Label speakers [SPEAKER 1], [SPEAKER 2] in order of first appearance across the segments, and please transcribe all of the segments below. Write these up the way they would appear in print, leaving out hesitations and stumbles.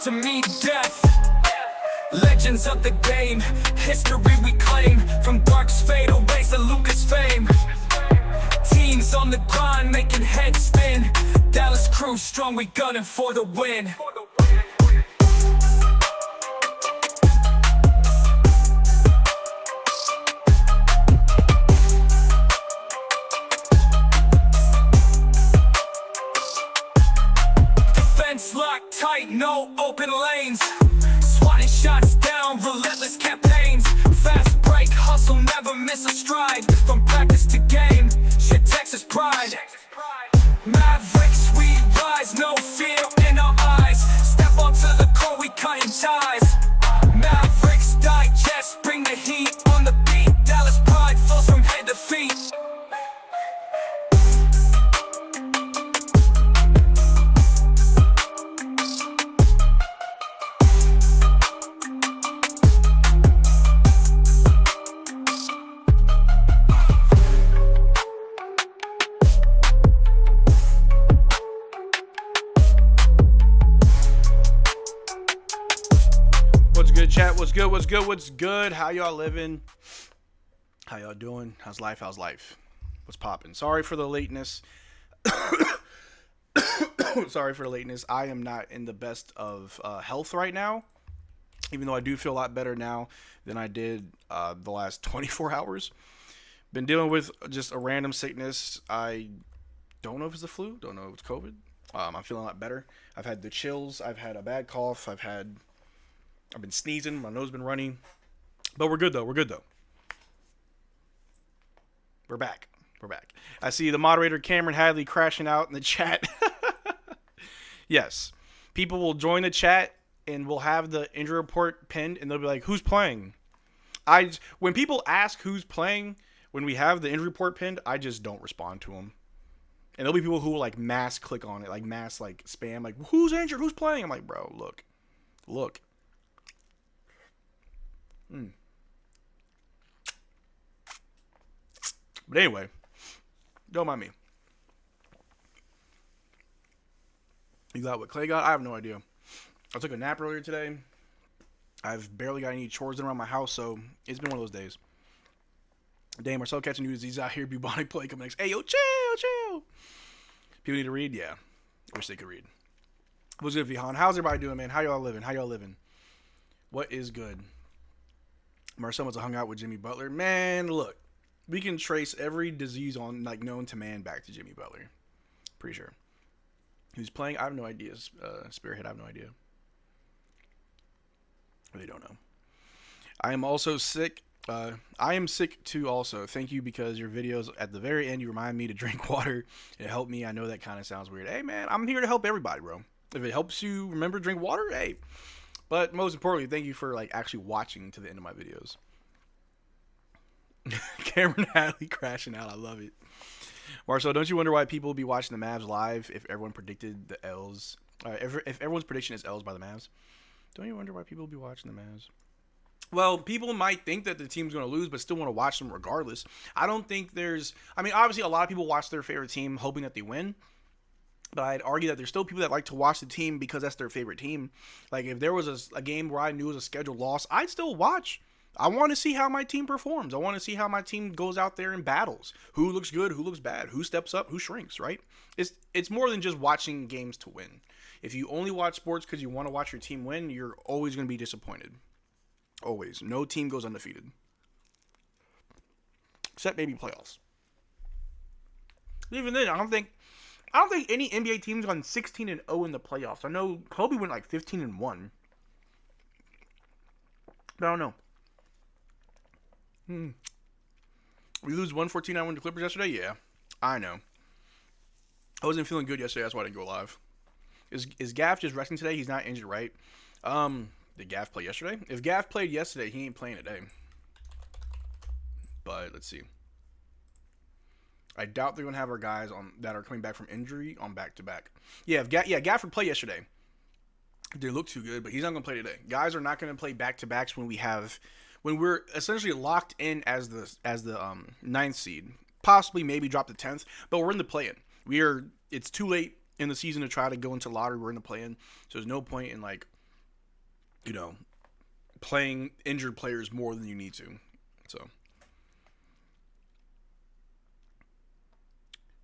[SPEAKER 1] to meet death. Legends of the game, history we claim. From Dark's fatal ways to Luka's fame. Teams on the grind making heads spin. Dallas crew strong, we gunning for the win. Defense locked tight, no open lanes. Swatting shots down, relentless campaigns. Fast break, hustle, never miss a stride. From practice to game, shit Texas pride. Mavericks, we rise, no fear in our eyes. Step onto the court, we cutting ties. Mavericks Digest, bring the heat on the beat. Dallas pride flows from head to feet.
[SPEAKER 2] Chat, what's good? How y'all living? How y'all doing? How's life? What's popping? Sorry for the lateness. I am not in the best of health right now, even though I do feel a lot better now than I did the last 24 hours. Been dealing with just a random sickness. I don't know if it's the flu. Don't know if it's COVID. I'm feeling a lot better. I've had the chills. I've had a bad cough. I've been sneezing. My nose has been running. But we're good, though. We're back. I see the moderator, Cameron Hadley, crashing out in the chat. Yes. People will join the chat, and we'll have the injury report pinned, and they'll be like, who's playing? When people ask who's playing, when we have the injury report pinned, I just don't respond to them. And there'll be people who will, like, mass click on it, like, mass, like, spam, like, who's injured? Who's playing? I'm like, bro, look. But anyway, don't mind me. You got what Clay got? I have no idea. I took a nap earlier today. I've barely got any chores done around my house, so it's been one of those days. Damn, Marcel catching news. He's out here. Bubonic play coming next. Hey, yo, chill. People need to read? Yeah. Wish they could read. What's good, Vihan? How's everybody doing, man? How y'all living? What is good? Marcel must have hung out with Jimmy Butler. Man, look. We can trace every disease on, like, known to man back to Jimmy Butler. Pretty sure. Who's playing? I have no idea. Spearhead, I have no idea. Really don't know. I am also sick. I am sick too also. Thank you, because your videos at the very end, you remind me to drink water. It helped me. I know that kind of sounds weird. Hey, man, I'm here to help everybody, bro. If it helps you remember to drink water, hey. But most importantly, thank you for, like, actually watching to the end of my videos. Cameron Hadley crashing out. I love it. Marcel, don't you wonder why people will be watching the Mavs live if everyone predicted the L's? If everyone's prediction is L's by the Mavs? Don't you wonder why people will be watching the Mavs? Well, people might think that the team's going to lose, but still want to watch them regardless. I don't think there's... I mean, obviously, a lot of people watch their favorite team hoping that they win. But I'd argue that there's still people that like to watch the team because that's their favorite team. Like, if there was a game where I knew it was a scheduled loss, I'd still watch. I want to see how my team performs. I want to see how my team goes out there and battles. Who looks good, who looks bad, who steps up, who shrinks, right? It's more than just watching games to win. If you only watch sports because you want to watch your team win, you're always going to be disappointed. Always. No team goes undefeated. Except maybe playoffs. Even then, I don't think any NBA team's gone 16-0 in the playoffs. I know Kobe went like 15-1. But I don't know. We lose 114-91 to Clippers yesterday? Yeah, I know. I wasn't feeling good yesterday. That's why I didn't go live. Is Gaff just resting today? He's not injured, right? Did Gaff play yesterday? If Gaff played yesterday, he ain't playing today. But let's see. I doubt they're gonna have our guys on that are coming back from injury on back-to-back. Yeah, Gafford played yesterday. Didn't look too good, but he's not gonna play today. Guys are not gonna play back-to-backs when we're essentially locked in as the ninth seed. Possibly maybe drop the 10th, but we're in the play-in. It's too late in the season to try to go into lottery. We're in the play-in, so there's no point in like you know, playing injured players more than you need to. So,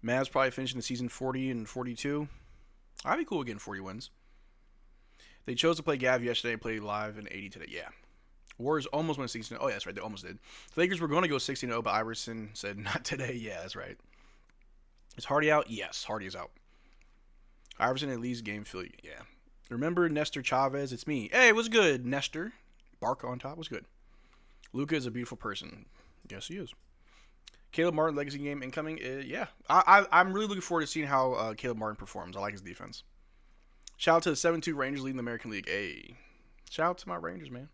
[SPEAKER 2] Mavs probably finishing the season 40-42. I'd be cool getting 40 wins. They chose to play Gav yesterday and play live in 80 today. Yeah. Warriors almost went 16-0. Oh, yeah, that's right. They almost did. The Lakers were going to go 16-0, but Iverson said, not today. Yeah, that's right. Is Hardy out? Yes, Hardy is out. Iverson at least game Philly. Yeah. Remember Nestor Chavez? It's me. Hey, what's good, Nestor? Bark on top. What's good? Luka is a beautiful person. Yes, he is. Caleb Martin legacy game incoming. Yeah. I'm really looking forward to seeing how Caleb Martin performs. I like his defense. Shout out to the 7-2 Rangers leading the American League. Hey. Shout out to my Rangers, man.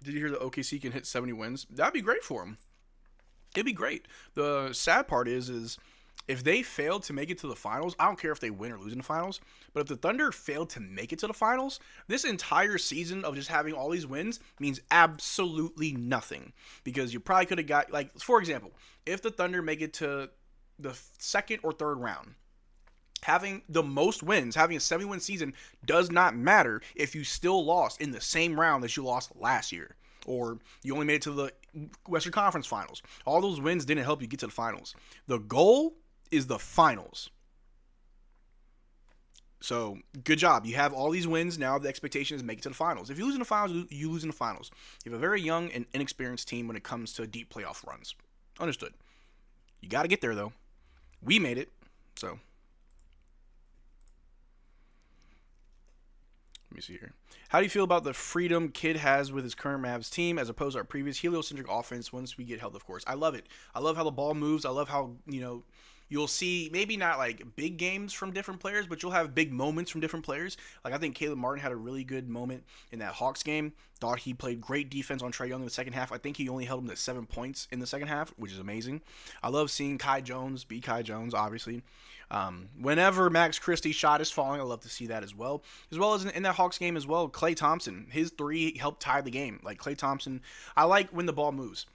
[SPEAKER 2] Did you hear the OKC can hit 70 wins? That'd be great for them. It'd be great. The sad part is if they fail to make it to the finals, I don't care if they win or lose in the finals, but if the Thunder failed to make it to the finals, this entire season of just having all these wins means absolutely nothing. Because you probably could have got, like, for example, if the Thunder make it to the second or third round, having the most wins, having a 70-win season does not matter if you still lost in the same round that you lost last year. Or you only made it to the Western Conference Finals. All those wins didn't help you get to the finals. The goal is the finals. So, good job. You have all these wins. Now the expectation is make it to the finals. If you lose in the finals, you lose in the finals. You have a very young and inexperienced team when it comes to deep playoff runs. Understood. You got to get there, though. We made it. So, let me see here. How do you feel about the freedom Kid has with his current Mavs team as opposed to our previous heliocentric offense once we get health, of course? I love it. I love how the ball moves. I love how, you'll see maybe not like big games from different players, but you'll have big moments from different players. Like I think Caleb Martin had a really good moment in that Hawks game. Thought he played great defense on Trae Young in the second half. I think he only held him to 7 points in the second half, which is amazing. I love seeing Kai Jones be Kai Jones, obviously. Whenever Max Christie's shot is falling, I love to see that as well. As well as in that Hawks game as well, Klay Thompson, his three helped tie the game. Like Klay Thompson, I like when the ball moves.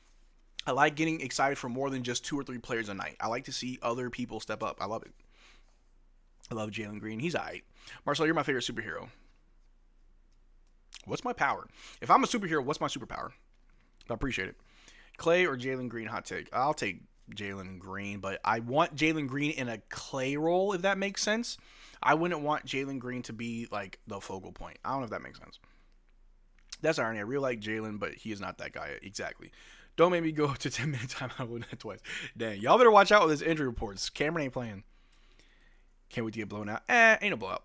[SPEAKER 2] I like getting excited for more than just 2 or 3 players a night. I like to see other people step up. I love it. I love Jalen Green. He's all right. Marcel, you're my favorite superhero. What's my power? If I'm a superhero, what's my superpower? I appreciate it. Klay or Jalen Green, hot take. I'll take Jalen Green, but I want Jalen Green in a Klay role, if that makes sense. I wouldn't want Jalen Green to be like the focal point. I don't know if that makes sense. That's irony. I really like Jalen, but he is not that guy. Exactly. Don't make me go up to 10-minute time. I wouldn't have twice. Dang, y'all better watch out with his injury reports. Cameron ain't playing. Can't wait to get blown out. Ain't no blowout.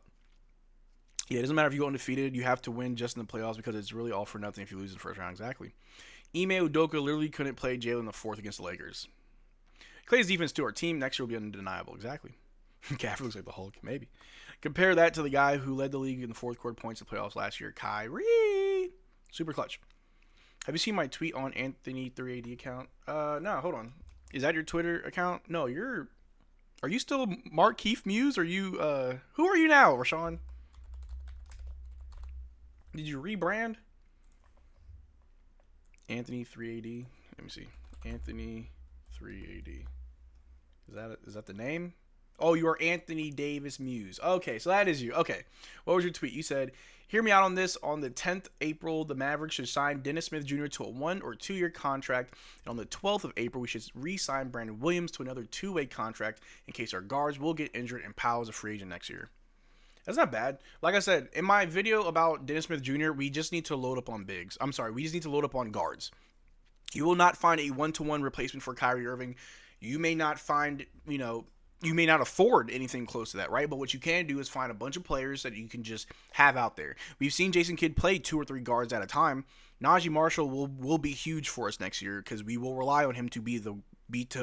[SPEAKER 2] Yeah, it doesn't matter if you go undefeated. You have to win just in the playoffs because it's really all for nothing if you lose in the first round. Exactly. Ime Udoka literally couldn't play Jalen the fourth against the Lakers. Klay's defense to our team next year will be undeniable. Exactly. Gafford looks like the Hulk. Maybe. Compare that to the guy who led the league in the fourth quarter points in the playoffs last year, Kyrie. Super clutch. Have you seen my tweet on Anthony3AD account? No, hold on. Is that your Twitter account? No, are you still Mark Keefe Muse? Are you, who are you now, Rashawn? Did you rebrand? Anthony3AD. Let me see. Anthony3AD. Is that the name? Oh, you are Anthony Davis Muse. Okay, so that is you. Okay. What was your tweet? You said, hear me out on this. On the 10th April, the Mavericks should sign Dennis Smith Jr. to a 1 or 2 year contract. And on the 12th of April, we should re-sign Brandon Williams to another 2-way contract in case our guards will get injured and Powell is a free agent next year. That's not bad. Like I said, in my video about Dennis Smith Jr., we just need to load up on bigs. I'm sorry, we just need to load up on guards. You will not find a 1-to-1 replacement for Kyrie Irving. You may not find, you may not afford anything close to that, right? But what you can do is find a bunch of players that you can just have out there. We've seen Jason Kidd play 2 or 3 guards at a time. Najee Marshall will be huge for us next year because we will rely on him to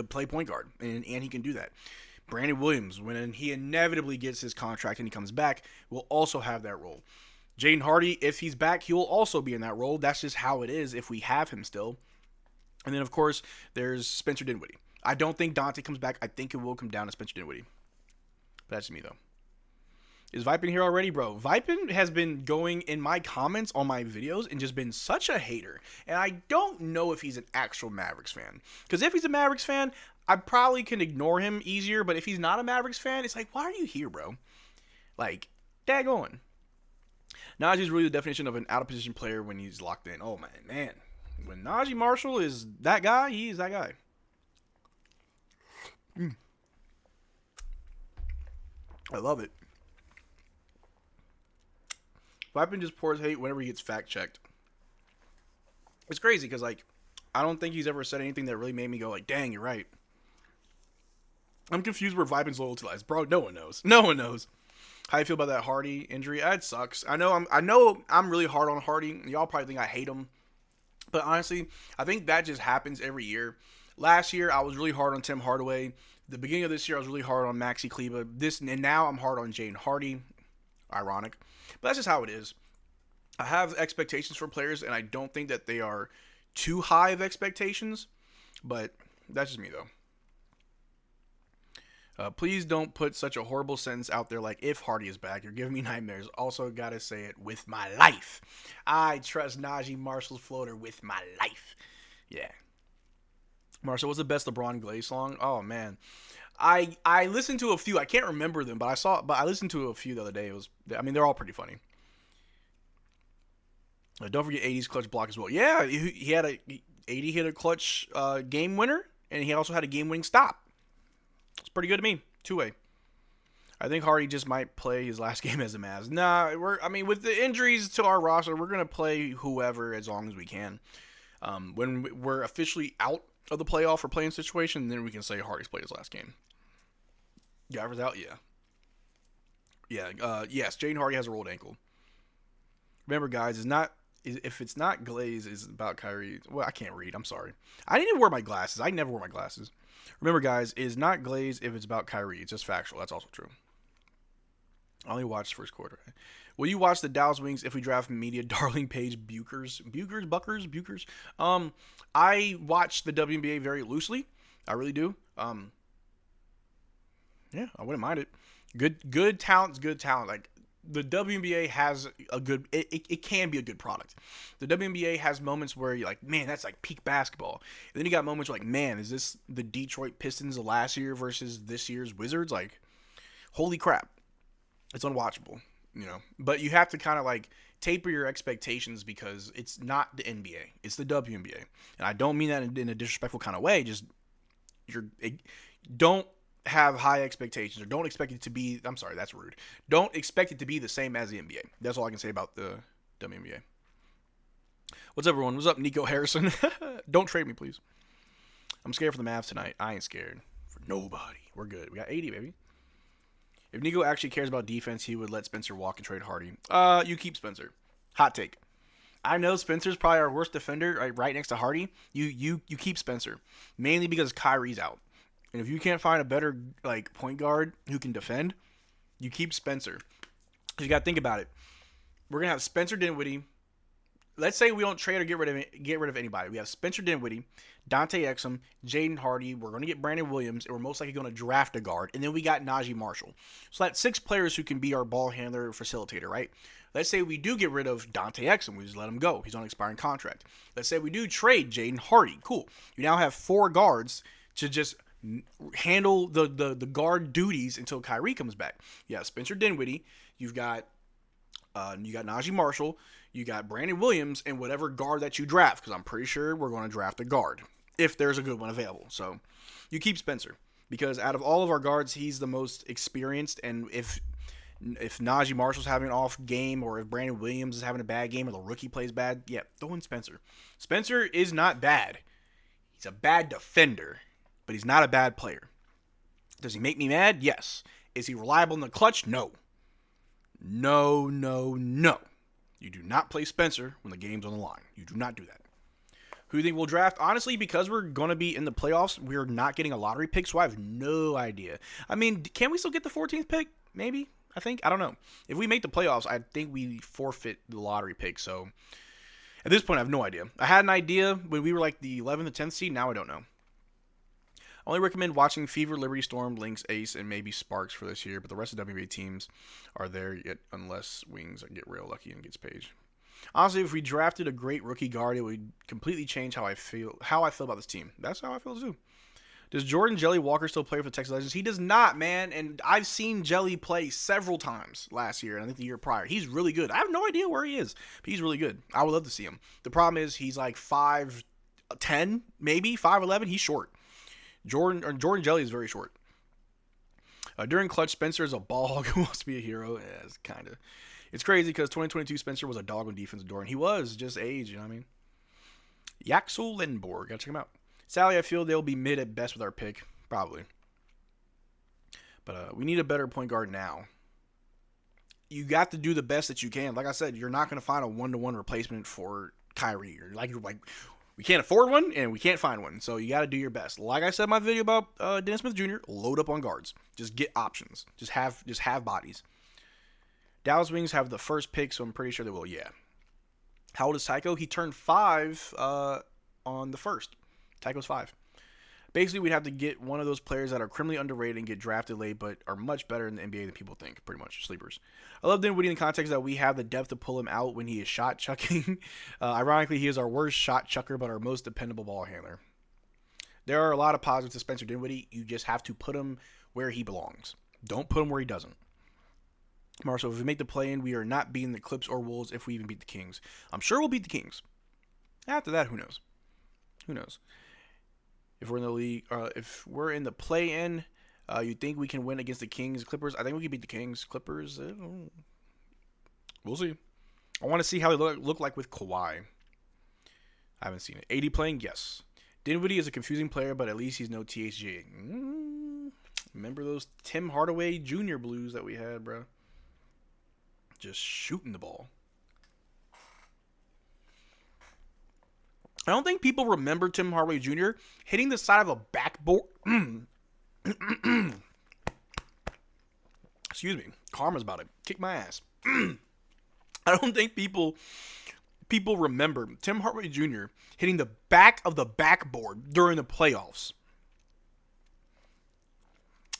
[SPEAKER 2] play point guard, and he can do that. Brandon Williams, when he inevitably gets his contract and he comes back, will also have that role. Jaden Hardy, if he's back, he will also be in that role. That's just how it is if we have him still. And then, of course, there's Spencer Dinwiddie. I don't think Dante comes back. I think it will come down to Spencer Dinwiddie. But that's me, though. Is Vipin here already, bro? Vipin has been going in my comments on my videos and just been such a hater. And I don't know if he's an actual Mavericks fan. Because if he's a Mavericks fan, I probably can ignore him easier. But if he's not a Mavericks fan, it's like, why are you here, bro? Like, daggone. Najee's really the definition of an out-of-position player when he's locked in. Oh, man. When Najee Marshall is that guy, he's that guy. I love it. Vipin just pours hate whenever he gets fact-checked. It's crazy because, like, I don't think he's ever said anything that really made me go, like, dang, you're right. I'm confused where Vipin's loyalty lies. Bro, no one knows. No one knows. How you feel about that Hardy injury? It sucks. I know I'm really hard on Hardy. Y'all probably think I hate him. But honestly, I think that just happens every year. Last year, I was really hard on Tim Hardaway. The beginning of this year, I was really hard on Maxi Kleba. And now I'm hard on Jaden Hardy. Ironic. But that's just how it is. I have expectations for players, and I don't think that they are too high of expectations. But that's just me, though. Please don't put such a horrible sentence out there like, if Hardy is back, you're giving me nightmares. Also, gotta say it with my life. I trust Najee Marshall's floater with my life. Yeah. Marshall, what's the best LeBron Glaze song? Oh, man. I listened to a few. I can't remember them, but I listened to a few the other day. They're all pretty funny. Don't forget 80's clutch block as well. Yeah, he had 80 hit a clutch game winner, and he also had a game-winning stop. It's pretty good to me. Two-way. I think Hardy just might play his last game as a Mavs. Nah, with the injuries to our roster, we're going to play whoever as long as we can. When we're officially out of the playoff or playing situation, then we can say Hardy's played his last game. Gafford's out? Yeah. Yeah, yes, Jaden Hardy has a rolled ankle. Remember, guys, if it's not Glaze, it's about Kyrie. Well, I can't read. I'm sorry. I need to wear my glasses. I never wear my glasses. Remember, guys, it is not Glaze if it's about Kyrie. It's just factual. That's also true. I only watched the first quarter. Will you watch the Dallas Wings if we draft media darling Paige Buchers? I watch the WNBA very loosely. I really do. Yeah, I wouldn't mind it. Good talent's good talent. Like, the WNBA has a good, it can be a good product. The WNBA has moments where you're like, man, that's like peak basketball. And then you got moments where like, man, is this the Detroit Pistons of last year versus this year's Wizards? Like, holy crap. It's unwatchable, But you have to kind of like taper your expectations because it's not the NBA. It's the WNBA. And I don't mean that in a disrespectful kind of way. Just, don't have high expectations, or don't expect it to be, I'm sorry, that's rude. Don't expect it to be the same as the NBA. That's all I can say about the WNBA. What's up, everyone? What's up, Nico Harrison? Don't trade me, please. I'm scared for the Mavs tonight. I ain't scared for nobody. We're good. We got 80, baby. If Nico actually cares about defense, he would let Spencer walk and trade Hardy. You keep Spencer. Hot take. I know Spencer's probably our worst defender, right next to Hardy. You keep Spencer. Mainly because Kyrie's out. And if you can't find a better point guard who can defend, you keep Spencer. Because you got to think about it. We're going to have Spencer Dinwiddie. Let's say we don't trade or get rid of anybody. We have Spencer Dinwiddie, Dante Exum, Jaden Hardy. We're going to get Brandon Williams, and we're most likely going to draft a guard. And then we got Najee Marshall. So that's 6 players who can be our ball handler, facilitator, right? Let's say we do get rid of Dante Exum. We just let him go. He's on an expiring contract. Let's say we do trade Jaden Hardy. Cool. You now have 4 guards to just handle the guard duties until Kyrie comes back. You have Spencer Dinwiddie. You've got Najee Marshall. You got Brandon Williams and whatever guard that you draft, because I'm pretty sure we're going to draft a guard if there's a good one available. So you keep Spencer because out of all of our guards, he's the most experienced. And if Najee Marshall's having an off game, or if Brandon Williams is having a bad game, or the rookie plays bad, yeah, throw in Spencer. Spencer is not bad. He's a bad defender, but he's not a bad player. Does he make me mad? Yes. Is he reliable in the clutch? No. No. You do not play Spencer when the game's on the line. You do not do that. Who do you think we'll draft? Honestly, because we're going to be in the playoffs, we're not getting a lottery pick, so I have no idea. I mean, can we still get the 14th pick? Maybe. I think. I don't know. If we make the playoffs, I think we forfeit the lottery pick, so at this point, I have no idea. I had an idea when we were like the 11th or 10th seed. Now I don't know. I only recommend watching Fever, Liberty Storm, Lynx, Ace, and maybe Sparks for this year, but the rest of the WNBA teams are there yet unless Wings get real lucky and gets Page. Honestly, if we drafted a great rookie guard, it would completely change how I feel about this team. That's how I feel too. Does Jordan Jelly Walker still play for the Texas Legends? He does not, man. And I've seen Jelly play several times last year and I think the year prior. He's really good. I have no idea where he is, but he's really good. I would love to see him. The problem is he's like 5'10", maybe 5'11". He's short. Jordan Jelly is very short. During clutch, Spencer is a ball hog who wants to be a hero. Yeah, it's kind of... It's crazy because 2022 Spencer was a dog on defensive door, and he was just age, you know what I mean? Yaxel Lenborg. Gotta check him out. Sally, I feel they'll be mid at best with our pick. Probably. But we need a better point guard now. You got to do the best that you can. Like I said, you're not going to find a one-to-one replacement for Kyrie. You're like, we can't afford one, and we can't find one. So you got to do your best. Like I said in my video about Dennis Smith Jr., load up on guards. Just get options. Just have bodies. Dallas Wings have the first pick, so I'm pretty sure they will. Yeah. How old is Tycho? He turned 5 on the 1st. Tycho's 5. Basically, we'd have to get one of those players that are criminally underrated and get drafted late, but are much better in the NBA than people think. Pretty much sleepers. I love Dinwiddie in the context that we have the depth to pull him out when he is shot chucking. Ironically, he is our worst shot chucker, but our most dependable ball handler. There are a lot of positives to Spencer Dinwiddie. You just have to put him where he belongs. Don't put him where he doesn't. Marcel, if we make the play-in, we are not beating the Clips or Wolves if we even beat the Kings. I'm sure we'll beat the Kings. After that, who knows? Who knows? If we're in the league, if we're in the play-in, you think we can win against the Kings, Clippers? I think we can beat the Kings, Clippers. We'll see. I want to see how they look like with Kawhi. I haven't seen it. 80 playing, yes. Dinwiddie is a confusing player, but at least he's no THG. Remember those Tim Hardaway Jr. blues that we had, bro? Just shooting the ball. I don't think people remember Tim Hardaway Jr. hitting the side of a backboard. Excuse me. Karma's about to kick my ass. I don't think people remember Tim Hardaway Jr. hitting the back of the backboard during the playoffs.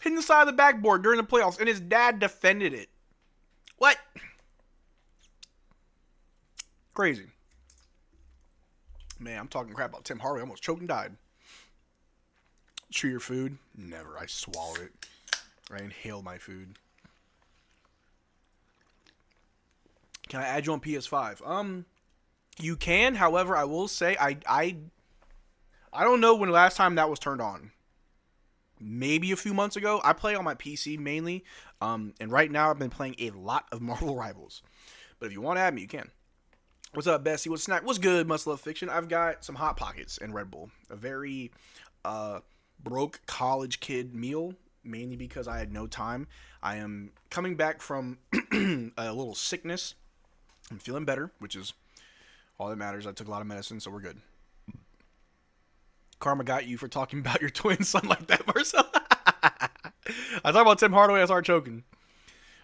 [SPEAKER 2] Hitting the side of the backboard during the playoffs, and his dad defended it. What? Crazy. Man, I'm talking crap about Tim Hardaway. I almost choked and died. Chew your food? Never. I swallow it. I inhale my food. Can I add you on PS5? You can. However, I will say I don't know when the last time that was turned on. Maybe a few months ago. I play on my PC mainly. And right now I've been playing a lot of Marvel Rivals. But if you want to add me, you can. What's up, Bessie? What's snack? What's good, Must Love Fiction? I've got some Hot Pockets and Red Bull. A very broke college kid meal, mainly because I had no time. I am coming back from a little sickness. I'm feeling better, which is all that matters. I took a lot of medicine, so we're good. Karma got you for talking about your twin son like that, Marcel. I talk about Tim Hardaway, I start choking.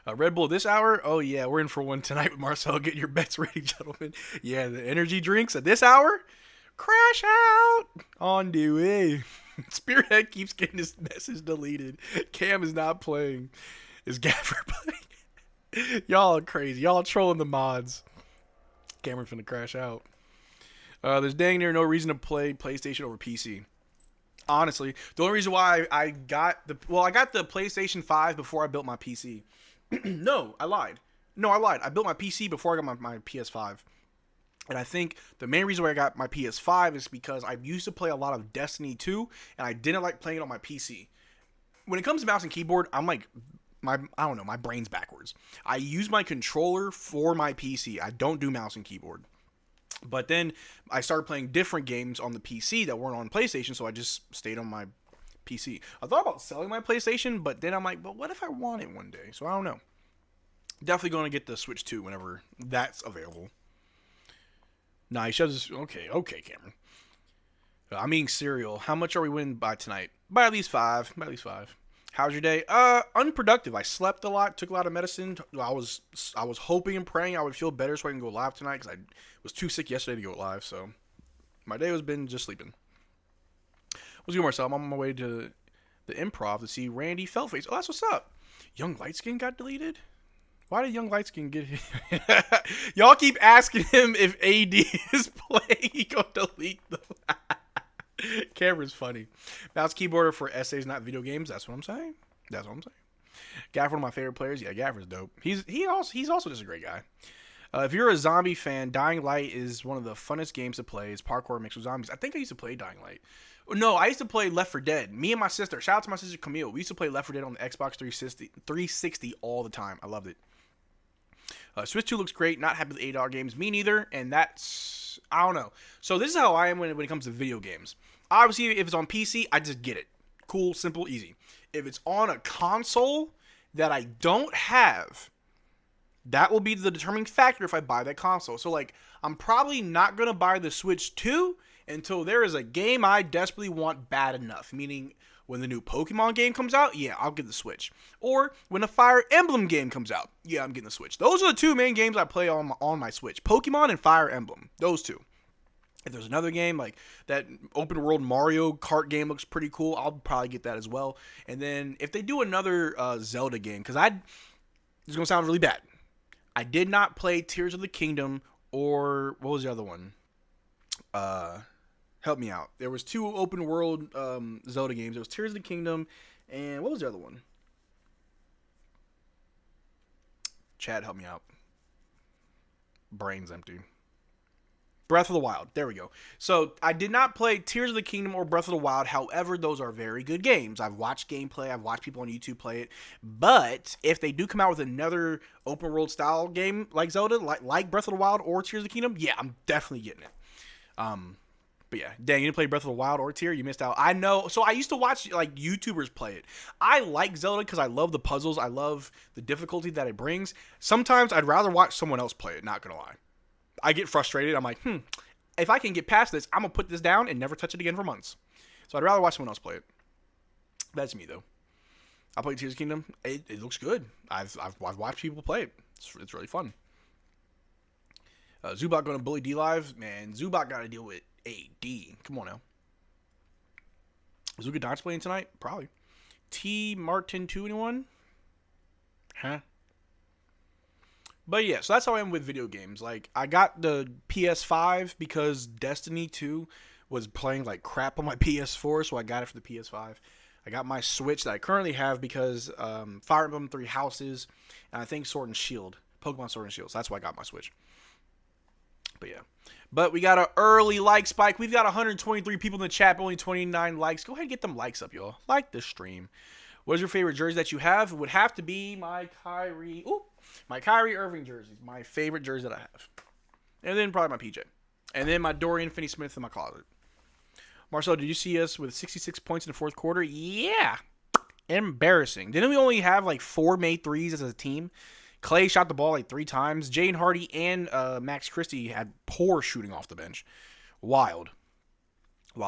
[SPEAKER 2] Red Bull this hour? Oh, yeah, we're in for one tonight with Marcel. Get your bets ready, gentlemen. Yeah, the energy drinks at this hour? Crash out on the way. Spearhead keeps getting his message deleted. Cam is not playing. Is Gafford playing? Y'all are crazy. Y'all are trolling the mods. Cameron finna crash out. There's dang near no reason to play PlayStation over PC. Honestly, the only reason why I got the PlayStation 5 before I built my PC. No, I lied. I built my PC before I got my PS5. And I think the main reason why I got my PS5 is because I used to play a lot of Destiny 2, and I didn't like playing it on my PC. When it comes to mouse and keyboard, I'm like, I don't know, my brain's backwards. I use my controller for my PC. I don't do mouse and keyboard. But then I started playing different games on the PC that weren't on PlayStation, so I just stayed on my PC. I thought about selling my PlayStation, but then I'm like, but what if I want it one day? So I don't know. Definitely going to get the Switch 2 whenever that's available. Nah, he shows. Okay, Cameron. I'm eating cereal. How much are we winning by tonight? By at least 5. How's your day? Unproductive. I slept a lot, took a lot of medicine. I was hoping and praying I would feel better so I can go live tonight because I was too sick yesterday to go live. So my day has been just sleeping. What's good, Marcel? I'm on my way to the Improv to see Randy Feltface. Oh, that's what's up. Young Lightskin got deleted? Why did Young Lightskin get hit? Y'all keep asking him if AD is playing. He gonna delete them. Camera's funny. Mouse keyboarder for essays, not video games. That's what I'm saying. Gafford, one of my favorite players. Yeah, Gafford's dope. He's also just a great guy. If you're a zombie fan, Dying Light is one of the funnest games to play. It's parkour mixed with zombies. I think I used to play Dying Light. No, I used to play Left 4 Dead. Me and my sister. Shout out to my sister Camille. We used to play Left 4 Dead on the Xbox 360 all the time. I loved it. Switch 2 looks great. Not happy with $8 games. Me neither. And that's... I don't know. So this is how I am when it comes to video games. Obviously, if it's on PC, I just get it. Cool, simple, easy. If it's on a console that I don't have, that will be the determining factor if I buy that console. So, like, I'm probably not going to buy the Switch 2 until there is a game I desperately want bad enough. Meaning, when the new Pokemon game comes out, yeah, I'll get the Switch. Or when a Fire Emblem game comes out, yeah, I'm getting the Switch. Those are the two main games I play on my Switch. Pokemon and Fire Emblem. Those two. If there's another game, like that open world Mario Kart game looks pretty cool, I'll probably get that as well. And then if they do another Zelda game, because this is going to sound really bad. I did not play Tears of the Kingdom or, what was the other one? Help me out. There was two open world Zelda games. There was Tears of the Kingdom and what was the other one? Chad, help me out. Brain's empty. Breath of the Wild. There we go. So, I did not play Tears of the Kingdom or Breath of the Wild. However, those are very good games. I've watched gameplay. I've watched people on YouTube play it. But, if they do come out with another open world style game like Zelda, like Breath of the Wild or Tears of the Kingdom, yeah, I'm definitely getting it. But yeah, dang, you didn't play Breath of the Wild or Tears? You missed out. I know. So, I used to watch, like, YouTubers play it. I like Zelda because I love the puzzles. I love the difficulty that it brings. Sometimes, I'd rather watch someone else play it, not gonna lie. I get frustrated. I'm like, if I can get past this, I'm going to put this down and never touch it again for months. So I'd rather watch someone else play it. That's me, though. I played Tears of the Kingdom. It looks good. I've watched people play it. It's really fun. Zubat going to bully D-Live. Man, Zubat got to deal with AD. Come on now. Is Luka Doncic playing tonight? Probably. T. Martin 2 anyone? Huh? But yeah, so that's how I am with video games. Like, I got the PS5 because Destiny 2 was playing like crap on my PS4, so I got it for the PS5. I got my Switch that I currently have because Fire Emblem 3 Houses, and I think Sword and Shield. Pokemon Sword and Shield, so that's why I got my Switch. But yeah. But we got an early like spike. We've got 123 people in the chat, but only 29 likes. Go ahead and get them likes up, y'all. Like the stream. What is your favorite jersey that you have? It would have to be my Kyrie Irving jersey. My favorite jersey that I have. And then probably my PJ. And then my Dorian Finney-Smith in my closet. Marcel, did you see us with 66 points in the fourth quarter? Yeah. Embarrassing. Didn't we only have like 4 made threes as a team? Clay shot the ball like 3 times. Jane Hardy and Max Christie had poor shooting off the bench. Wild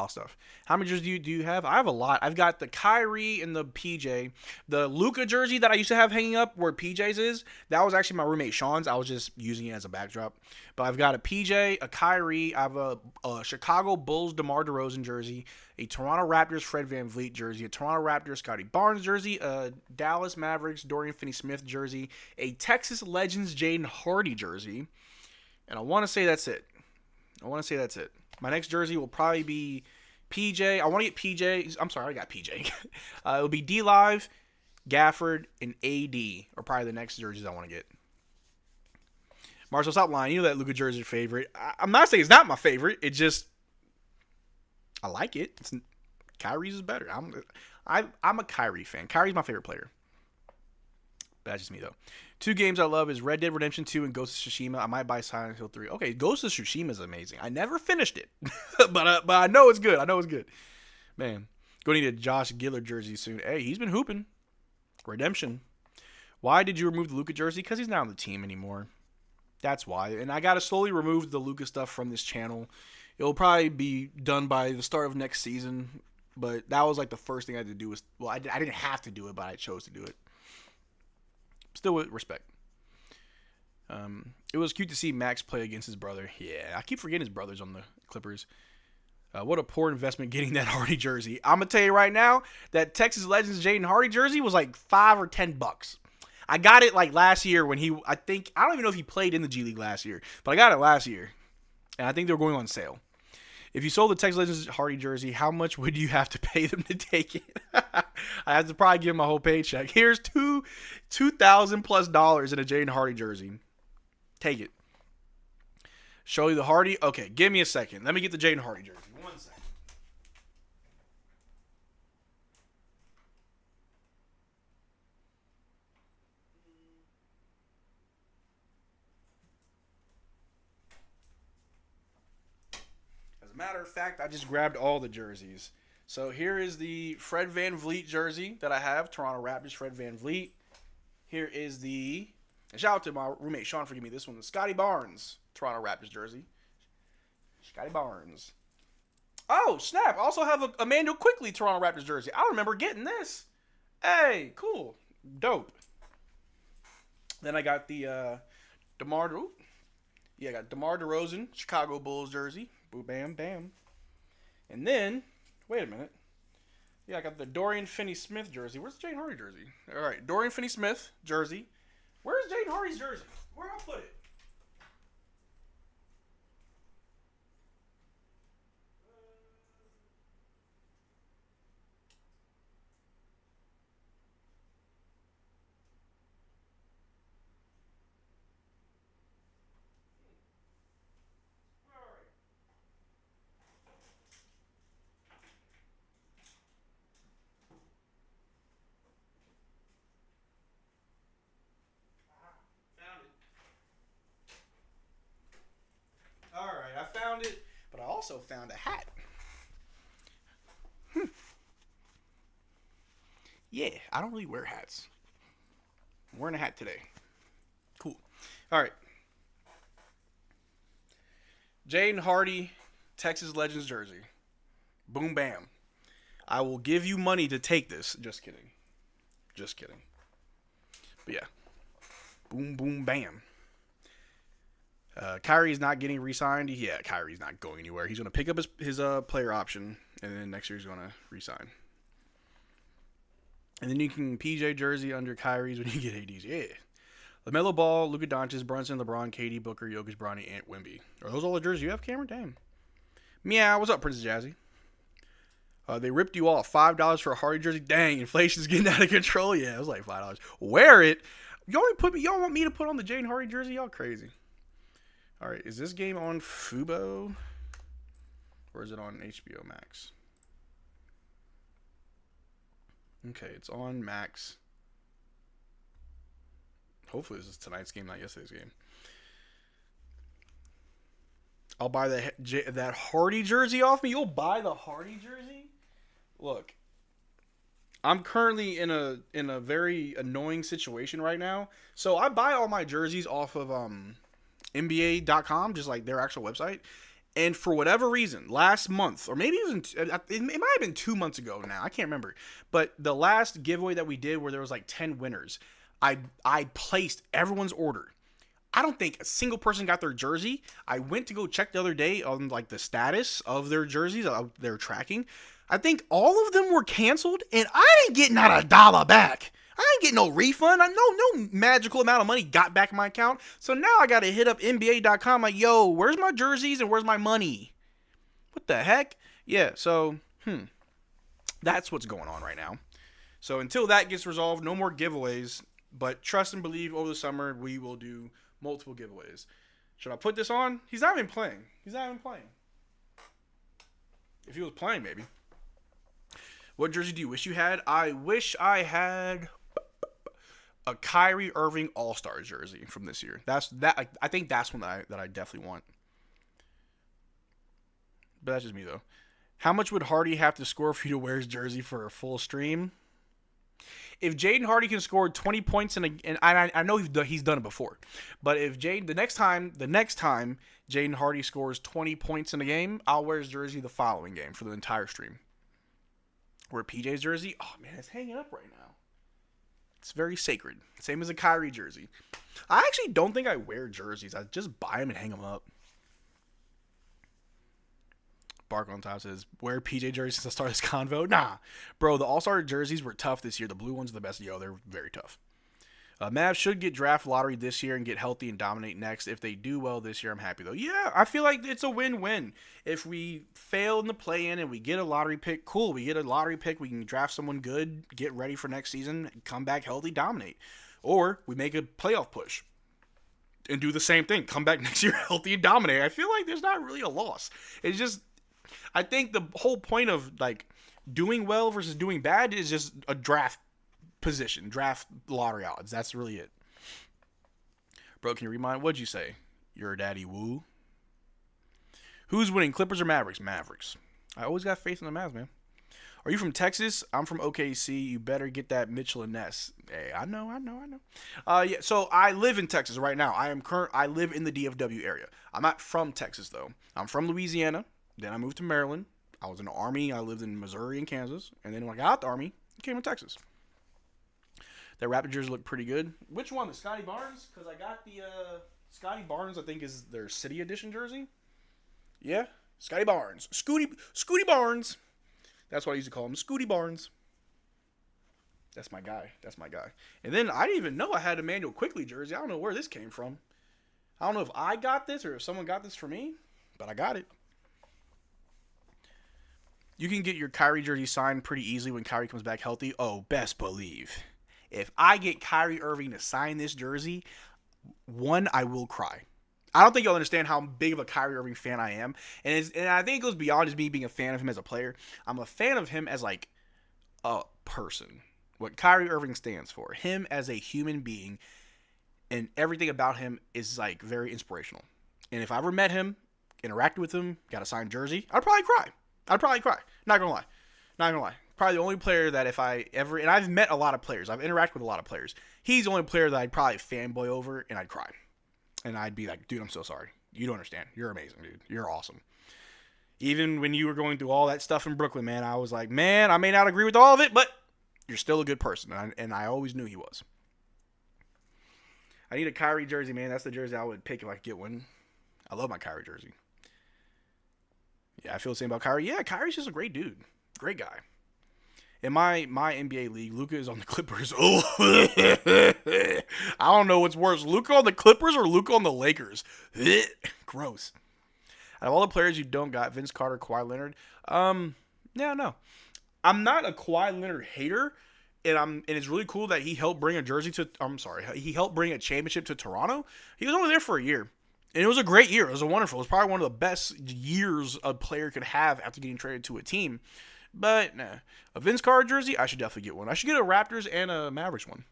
[SPEAKER 2] stuff. How many jerseys do you have? I have a lot. I've got the Kyrie and the PJ. The Luka jersey that I used to have hanging up where PJ's is, that was actually my roommate Sean's. I was just using it as a backdrop. But I've got a PJ, a Kyrie. I have a Chicago Bulls DeMar DeRozan jersey, a Toronto Raptors Fred VanVleet jersey, a Toronto Raptors Scotty Barnes jersey, a Dallas Mavericks Dorian Finney-Smith jersey, a Texas Legends Jaden Hardy jersey, and I want to say that's it. My next jersey will probably be PJ. I want to get PJ. I'm sorry, I got PJ. It'll be D-Live, Gafford, and AD are probably the next jerseys I want to get. Marcel, stop lying. You know that Luka jersey is your favorite. I'm not saying it's not my favorite. It just, I like it. Kyrie's is better. I'm a Kyrie fan. Kyrie's my favorite player. That's just me, though. 2 games I love is Red Dead Redemption 2 and Ghost of Tsushima. I might buy Silent Hill 3. Okay, Ghost of Tsushima is amazing. I never finished it, but I know it's good. Man, going to need a Josh Gillard jersey soon. Hey, he's been hooping. Redemption. Why did you remove the Luka jersey? Because he's not on the team anymore. That's why. And I got to slowly remove the Luka stuff from this channel. It'll probably be done by the start of next season, but that was like the first thing I had to do. I didn't have to do it, but I chose to do it. Still with respect. It was cute to see Max play against his brother. Yeah, I keep forgetting his brother's on the Clippers. What a poor investment getting that Hardy jersey. I'm going to tell you right now, that Texas Legends Jaden Hardy jersey was like $5 or $10. I got it like last year when I don't even know if he played in the G League last year, but I got it last year. And I think they were going on sale. If you sold the Texas Legends Hardy jersey, how much would you have to pay them to take it? I have to probably give him a whole paycheck. Here's $2,000+ in a Jaden Hardy jersey. Take it. Show you the Hardy. Okay, give me a second. Let me get the Jaden Hardy jersey. 1 second. As a matter of fact, I just grabbed all the jerseys. So here is the Fred VanVleet jersey that I have. Toronto Raptors Fred VanVleet. Here is the... And shout out to my roommate Sean for giving me this one. The Scotty Barnes Toronto Raptors jersey. Scotty Barnes. Oh, snap. I also have a Emmanuel Quickley Toronto Raptors jersey. I remember getting this. Hey, cool. Dope. Then I got the DeMar DeRozan Chicago Bulls jersey. Boo, bam, bam. And then, wait a minute. Yeah, I got the Dorian Finney-Smith jersey. Where's the Jaden Hardy jersey? All right, Dorian Finney-Smith jersey. Where's Jaden Hardy's jersey? Where'd I put it? Alright, I found it, but I also found a hat. Yeah, I don't really wear hats. I'm wearing a hat today. Cool. Alright. Jaden Hardy, Texas Legends jersey. Boom, bam. I will give you money to take this. Just kidding. Just kidding. But yeah. Boom, boom, bam. Kyrie's not getting re-signed. Yeah, Kyrie's not going anywhere. He's going to pick up his player option, and then next year he's going to re-sign. And then you can PJ jersey under Kyrie's when you get ADs. Yeah. LaMelo Ball, Luka Doncic, Brunson, LeBron, KD, Booker, Jokic, Bronny, Ant, Wemby. Are those all the jerseys you have, Cameron? Damn. Meow. What's up, Princess Jazzy? They ripped you off. $5 for a Hardy jersey. Dang, inflation's getting out of control. Yeah, it was like $5. Wear it. Y'all want me to put on the Jaden Hardy jersey? Y'all crazy. All right, is this game on Fubo or is it on HBO Max? Okay, it's on Max. Hopefully this is tonight's game, not yesterday's game. I'll buy that Hardy jersey off me. You'll buy the Hardy jersey? Look, I'm currently in a very annoying situation right now. So I buy all my jerseys off of NBA.com, just like their actual website. And for whatever reason, last month, or maybe it might have been 2 months ago now, I can't remember. But the last giveaway that we did where there was like 10 winners, I placed everyone's order. I don't think a single person got their jersey. I went to go check the other day on like the status of their jerseys, their tracking. I think all of them were canceled, and I ain't getting not a dollar back. I ain't getting no refund. No magical amount of money got back in my account. So now I got to hit up NBA.com like, yo, where's my jerseys and where's my money? What the heck? Yeah, so, that's what's going on right now. So until that gets resolved, no more giveaways. But trust and believe over the summer, we will do multiple giveaways. Should I put this on? He's not even playing. If he was playing, maybe. What jersey do you wish you had? I wish I had a Kyrie Irving All-Star jersey from this year. I think that's one that I definitely want. But that's just me, though. How much would Hardy have to score for you to wear his jersey for a full stream? If Jaden Hardy can score 20 points and I know he's done it before, but if the next time Jaden Hardy scores 20 points in a game, I'll wear his jersey the following game for the entire stream. Wear PJ's jersey. Oh man, it's hanging up right now. It's very sacred. Same as a Kyrie jersey. I actually don't think I wear jerseys. I just buy them and hang them up. Bark on top says, wear PJ jerseys since I started this convo. Nah. Bro, the All-Star jerseys were tough this year. The blue ones are the best. Yo, they're very tough. Mavs should get draft lottery this year and get healthy and dominate next. If they do well this year, I'm happy though. Yeah, I feel like it's a win-win. If we fail in the play-in and we get a lottery pick, cool. We get a lottery pick, we can draft someone good, get ready for next season, come back healthy, dominate. Or we make a playoff push and do the same thing. Come back next year healthy and dominate. I feel like there's not really a loss. It's just, I think the whole point of like doing well versus doing bad is just a draft position, draft lottery odds. That's really it. Bro, can you remind? What'd you say? Your daddy woo? Who's winning, Clippers or Mavericks? Mavericks. I always got faith in the Mavs, man. Are you from Texas? I'm from OKC. You better get that Mitchell and Ness. Hey, I know. Yeah, so I live in Texas right now. I live in the DFW area. I'm not from Texas though. I'm from Louisiana. Then I moved to Maryland. I was in the Army. I lived in Missouri and Kansas. And then when I got out the Army, I came to Texas. Their Raptor jerseys look pretty good. Which one? The Scotty Barnes? Because I got the Scotty Barnes, I think, is their City Edition jersey. Yeah, Scotty Barnes. Scooty Barnes. That's what I used to call him, Scooty Barnes. That's my guy. And then I didn't even know I had a Emmanuel Quickly jersey. I don't know where this came from. I don't know if I got this or if someone got this for me, but I got it. You can get your Kyrie jersey signed pretty easily when Kyrie comes back healthy. Oh, best believe. If I get Kyrie Irving to sign this jersey, I will cry. I don't think you'll understand how big of a Kyrie Irving fan I am. And I think it goes beyond just me being a fan of him as a player. I'm a fan of him as like a person. What Kyrie Irving stands for. Him as a human being. And everything about him is like very inspirational. And if I ever met him, interacted with him, got a signed jersey, I'd probably cry. Not gonna lie. Probably the only player that if I ever, and I've met a lot of players, I've interacted with a lot of players. He's the only player that I'd probably fanboy over, and I'd cry. And I'd be like, dude, I'm so sorry. You don't understand. You're amazing, dude. You're awesome. Even when you were going through all that stuff in Brooklyn, man, I was like, man, I may not agree with all of it, but you're still a good person. And I always knew he was. I need a Kyrie jersey, man. That's the jersey I would pick if I could get one. I love my Kyrie jersey. Yeah, I feel the same about Kyrie. Yeah, Kyrie's just a great dude. Great guy. In my NBA league, Luka is on the Clippers. Oh, I don't know what's worse, Luka on the Clippers or Luka on the Lakers. Gross. Out of all the players you don't got, Vince Carter, Kawhi Leonard. No. I'm not a Kawhi Leonard hater, and it's really cool that he helped bring a he helped bring a championship to Toronto. He was only there for a year. And it was a great year. It was wonderful. It was probably one of the best years a player could have after getting traded to a team. But, nah. A Vince Carter jersey, I should definitely get one. I should get a Raptors and a Mavericks one.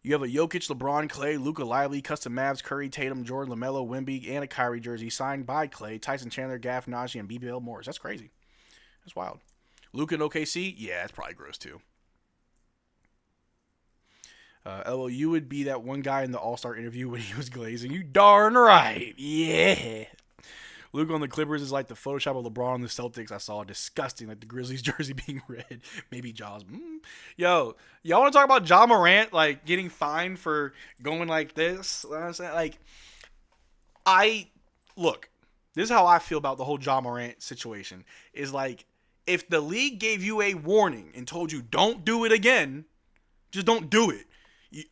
[SPEAKER 2] You have a Jokic, LeBron, Clay, Luka, Lively, custom Mavs, Curry, Tatum, Jordan, LaMelo, Wemby, and a Kyrie jersey signed by Clay, Tyson Chandler, Gaff, Najee, and BBL Morris. That's crazy. That's wild. Luka in OKC? Yeah, that's probably gross too. LO, you would be that one guy in the All-Star interview when he was glazing. You darn right. Yeah. Luka on the Clippers is like the Photoshop of LeBron on the Celtics. I saw disgusting, like the Grizzlies jersey being red. Maybe Jaws. Yo, y'all want to talk about Ja Morant like getting fined for going like this? Like, look. This is how I feel about the whole Ja Morant situation. Is like, if the league gave you a warning and told you don't do it again, just don't do it.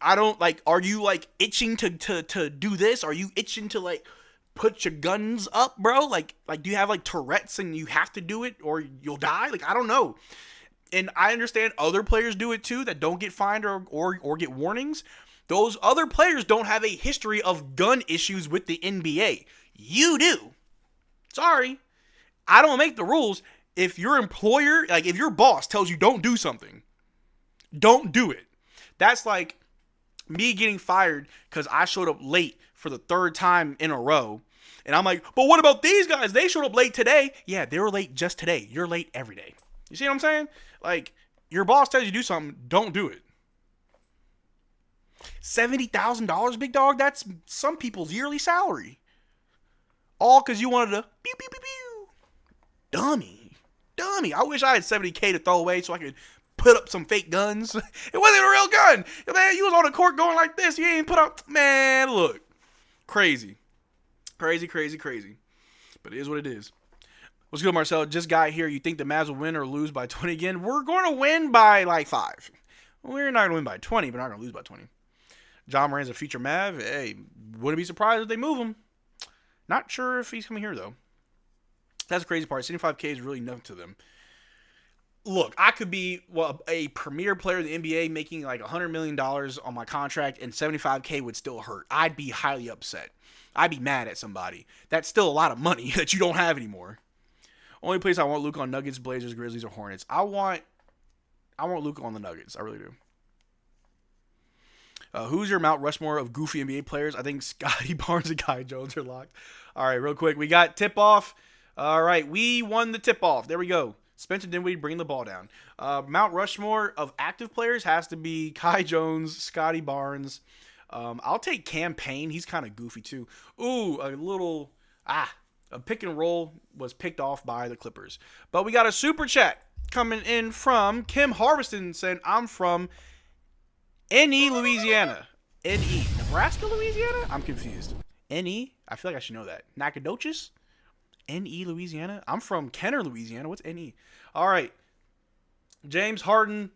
[SPEAKER 2] I don't like. Are you like itching to do this? Are you itching to like put your guns up, bro? Like do you have like Tourette's and you have to do it or you'll die? Like, I don't know. And I understand other players do it too that don't get fined or get warnings. Those other players don't have a history of gun issues with the NBA. You do. Sorry. I don't make the rules. If your employer, like if your boss tells you don't do something, don't do it. That's like me getting fired because I showed up late for the third time in a row. And I'm like, but what about these guys? They showed up late today. Yeah, they were late just today. You're late every day. You see what I'm saying? Like, your boss tells you to do something, don't do it. $70,000, big dog? That's some people's yearly salary. All because you wanted to pew, pew, pew, pew. Dummy. I wish I had $70K to throw away so I could put up some fake guns. It wasn't a real gun. Man, you was on the court going like this. You ain't put up. Man, look. Crazy. But it is what it is. What's good, Marcel? Just got here. You think the Mavs will win or lose by 20 again? We're going to win by like 5. We're not going to win by 20, but not going to lose by 20. John Moran's a future Mav. Hey, wouldn't be surprised if they move him. Not sure if he's coming here, though. That's the crazy part. 75K is really nothing to them. Look, I could be a premier player in the NBA making like $100 million on my contract, and 75K would still hurt. I'd be highly upset. I'd be mad at somebody. That's still a lot of money that you don't have anymore. Only place I want Luka on: Nuggets, Blazers, Grizzlies, or Hornets. I want Luka on the Nuggets. I really do. Who's your Mount Rushmore of goofy NBA players? I think Scotty Barnes and Kai Jones are locked. All right, real quick. We got tip-off. All right, we won the tip-off. There we go. Spencer Dinwiddie bringing the ball down. Mount Rushmore of active players has to be Kai Jones, Scotty Barnes. I'll take Cam Payne. He's kind of goofy, too. Ooh, a pick and roll was picked off by the Clippers. But we got a super chat coming in from Kim Harveston saying, I'm from N.E., Louisiana. N.E. Nebraska, Louisiana? I'm confused. N.E.? I feel like I should know that. Nacogdoches? N.E., Louisiana? I'm from Kenner, Louisiana. What's N.E.? All right. James Harden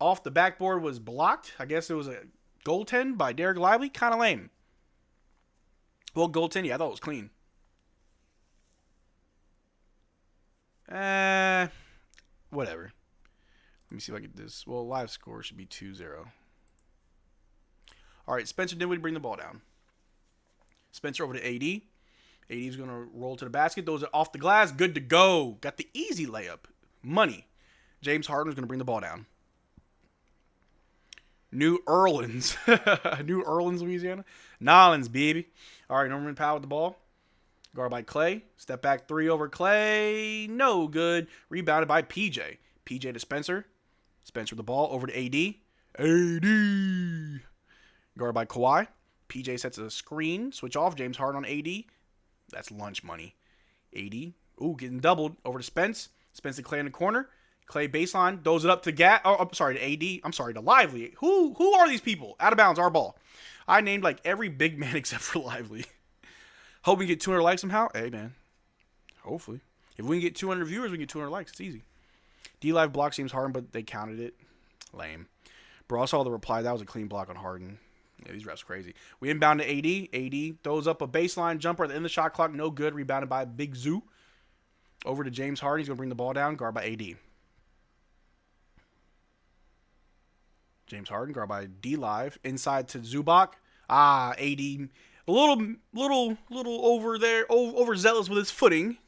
[SPEAKER 2] off the backboard was blocked. I guess it was a goaltend by Derrick Lively. Kind of lame. Well, goaltend, yeah, I thought it was clean. Whatever. Let me see if I get this. Well, live score should be 2-0. All right, Spencer Dinwiddie bring the ball down. Spencer over to AD. AD's going to roll to the basket. Those are off the glass. Good to go. Got the easy layup. Money. James Harden is going to bring the ball down. New Orleans. New Orleans, Louisiana. Nolans, baby. All right, Norman Powell with the ball. Guard by Clay. Step back three over Clay. No good. Rebounded by PJ. PJ to Spencer. Spencer with the ball over to AD. AD. Guard by Kawhi. PJ sets a screen. Switch off. James Harden on AD. That's lunch money. AD. Ooh, getting doubled. Over to Spence. Spence to Clay in the corner. Clay baseline. Throws it up to to AD. I'm sorry, to Lively. Who are these people? Out of bounds, our ball. I named like every big man except for Lively. Hope we get 200 likes somehow. Hey, man. Hopefully. If we can get 200 viewers, we can get 200 likes. It's easy. D-Live block seems Harden, but they counted it. Lame. Bro, I saw the reply. That was a clean block on Harden. Yeah, these refs crazy. We inbound to AD. AD throws up a baseline jumper at the end of the shot clock. No good. Rebounded by Big Zoo. Over to James Harden. He's going to bring the ball down. Guard by AD. James Harden. Guard by D-Live. Inside to Zubac. AD. A little over there. Overzealous with his footing.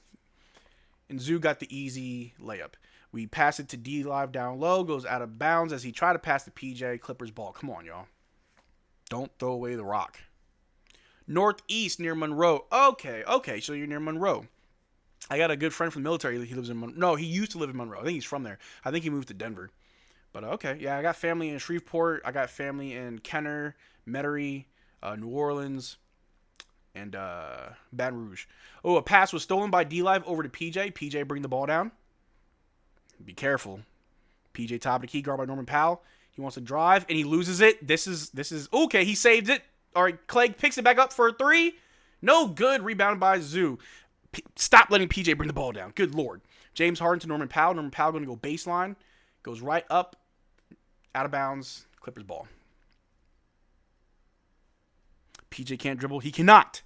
[SPEAKER 2] And Zoo got the easy layup. We pass it to D-Live down low. Goes out of bounds as he tried to pass to PJ. Clippers ball. Come on, y'all. Don't throw away the rock. Northeast near Monroe. Okay. So you're near Monroe. I got a good friend from the military. He lives in Monroe. No, he used to live in Monroe. I think he's from there. I think he moved to Denver. But okay. Yeah, I got family in Shreveport. I got family in Kenner, Metairie, New Orleans, and Baton Rouge. Oh, a pass was stolen by D-Live over to PJ. PJ bring the ball down. Be careful. PJ top of the key, guard by Norman Powell. He wants to drive, and he loses it. This is okay. He saved it. All right, Clay picks it back up for a three. No good. Rebounded by Zoo. Stop letting PJ bring the ball down. Good Lord. James Harden to Norman Powell. Norman Powell going to go baseline. Goes right up. Out of bounds. Clippers ball. PJ can't dribble. He cannot.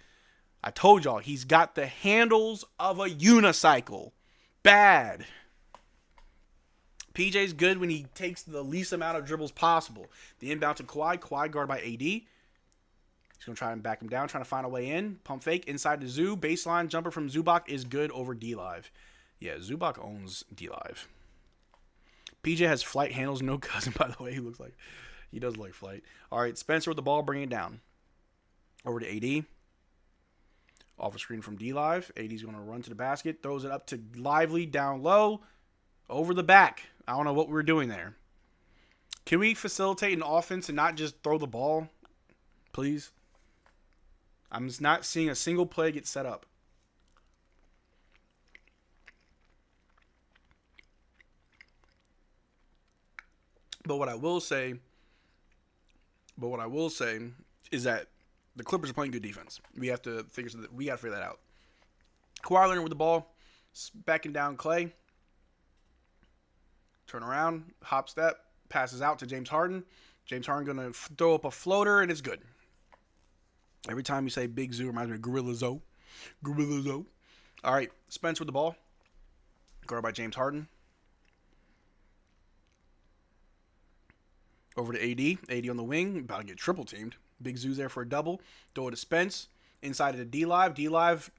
[SPEAKER 2] I told y'all, he's got the handles of a unicycle. Bad. PJ's good when he takes the least amount of dribbles possible. The inbound to Kawhi. Kawhi guard by AD. He's going to try and back him down, trying to find a way in. Pump fake inside to Zoo. Baseline jumper from Zubac is good over D-Live. Yeah, Zubac owns D-Live. PJ has flight handles. No cousin, by the way. He does like flight. All right, Spencer with the ball, bring it down. Over to AD. Off a screen from D-Live. AD's going to run to the basket. Throws it up to Lively down low. Over the back. I don't know what we were doing there. Can we facilitate an offense and not just throw the ball? Please. I'm just not seeing a single play get set up. But what I will say is that the Clippers are playing good defense. We got to figure that out. Kawhi Leonard with the ball, backing down Clay. Turn around, hop step, passes out to James Harden. James Harden going to throw up a floater, and it's good. Every time you say Big Zoo, reminds me of Gorilla Zoe. Gorilla Zoe. All right, Spence with the ball. Guarded by James Harden. Over to AD. AD on the wing. About to get triple teamed. Big Zoo's there for a double. Throw it to Spence. Inside of the D-Live. D-Live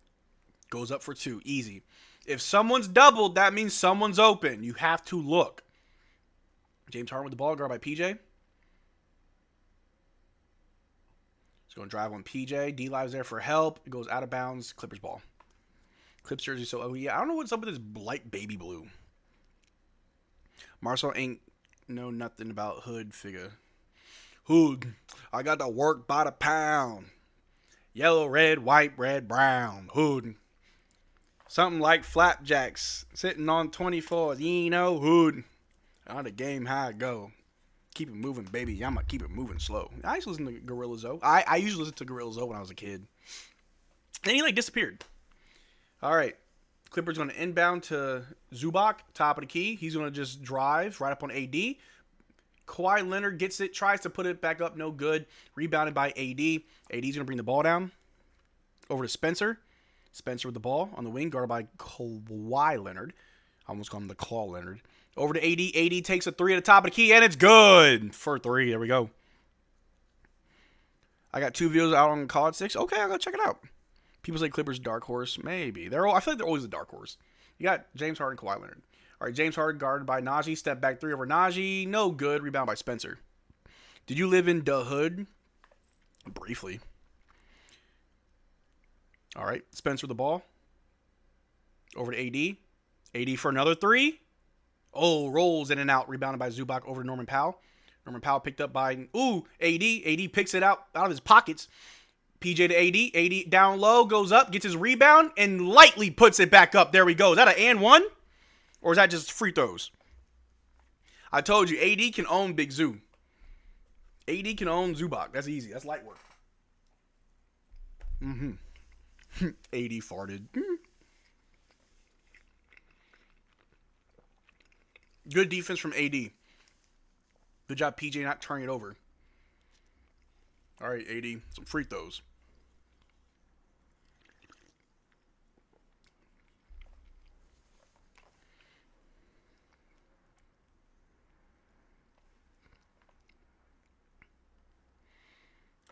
[SPEAKER 2] goes up for 2. Easy. If someone's doubled, that means someone's open. You have to look. James Harden with the ball. Guarded by PJ. He's going to drive on PJ. D-Live's there for help. It goes out of bounds. Clippers ball. Clips jersey. So, oh yeah, I don't know what's up with this light baby blue. Marcel ain't know nothing about hood figure. Hood, I got to work by the pound. Yellow, red, white, red, brown. Hood. Something like flapjacks. Sitting on 24s. You know, hood. On the game, how it go. Keep it moving, baby. I'ma keep it moving slow. I used to listen to Gorilla Zoe. I usually listened to Gorilla Zoe when I was a kid. Then he disappeared. All right. Clippers going to inbound to Zubac, top of the key. He's going to just drive right up on AD. Kawhi Leonard gets it, tries to put it back up, no good. Rebounded by AD. AD's going to bring the ball down. Over to Spencer. Spencer with the ball on the wing, guarded by Kawhi Leonard. I almost called him the Claw Leonard. Over to AD. AD takes a 3 at the top of the key, and it's good for 3. There we go. I got 2 videos out on College 6. Okay, I'll go check it out. People say Clippers dark horse. Maybe. I feel like they're always a dark horse. You got James Harden, Kawhi Leonard. All right, James Harden guarded by Najee. Step back 3 over Najee. No good. Rebound by Spencer. Did you live in the hood? Briefly. All right, Spencer the ball. Over to AD. AD for another 3. Oh, rolls in and out. Rebounded by Zubac over to Norman Powell. Norman Powell picked up by, AD. AD picks it out of his pockets. PJ to AD. AD down low, goes up, gets his rebound, and lightly puts it back up. There we go. Is that an and one? Or is that just free throws? I told you, AD can own Big Zoo. AD can own Zubac. That's easy. That's light work. AD farted. Good defense from AD. Good job, PJ, not turning it over. All right, AD, some free throws.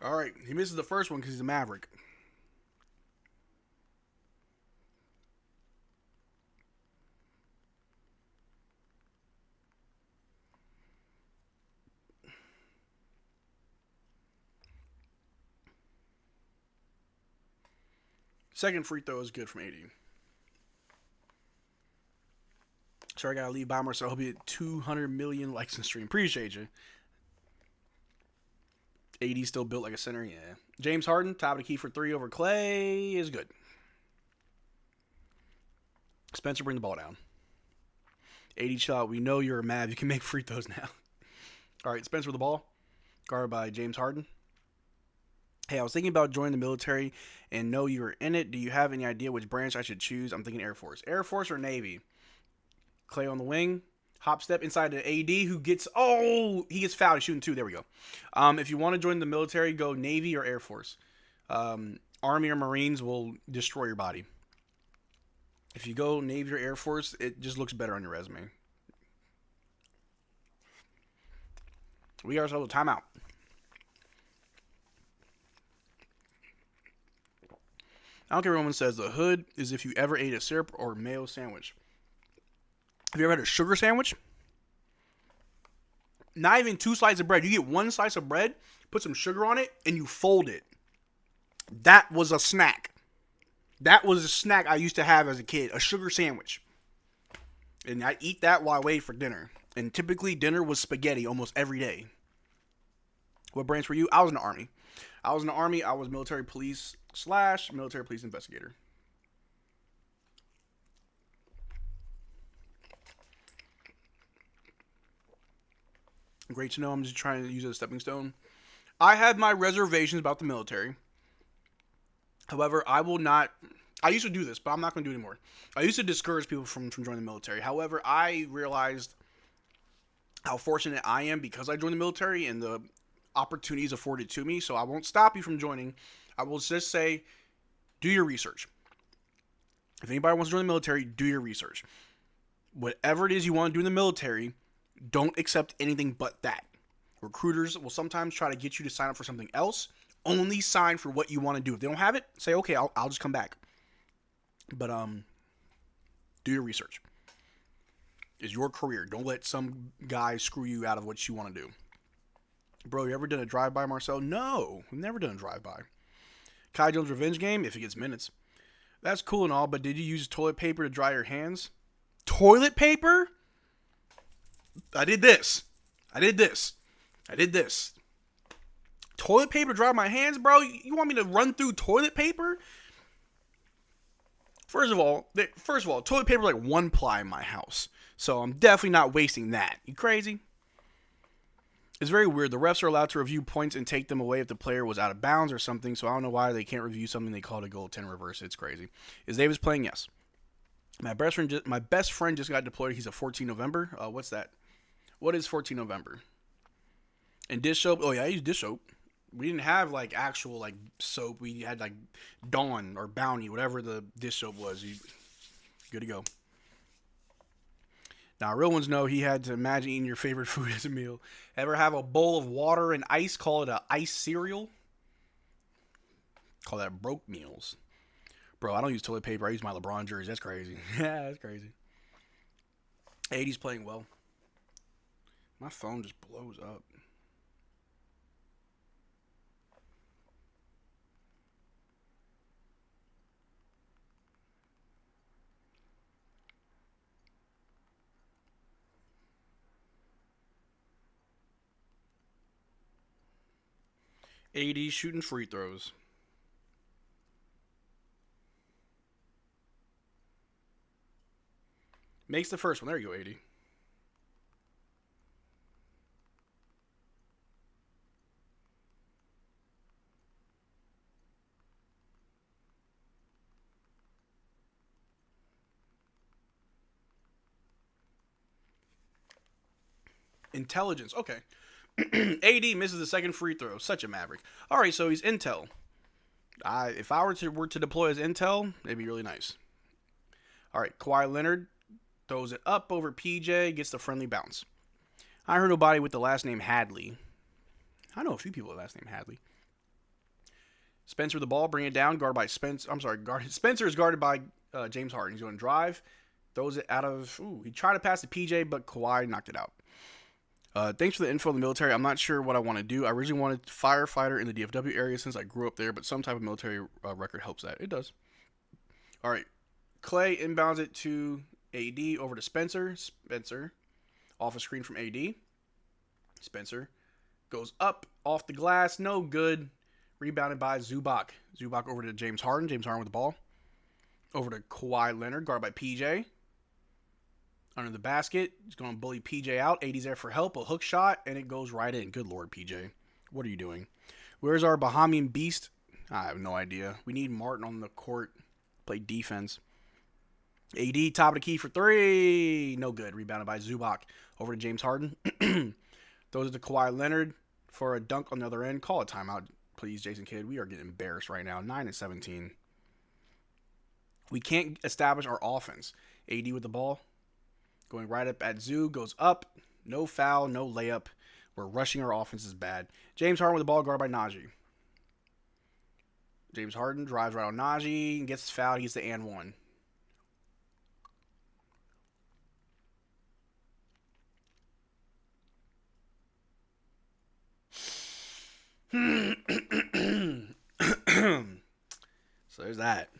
[SPEAKER 2] All right, he misses the first one because he's a Maverick. Second free throw is good from AD. Sorry, I gotta leave by Marcel. I hope you hit 200 million likes in stream. Appreciate you. AD still built like a center, yeah. James Harden, top of the key for 3 over Clay is good. Spencer, bring the ball down. AD shot, we know you're a Mav. You can make free throws now. All right, Spencer with the ball. Guarded by James Harden. Hey, I was thinking about joining the military and know you were in it. Do you have any idea which branch I should choose? I'm thinking Air Force. Air Force or Navy? Clay on the wing. Hop step inside to AD who gets, he gets fouled. He's shooting 2. There we go. If you want to join the military, go Navy or Air Force. Army or Marines will destroy your body. If you go Navy or Air Force, it just looks better on your resume. We got ourselves a timeout. I don't care what anyone says. The hood is if you ever ate a syrup or mayo sandwich. Have you ever had a sugar sandwich? Not even 2 slices of bread. You get 1 slice of bread, put some sugar on it, and you fold it. That was a snack. That was a snack I used to have as a kid. A sugar sandwich. And I eat that while I wait for dinner. And typically dinner was spaghetti almost every day. What branch were you? I was in the Army. I was military police / military police investigator. Great to know. I'm just trying to use it as a stepping stone. I have my reservations about the military. However, I will not. I used to do this, but I'm not going to do it anymore. I used to discourage people from joining the military. However, I realized how fortunate I am because I joined the military and the opportunities afforded to me. So I won't stop you from joining. I will just say, do your research. If anybody wants to join the military, do your research. Whatever it is you want to do in the military, don't accept anything but that. Recruiters will sometimes try to get you to sign up for something else. Only sign for what you want to do. If they don't have it, say, okay, I'll just come back. But do your research. It's your career. Don't let some guy screw you out of what you want to do. Bro, you ever done a drive-by, Marcel? No, I've never done a drive-by. Kai Jones' revenge game, if he gets minutes. That's cool and all, but did you use toilet paper to dry your hands? Toilet paper? I did this. Toilet paper to dry my hands, bro? You want me to run through toilet paper? First of all, toilet paper is like 1 ply in my house. So I'm definitely not wasting that. You crazy? It's very weird. The refs are allowed to review points and take them away if the player was out of bounds or something, so I don't know why they can't review something they called a goaltender reverse. It's crazy. Is Davis playing? Yes. My best friend just got deployed. He's a 14 November. What's that? What is 14 November? And dish soap? Oh, yeah, I use dish soap. We didn't have, like, actual, like, soap. We had, like, Dawn or Bounty, whatever the dish soap was. Good to go. Now, real ones know he had to imagine eating your favorite food as a meal. Ever have a bowl of water and ice, call it a ice cereal? Call that broke meals. Bro, I don't use toilet paper. I use my LeBron jersey. That's crazy. Yeah, that's crazy. 80's playing well. My phone just blows up. AD shooting free throws. Makes the first one. There you go, AD. Intelligence. Okay. AD misses the second free throw. Such a maverick. All right, so he's intel. If I were to deploy as intel, it'd be really nice. All right, Kawhi Leonard throws it up over PJ, gets the friendly bounce. I heard nobody with the last name Hadley. I know a few people with the last name Hadley. Spencer with the ball, bring it down, guarded by Spencer. I'm sorry, Spencer is guarded by James Harden. He's going to drive, throws it out of. He tried to pass to PJ, but Kawhi knocked it out. Thanks for the info on the military. I'm not sure what I want to do. I originally wanted firefighter in the DFW area since I grew up there, but some type of military record helps that. It does. All right. Clay inbounds it to AD over to Spencer. Spencer off a screen from AD. Spencer goes up off the glass. No good. Rebounded by Zubac. Zubac over to James Harden. James Harden with the ball. Over to Kawhi Leonard, guarded by PJ. Under the basket. He's going to bully PJ out. 80's there for help. A hook shot, and it goes right in. Good Lord, PJ. What are you doing? Where's our Bahamian beast? I have no idea. We need Martin on the court. Play defense. AD, top of the key for three. No good. Rebounded by Zubac. Over to James Harden. Throws it to Kawhi Leonard for a dunk on the other end. Call a timeout, please, Jason Kidd. We are getting embarrassed right now. 9-17. We can't establish our offense. AD with the ball. Going right up at Zoo, goes up. No foul, no layup. We're rushing our offense is bad. James Harden with the ball, guarded by Najee. James Harden drives right on Najee and gets fouled. He gets the and one. So there's that.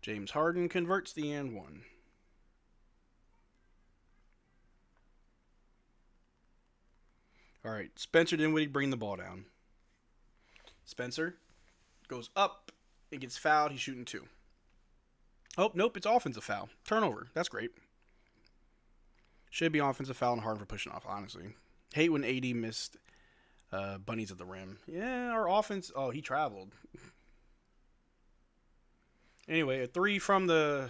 [SPEAKER 2] James Harden converts the and one. All right, Spencer Dinwiddie bring the ball down. Spencer goes up and gets fouled. He's shooting two. Oh, nope, it's offensive foul. Turnover. That's great. Should be offensive foul and Harden for pushing off, honestly. Hate when AD missed bunnies at the rim. Yeah, our offense... Oh, he traveled. Anyway, three from the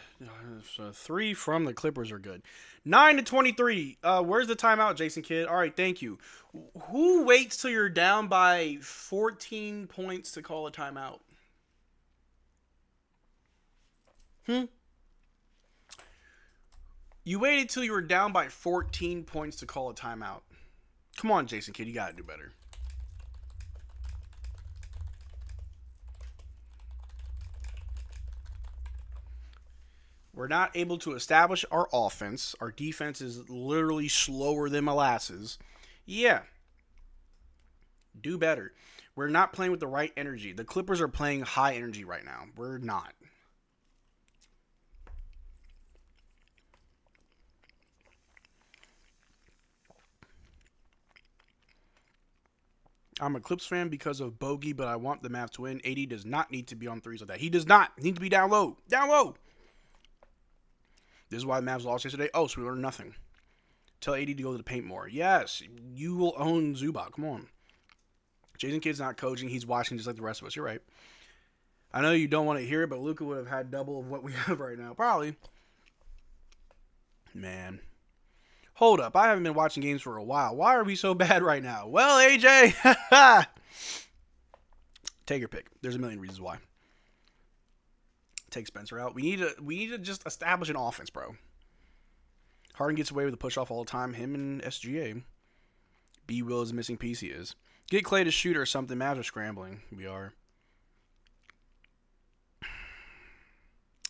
[SPEAKER 2] Clippers are good. 9-23. Where's the timeout, Jason Kidd? All right, thank you. Who waits till you're down by 14 points to call a timeout? You waited till you were down by 14 points to call a timeout. Come on, Jason Kidd, you gotta do better. We're not able to establish our offense. Our defense is literally slower than molasses. Yeah. Do better. We're not playing with the right energy. The Clippers are playing high energy right now. We're not. I'm a Clips fan because of Bogey, but I want the Mavs to win. AD does not need to be on threes like that. He does not need to be down low. Down low. This is why the Mavs lost yesterday. Oh, so we learned nothing. Tell AD to go to the paint more. Yes, you will own Zubac. Come on. Jason Kidd's not coaching. He's watching just like the rest of us. You're right. I know you don't want to hear it, but Luka would have had double of what we have right now. Probably. Man. Hold up. I haven't been watching games for a while. Why are we so bad right now? Well, AJ. Take your pick. There's a million reasons why. Take Spencer out. We need to just establish an offense, bro. Harden gets away with the push-off all the time. Him and SGA. B. Will is a missing piece. He is. Get Clay to shoot or something. Mavs are scrambling. We are.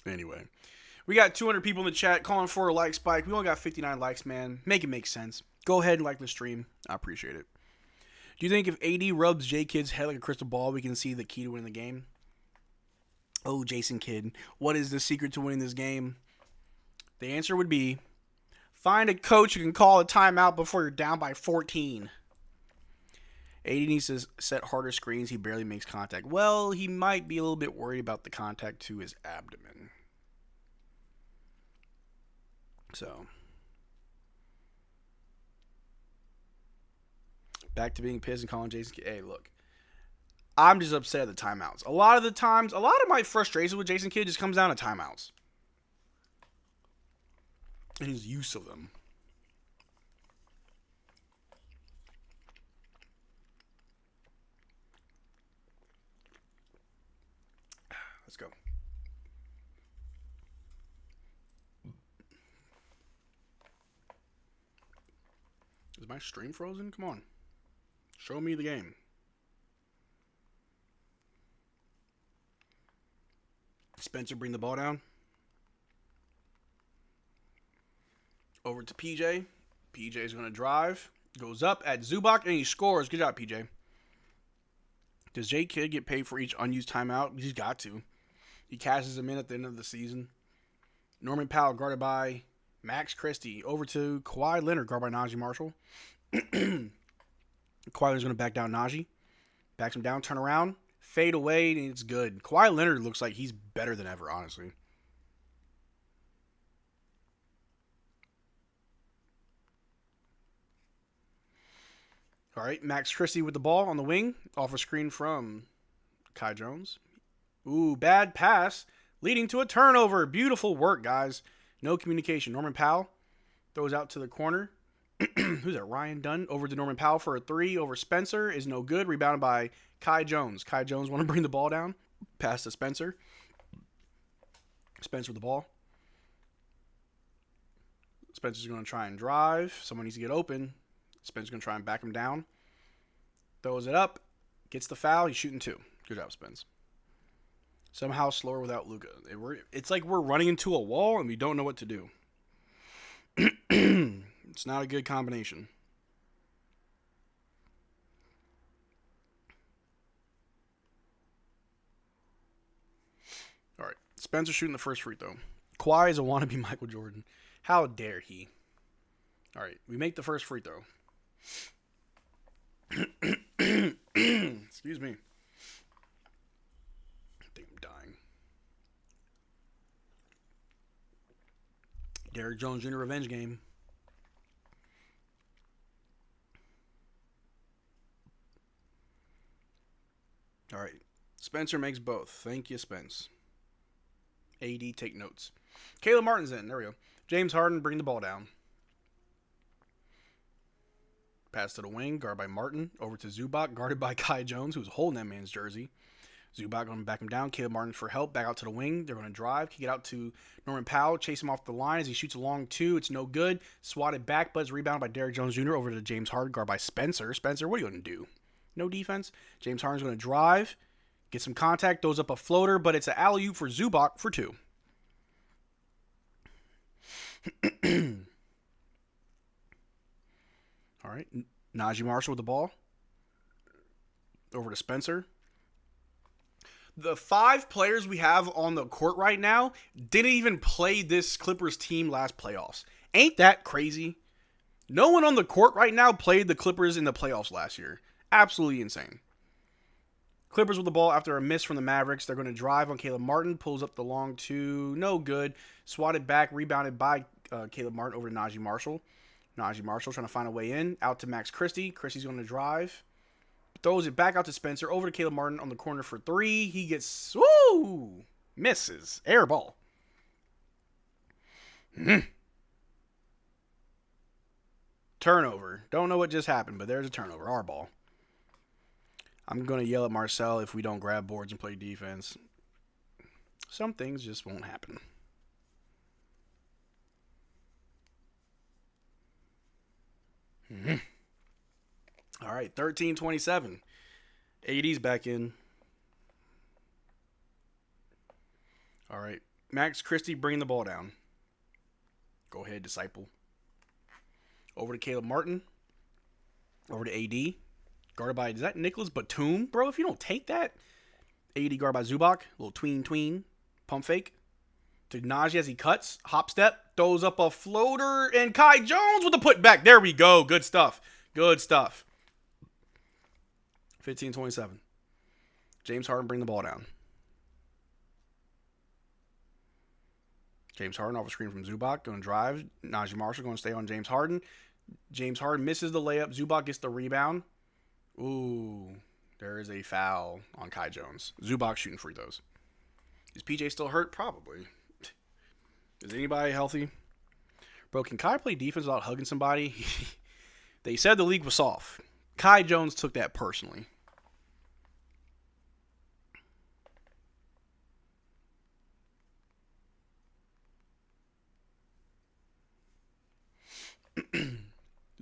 [SPEAKER 2] Anyway. We got 200 people in the chat calling for a like spike. We only got 59 likes, man. Make it make sense. Go ahead and like the stream. I appreciate it. Do you think if AD rubs J Kidd's head like a crystal ball, we can see the key to winning the game? Oh, Jason Kidd, what is the secret to winning this game? The answer would be, find a coach who can call a timeout before you're down by 14. AD needs to set harder screens. He barely makes contact. Well, he might be a little bit worried about the contact to his abdomen. So, back to being pissed and calling Jason Kidd. Hey, look. I'm just upset at the timeouts. A lot of my frustration with Jason Kidd just comes down to timeouts. And his use of them. Let's go. Is my stream frozen? Come on. Show me the game. Spencer, bring the ball down. Over to PJ. PJ's going to drive. Goes up at Zubac, and he scores. Good job, PJ. Does J Kidd get paid for each unused timeout? He's got to. He cashes them in at the end of the season. Norman Powell guarded by Max Christie. Over to Kawhi Leonard, guarded by Najee Marshall. Kawhi Leonard's going to back down Najee. Backs him down, turn around. Fade away, and it's good. Kawhi Leonard looks like he's better than ever, honestly. All right, Max Christie with the ball on the wing. Off a screen from Kai Jones. Ooh, bad pass, leading to a turnover. Beautiful work, guys. No communication. Norman Powell throws out to the corner. Who's that? Ryan Dunn over to Norman Powell for a three over Spencer. Is no good. Rebounded by Kai Jones. Kai Jones want to bring the ball down. Pass to Spencer. Spencer with the ball. Spencer's going to try and drive. Someone needs to get open. Spencer's going to try and back him down. Throws it up. Gets the foul. He's shooting two. Good job, Spence. Somehow slower without Luka. It's like we're running into a wall and we don't know what to do. It's not a good combination. All right. Spencer shooting the first free throw. Kawhi is a wannabe Michael Jordan. How dare he? All right. We make the first free throw. Excuse me. I think I'm dying. Derrick Jones Jr. revenge game. All right. Spencer makes both. Thank you, Spence. AD, take notes. Caleb Martin's in. There we go. James Harden, bring the ball down. Pass to the wing, guarded by Martin. Over to Zubac, guarded by Kai Jones, who's holding that man's jersey. Zubac going to back him down. Caleb Martin for help. Back out to the wing. They're going to drive. Kick it out to Norman Powell. Chase him off the line as he shoots a long two. It's no good. Swatted back, but it's rebounded by Derrick Jones Jr. over to James Harden, guarded by Spencer. Spencer, what are you going to do? No defense. James Harden's going to drive. Get some contact. Throws up a floater, but it's an alley-oop for Zubac for two. All right. Najee Marshall with the ball. Over to Spencer. The 5 players we have on the court right now didn't even play this Clippers team last playoffs. Ain't that crazy? No one on the court right now played the Clippers in the playoffs last year. Absolutely insane. Clippers with the ball after a miss from the Mavericks. They're going to drive on Caleb Martin. Pulls up the long two. No good. Swatted back. Rebounded by Caleb Martin over to Najee Marshall. Najee Marshall trying to find a way in. Out to Max Christie. Christie's going to drive. Throws it back out to Spencer. Over to Caleb Martin on the corner for 3. He gets... Woo! Misses. Air ball. Turnover. Don't know what just happened, but there's a turnover. Our ball. I'm going to yell at Marcel if we don't grab boards and play defense. Some things just won't happen. All right, 13-27. AD's back in. All right, Max Christie bringing the ball down. Go ahead, disciple. Over to Caleb Martin. Over to AD. Guarded by, is that Nicholas Batum? Bro, if you don't take that. AD guarded by Zubac. Little tween. Pump fake. To Najee as he cuts. Hop step. Throws up a floater. And Kai Jones with the putback. There we go. Good stuff. 15-27. James Harden bring the ball down. James Harden off a screen from Zubac. Going to drive. Najee Marshall going to stay on James Harden. James Harden misses the layup. Zubac gets the rebound. Ooh, there is a foul on Kai Jones. Zubac shooting free throws. Is PJ still hurt? Probably. Is anybody healthy? Bro, can Kai play defense without hugging somebody? They said the league was soft. Kai Jones took that personally.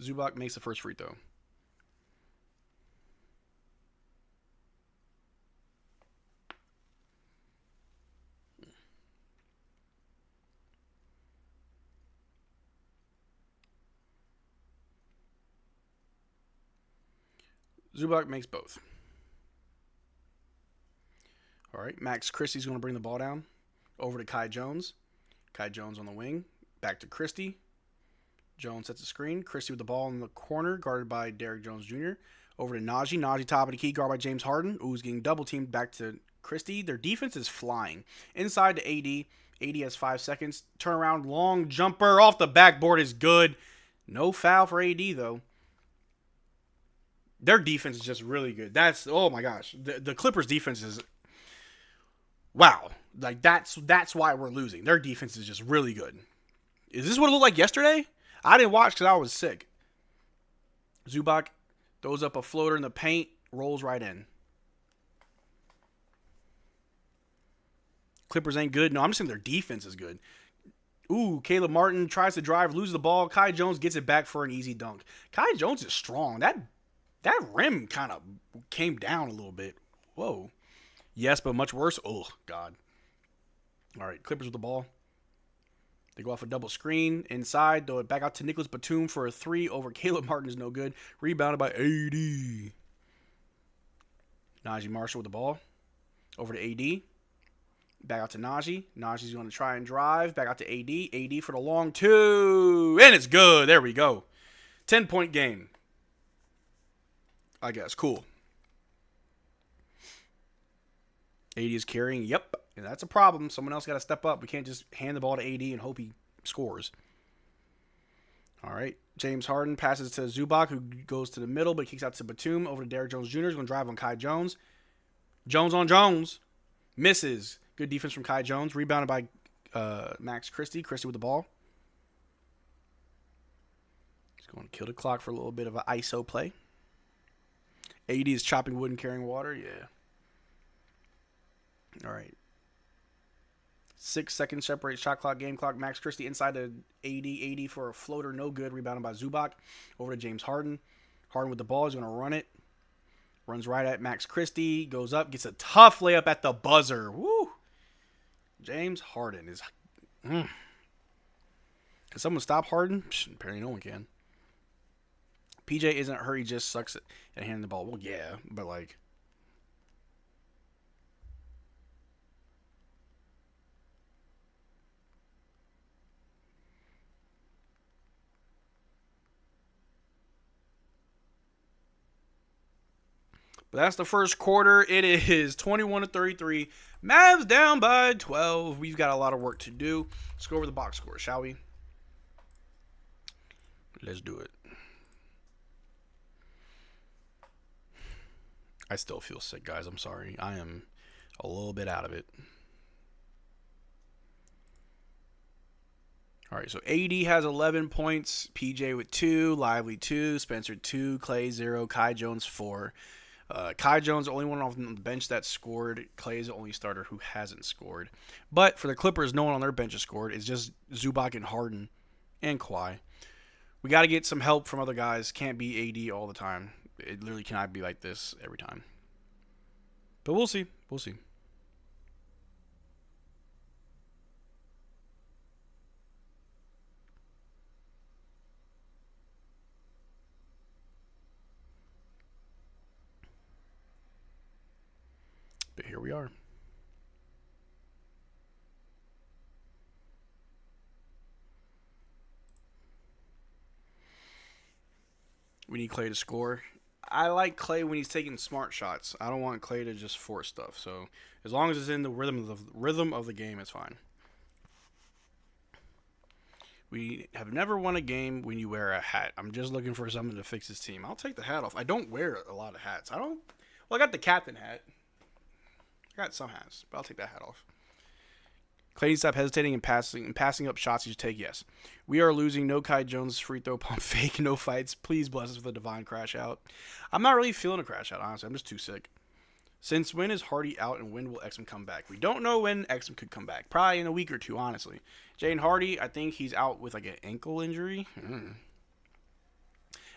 [SPEAKER 2] Zubac makes the first free throw. Zubac makes both. All right, Max Christie's going to bring the ball down. Over to Kai Jones. Kai Jones on the wing. Back to Christie. Jones sets the screen. Christie with the ball in the corner, guarded by Derrick Jones Jr. Over to Najee. Najee top of the key, guarded by James Harden. Who's getting double teamed back to Christie. Their defense is flying. Inside to AD. AD has 5 seconds. Turnaround, long jumper off the backboard is good. No foul for AD, though. Their defense is just really good. That's, oh my gosh. The Clippers defense is, wow. Like, that's why we're losing. Their defense is just really good. Is this what it looked like yesterday? I didn't watch because I was sick. Zubac throws up a floater in the paint, rolls right in. Clippers ain't good. No, I'm just saying their defense is good. Ooh, Caleb Martin tries to drive, loses the ball. Kai Jones gets it back for an easy dunk. Kai Jones is strong. That rim kind of came down a little bit. Whoa. Yes, but much worse. Oh, God. All right, Clippers with the ball. They go off a double screen. Inside, throw it back out to Nicholas Batum for a 3 over Caleb Martin is no good. Rebounded by AD. Najee Marshall with the ball. Over to AD. Back out to Najee. Najee's going to try and drive. Back out to AD. AD for the long 2. And it's good. There we go. 10-point game. I guess. Cool. AD is carrying. Yep. And that's a problem. Someone else got to step up. We can't just hand the ball to AD and hope he scores. All right. James Harden passes to Zubac, who goes to the middle, but kicks out to Batum. Over to Derrick Jones Jr. He's going to drive on Kai Jones. Jones on Jones. Misses. Good defense from Kai Jones. Rebounded by Max Christie. Christie with the ball. He's going to kill the clock for a little bit of an ISO play. AD is chopping wood and carrying water. Yeah. All right. 6 seconds separate shot clock, game clock. Max Christie inside the 80 for a floater. No good. Rebounded by Zubac. Over to James Harden. Harden with the ball. He's going to run it. Runs right at Max Christie. Goes up. Gets a tough layup at the buzzer. Woo. James Harden is... Can someone stop Harden? Apparently no one can. PJ isn't hurt. He just sucks at handing the ball. Well, yeah. But like... But that's the first quarter. It is 21-33. Mavs down by 12. We've got a lot of work to do. Let's go over the box score, shall we? Let's do it. I still feel sick, guys. I'm sorry. I am a little bit out of it. All right, so AD has 11 points. PJ with 2. Lively 2. Spencer 2. Clay 0. Kai Jones 4. Kai Jones, the only one off the bench that scored. Clay is the only starter who hasn't scored. But for the Clippers, no one on their bench has scored. It's just Zubac and Harden and Kawhi. We got to get some help from other guys. Can't be AD all the time. It literally cannot be like this every time. But we'll see. We'll see. But here we are. We need Clay to score. I like Clay when he's taking smart shots. I don't want Clay to just force stuff. So as long as it's in the rhythm of the game, it's fine. We have never won a game when you wear a hat. I'm just looking for something to fix this team. I'll take the hat off. I don't wear a lot of hats. Well, I got the captain hat. I got some hats, but I'll take that hat off. Clay needs to stop hesitating and passing up shots he should take. Yes. We are losing. No Kai Jones free throw pump fake. No fights. Please bless us with a divine crash out. I'm not really feeling a crash out, honestly. I'm just too sick. Since when is Hardy out and when will Exum come back? We don't know when Exum could come back. Probably in a week or two, honestly. Jane Hardy, I think he's out with like an ankle injury.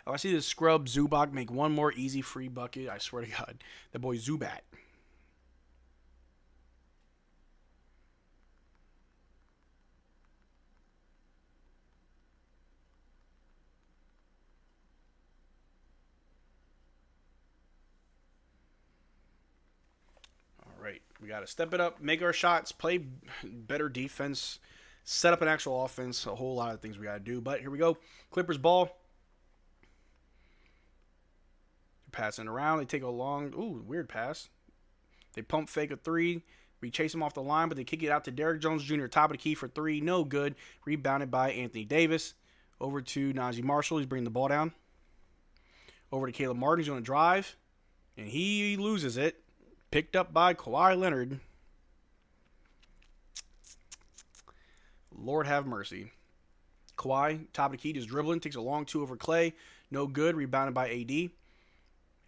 [SPEAKER 2] Oh, I see this scrub Zubac make one more easy free bucket. I swear to God. That boy Zubat. We got to step it up, make our shots, play better defense, set up an actual offense, a whole lot of things we got to do. But here we go. Clippers ball. Passing around. They take a long, weird pass. They pump fake a 3. We chase them off the line, but they kick it out to Derrick Jones Jr. Top of the key for 3. No good. Rebounded by Anthony Davis. Over to Najee Marshall. He's bringing the ball down. Over to Caleb Martin. He's going to drive. And he loses it. Picked up by Kawhi Leonard. Lord have mercy. Kawhi, top of the key, just dribbling. Takes a long 2 over Clay. No good. Rebounded by AD.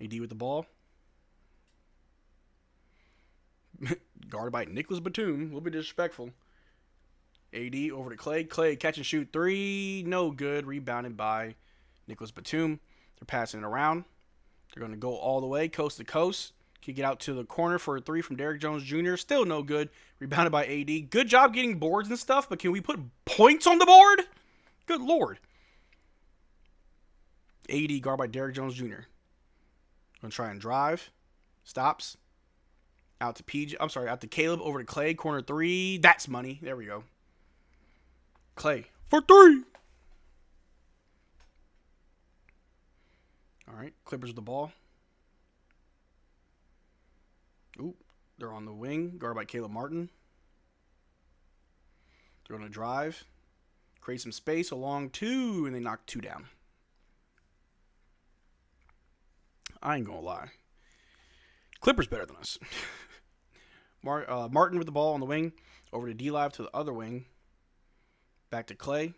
[SPEAKER 2] AD with the ball. Guarded by Nicholas Batum. A little bit disrespectful. AD over to Clay. Clay catch and shoot 3. No good. Rebounded by Nicholas Batum. They're passing it around. They're going to go all the way, coast to coast. Kick it out to the corner for a 3 from Derrick Jones Jr. Still no good. Rebounded by AD. Good job getting boards and stuff, but can we put points on the board? Good Lord. AD guard by Derrick Jones Jr. Gonna try and drive. Stops. Out to Caleb. Over to Clay. Corner 3. That's money. There we go. Clay for 3. All right. Clippers with the ball. Ooh, they're on the wing. Guarded by Caleb Martin. They're going to drive. Create some space along 2, and they knock 2 down. I ain't gonna lie. Clippers better than us. Martin with the ball on the wing. Over to D-Live to the other wing. Back to Clay.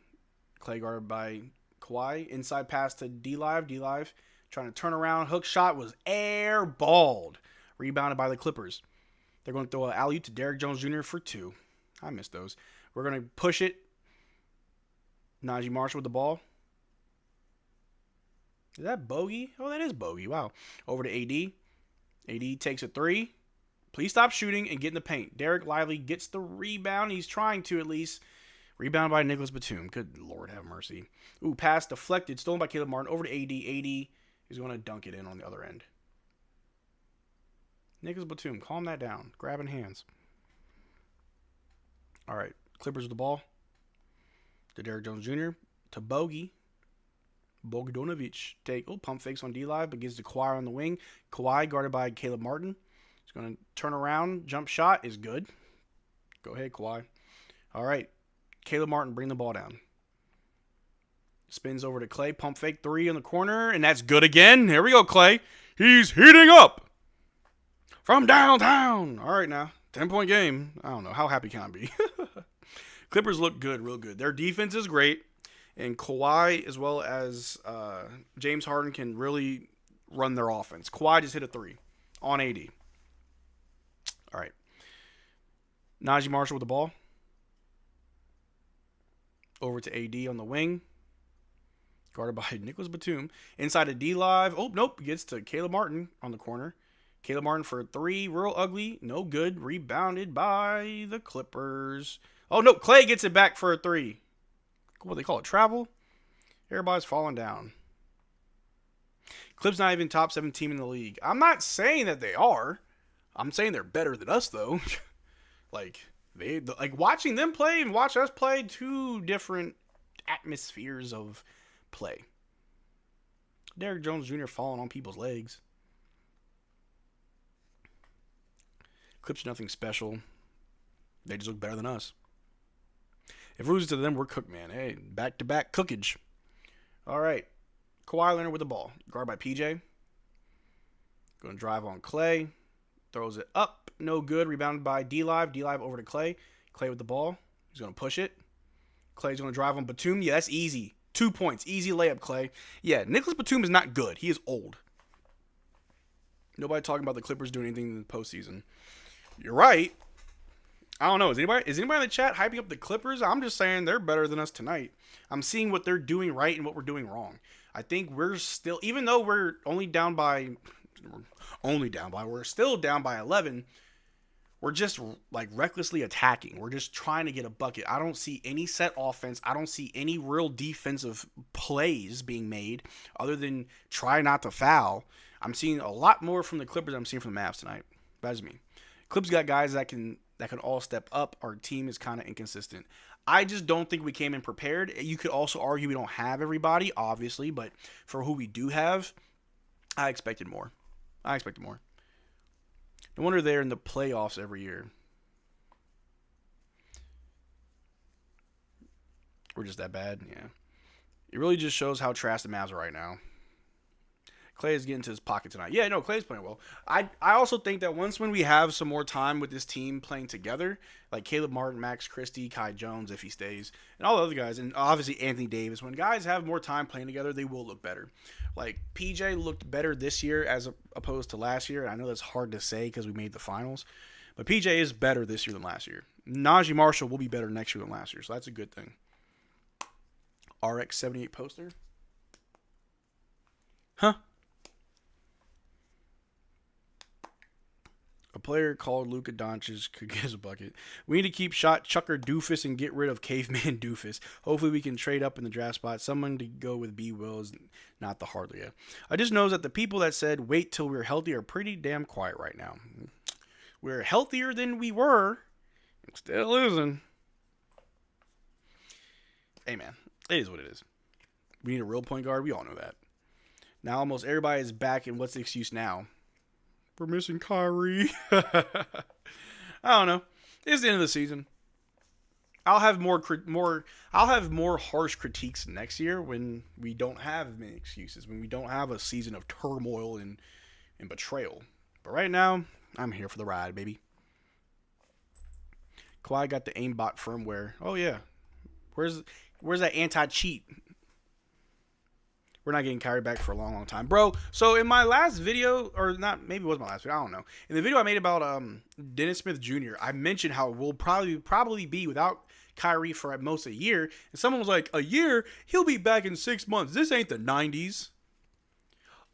[SPEAKER 2] Clay guarded by Kawhi. Inside pass to D-Live. D-Live trying to turn around. Hook shot was airballed. Rebounded by the Clippers. They're going to throw an alley-oop to Derrick Jones Jr. for 2. I missed those. We're going to push it. Najee Marshall with the ball. Is that bogey? Oh, that is bogey. Wow. Over to AD. AD takes a 3. Please stop shooting and get in the paint. Derrick Lively gets the rebound. He's trying to at least. Rebound by Nicholas Batum. Good Lord have mercy. Ooh, pass deflected. Stolen by Caleb Martin. Over to AD. AD is going to dunk it in on the other end. Nicholas Batum, calm that down. Grabbing hands. All right. Clippers with the ball. To Derrick Jones Jr. To Bogey. Bogdanovic. Pump fakes on D-Live, but gives to Kawhi on the wing. Kawhi guarded by Caleb Martin. He's going to turn around. Jump shot is good. Go ahead, Kawhi. All right. Caleb Martin, bring the ball down. Spins over to Clay. Pump fake 3 in the corner, and that's good again. Here we go, Clay. He's heating up. From downtown. All right, now. 10-point game. I don't know. How happy can I be? Clippers look good, real good. Their defense is great. And Kawhi, as well as James Harden, can really run their offense. Kawhi just hit a 3 on AD. All right. Najee Marshall with the ball. Over to AD on the wing. Guarded by Nicholas Batum. Inside of D-Live. Oh, nope. Gets to Caleb Martin on the corner. Caleb Martin for a 3. Real ugly. No good. Rebounded by the Clippers. Oh, no. Clay gets it back for a 3. What do they call it? Travel? Everybody's falling down. Clips not even top 7 team in the league. I'm not saying that they are. I'm saying they're better than us, though. Like watching them play and watch us play, 2 different atmospheres of play. Derrick Jones Jr. falling on people's legs. Clips nothing special. They just look better than us. If we lose to them, we're cooked, man. Hey, back-to-back cookage. All right. Kawhi Leonard with the ball. Guarded by PJ. Going to drive on Clay. Throws it up. No good. Rebounded by D-Live. D-Live over to Clay. Clay with the ball. He's going to push it. Clay's going to drive on Batum. Yeah, that's easy. 2 points. Easy layup, Clay. Yeah, Nicholas Batum is not good. He is old. Nobody talking about the Clippers doing anything in the postseason. You're right. I don't know. Is anybody in the chat hyping up the Clippers? I'm just saying they're better than us tonight. I'm seeing what they're doing right and what we're doing wrong. I think we're still, even though we're we're still down by 11. We're just like recklessly attacking. We're just trying to get a bucket. I don't see any set offense. I don't see any real defensive plays being made other than try not to foul. I'm seeing a lot more from the Clippers than I'm seeing from the Mavs tonight. That's me. Clips got guys that can all step up. Our team is kind of inconsistent. I just don't think we came in prepared. You could also argue we don't have everybody, obviously, but for who we do have, I expected more. No wonder they're in the playoffs every year. We're just that bad, yeah. It really just shows how trash the Mavs are right now. Clay is getting to his pocket tonight. Yeah, no, Clay's playing well. I also think that when we have some more time with this team playing together, like Caleb Martin, Max Christie, Kai Jones, if he stays, and all the other guys, and obviously Anthony Davis, when guys have more time playing together, they will look better. Like, PJ looked better this year as opposed to last year. I know that's hard to say because we made the finals, but PJ is better this year than last year. Najee Marshall will be better next year than last year, so that's a good thing. RX78 poster. Huh? A player called Luka Doncic could get a bucket. We need to keep shot chucker Doofus and get rid of caveman Doofus. Hopefully we can trade up in the draft spot. Someone to go with B. Wills, not the Hardly. I just know that the people that said wait till we're healthy are pretty damn quiet right now. We're healthier than we were. Still losing. Hey, man. It is what it is. We need a real point guard. We all know that. Now almost everybody is back, and what's the excuse now? We're missing Kyrie. I don't know. It's the end of the season. I'll have I'll have more harsh critiques next year when we don't have many excuses, when we don't have a season of turmoil and betrayal. But right now, I'm here for the ride, baby. Kawhi got the aimbot firmware. Oh yeah, where's that anti-cheat? We're not getting Kyrie back for a long, long time, bro. So in my last video, or not, maybe it was my last video, I don't know. In the video I made about Dennis Smith Jr., I mentioned how we'll probably be without Kyrie for at most a year. And someone was like, a year? He'll be back in 6 months. This ain't the 90s.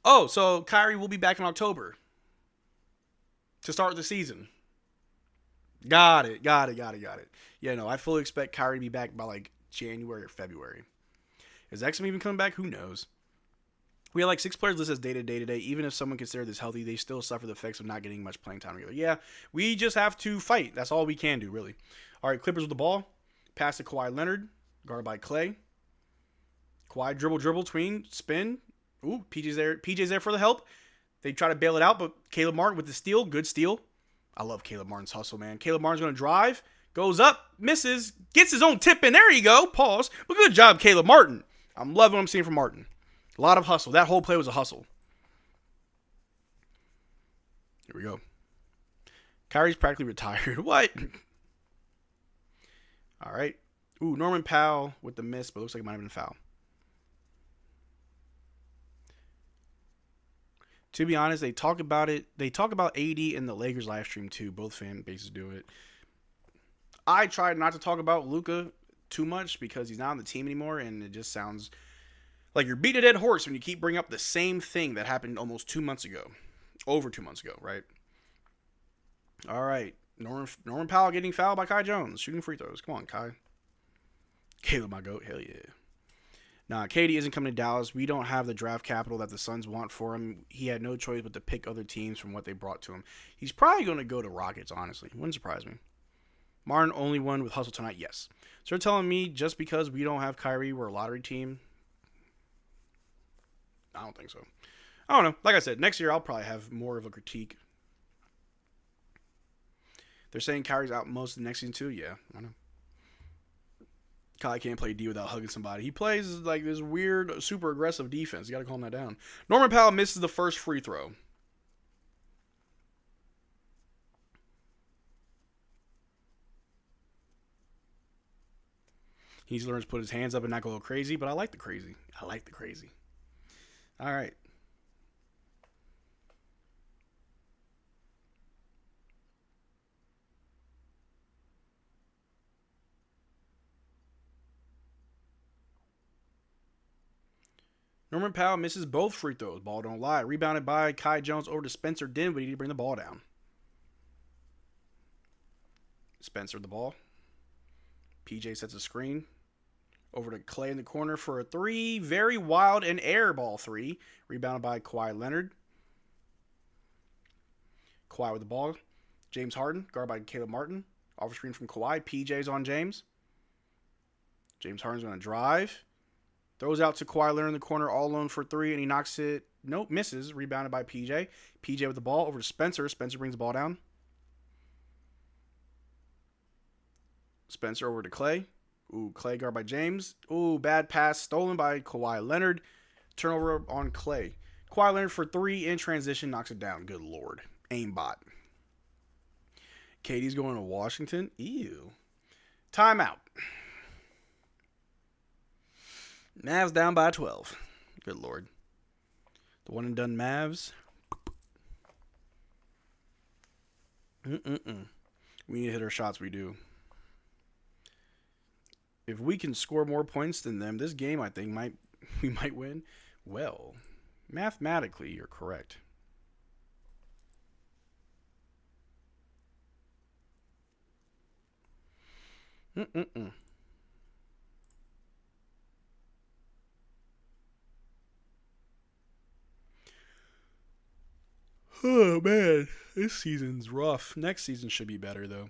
[SPEAKER 2] Oh, so Kyrie will be back in October to start the season. Got it. Yeah, no, I fully expect Kyrie to be back by like January or February. Is Exum even coming back? Who knows? We have like 6 players listed as day-to-day. Even if someone considered this healthy, they still suffer the effects of not getting much playing time together. Yeah, we just have to fight. That's all we can do, really. All right, Clippers with the ball. Pass to Kawhi Leonard. Guarded by Clay. Kawhi dribble, tween, spin. Ooh, PJ's there. PJ's there for the help. They try to bail it out, but Caleb Martin with the steal. Good steal. I love Caleb Martin's hustle, man. Caleb Martin's going to drive. Goes up. Misses. Gets his own tip in. There you go. Pause. But good job, Caleb Martin. I'm loving what I'm seeing from Martin. A lot of hustle. That whole play was a hustle. Here we go. Kyrie's practically retired. What? All right. Ooh, Norman Powell with the miss, but looks like it might have been a foul. To be honest, they talk about it. They talk about AD in the Lakers live stream too. Both fan bases do it. I tried not to talk about Luka too much because he's not on the team anymore, and it just sounds like you're beating a dead horse when you keep bringing up the same thing that happened almost 2 months ago. Over 2 months ago, right? All right. Norman Powell getting fouled by Kai Jones. Shooting free throws. Come on, Kai. Caleb, my goat. Hell yeah. Nah, KD isn't coming to Dallas. We don't have the draft capital that the Suns want for him. He had no choice but to pick other teams from what they brought to him. He's probably going to go to Rockets, honestly. Wouldn't surprise me. Martin only won with hustle tonight? Yes. So you're telling me just because we don't have Kyrie, we're a lottery team? I don't think so. I don't know. Like I said, next year I'll probably have more of a critique. They're saying Kyrie's out most of the next season too? Yeah, I know. Kai can't play D without hugging somebody. He plays like this weird, super aggressive defense. You got to calm that down. Norman Powell misses the first free throw. He needs to learn to put his hands up and not go crazy, but I like the crazy. All right. Norman Powell misses both free throws. Ball don't lie. Rebounded by Kai Jones over to Spencer Dinwiddie to bring the ball down. Spencer the ball. PJ sets a screen. Over to Clay in the corner for a 3. Very wild and air ball 3. Rebounded by Kawhi Leonard. Kawhi with the ball. James Harden, guarded by Caleb Martin. Off screen from Kawhi. PJ's on James. James Harden's going to drive. Throws out to Kawhi Leonard in the corner all alone for 3, and he knocks it. Nope, misses. Rebounded by PJ. PJ with the ball over to Spencer. Spencer brings the ball down. Spencer over to Clay. Ooh, Clay guarded by James. Ooh, bad pass stolen by Kawhi Leonard. Turnover on Clay. Kawhi Leonard for 3 in transition. Knocks it down. Good Lord. Aimbot. Katie's going to Washington. Ew. Timeout. Mavs down by 12. Good Lord. The one and done Mavs. We need to hit our shots. We do. If we can score more points than them, this game I think we might win. Well, mathematically, you're correct. Oh, man. This season's rough. Next season should be better, though.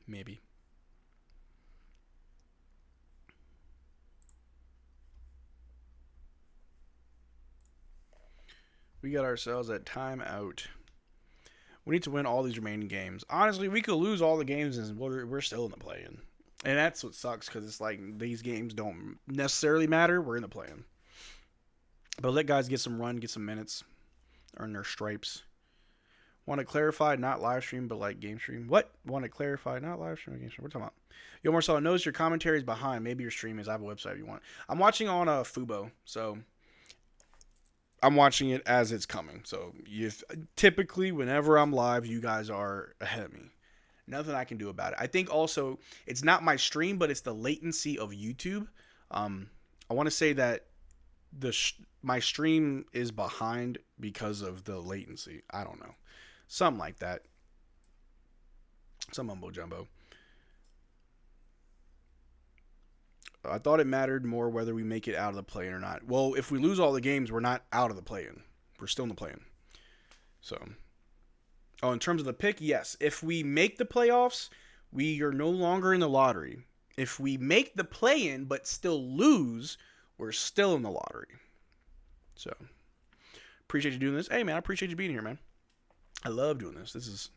[SPEAKER 2] Maybe. We got ourselves a timeout. We need to win all these remaining games. Honestly, we could lose all the games and we're still in the play-in. And that's what sucks because it's like these games don't necessarily matter. We're in the play-in. But let guys get some run, get some minutes, earn their stripes. Want to clarify, not live stream, but like game stream. What? Want to clarify, not live stream, game stream. What are you talking about? Yo, Marcel, I noticed your commentary is behind. Maybe your stream is. I have a website if you want. I'm watching on Fubo, so I'm watching it as it's coming. So typically, whenever I'm live, you guys are ahead of me. Nothing I can do about it. I think also it's not my stream, but it's the latency of YouTube. I want to say that my stream is behind because of the latency. I don't know. Something like that. Some mumbo jumbo. I thought it mattered more whether we make it out of the play-in or not. Well, if we lose all the games, we're not out of the play-in. We're still in the play-in. So, in terms of the pick, yes. If we make the playoffs, we are no longer in the lottery. If we make the play-in but still lose, we're still in the lottery. So, appreciate you doing this. Hey, man, I appreciate you being here, man. I love doing this.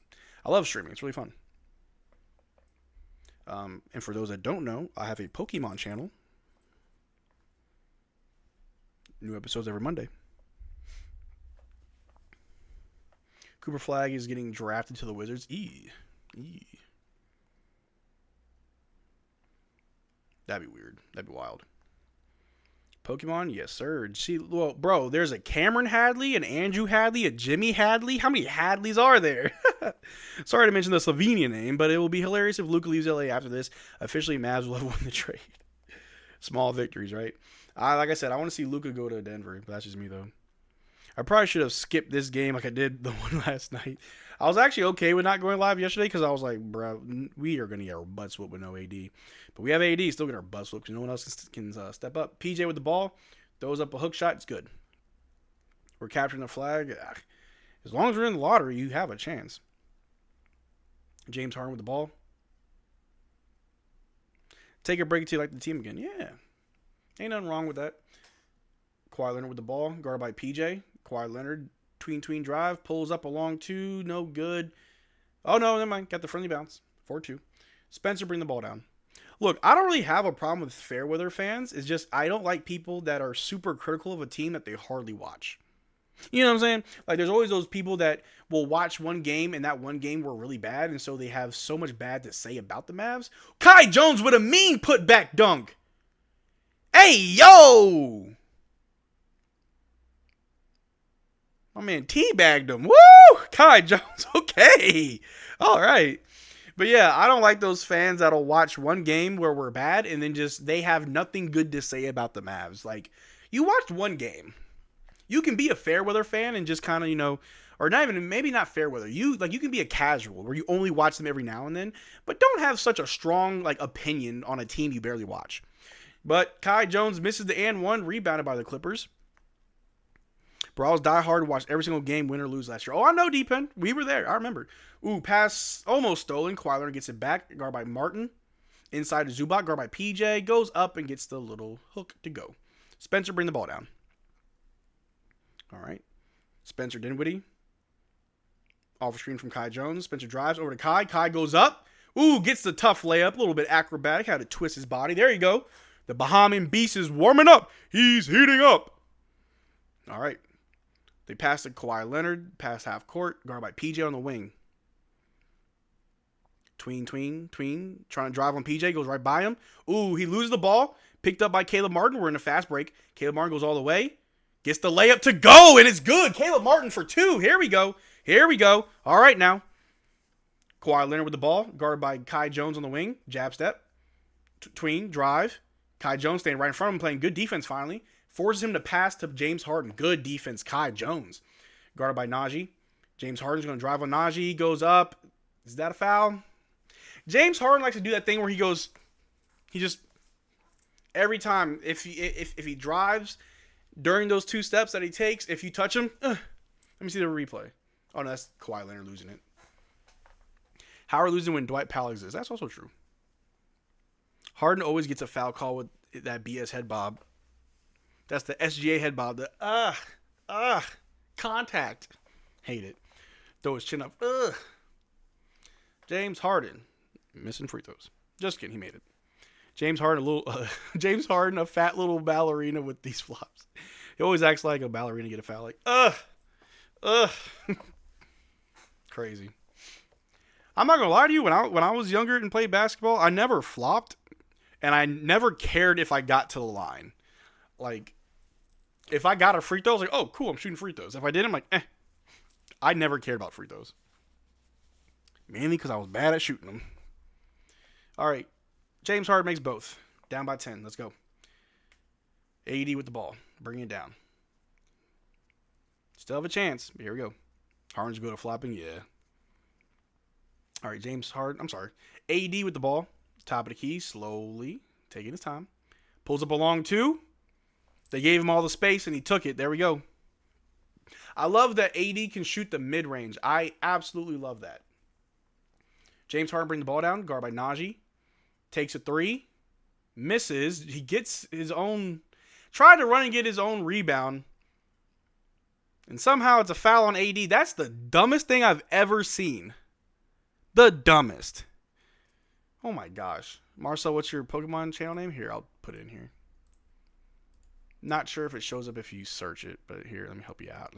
[SPEAKER 2] I love streaming. It's really fun. And for those that don't know, I have a Pokemon channel. New episodes every Monday. Cooper Flag is getting drafted to the Wizards. That'd be weird. That'd be wild. Pokemon? Yes, sir. See, well, bro, there's a Cameron Hadley, an Andrew Hadley, a Jimmy Hadley. How many Hadleys are there? Sorry to mention the Slovenian name, but it will be hilarious if Luka leaves LA after this. Officially, Mavs will have won the trade. Small victories, right? Like I said, I want to see Luka go to Denver. But that's just me, though. I probably should have skipped this game like I did the one last night. I was actually okay with not going live yesterday because I was like, bro, we are going to get our butts whooped with no AD. But we have AD, still get our butts whooped because no one else can step up. PJ with the ball, throws up a hook shot, it's good. We're capturing the flag. As long as we're in the lottery, you have a chance. James Harden with the ball. Take a break until you like the team again. Yeah. Ain't nothing wrong with that. Kawhi Leonard with the ball, guarded by PJ. Kawhi Leonard, tween drive, pulls up along two, no good. Oh, no, never mind. Got the friendly bounce. 4-2. Spencer, bring the ball down. Look, I don't really have a problem with Fairweather fans. It's just I don't like people that are super critical of a team that they hardly watch. You know what I'm saying? Like, there's always those people that will watch one game, and that one game were really bad, and so they have so much bad to say about the Mavs. Kai Jones with a mean putback dunk. Hey, yo! My man teabagged him. Woo! Kai Jones. Okay. All right. But yeah, I don't like those fans that'll watch one game where we're bad and then just they have nothing good to say about the Mavs. Like, you watched one game. You can be a Fairweather fan and just kind of, you know, or not even, maybe not Fairweather. You can be a casual where you only watch them every now and then, but don't have such a strong, like, opinion on a team you barely watch. But Kai Jones misses the and one, rebounded by the Clippers. Bro, I was diehard and watched every single game, win or lose last year. Oh, I know, D-Pen. We were there. I remember. Ooh, pass almost stolen. Kawhi Leonard gets it back. Guard by Martin. Inside to Zubac. Guard by PJ. Goes up and gets the little hook to go. Spencer, bring the ball down. All right. Spencer Dinwiddie. Off a screen from Kai Jones. Spencer drives over to Kai. Kai goes up. Ooh, gets the tough layup. A little bit acrobatic. Had to twist his body. There you go. The Bahamian Beast is warming up. He's heating up. All right. They pass to Kawhi Leonard, pass half court, guard by PJ on the wing. Tween, trying to drive on PJ, goes right by him. Ooh, he loses the ball, picked up by Caleb Martin. We're in a fast break. Caleb Martin goes all the way, gets the layup to go, and it's good. Caleb Martin for two. Here we go. All right now. Kawhi Leonard with the ball, guarded by Kai Jones on the wing. Jab step. Tween, drive. Kai Jones staying right in front of him, playing good defense finally. Forces him to pass to James Harden. Good defense, Kai Jones. Guarded by Najee. James Harden's going to drive on Najee. He goes up. Is that a foul? James Harden likes to do that thing where he just, every time, if he drives during those two steps that he takes, if you touch him, let me see the replay. Oh, no, that's Kawhi Leonard losing it. Howard losing when Dwight Powell exists. That's also true. Harden always gets a foul call with that BS head bob. That's the SGA head bob. The contact. Hate it. Throw his chin up. Ugh. James Harden. Missing free throws. Just kidding. He made it. James Harden, James Harden, a fat little ballerina with these flops. He always acts like a ballerina get a foul. Like, ugh. Crazy. I'm not gonna lie to you. When I was younger and played basketball, I never flopped, and I never cared if I got to the line. Like, if I got a free throw, I was like, oh, cool, I'm shooting free throws. If I didn't, I'm like, eh. I never cared about free throws. Mainly because I was bad at shooting them. All right. James Harden makes both. Down by 10. Let's go. AD with the ball. Bring it down. Still have a chance. Here we go. Harden's good at flopping. Yeah. All right. James Harden. I'm sorry. AD with the ball. Top of the key. Slowly. Taking his time. Pulls up a long two. They gave him all the space and he took it. There we go. I love that AD can shoot the mid-range. I absolutely love that. James Harden bring the ball down. Guard by Najee. Takes a three. Misses. He gets his own... Tried to run and get his own rebound. And somehow it's a foul on AD. That's the dumbest thing I've ever seen. The dumbest. Oh my gosh. Marcel, what's your Pokemon channel name? Here, I'll put it in here. Not sure if it shows up if you search it, but here, let me help you out.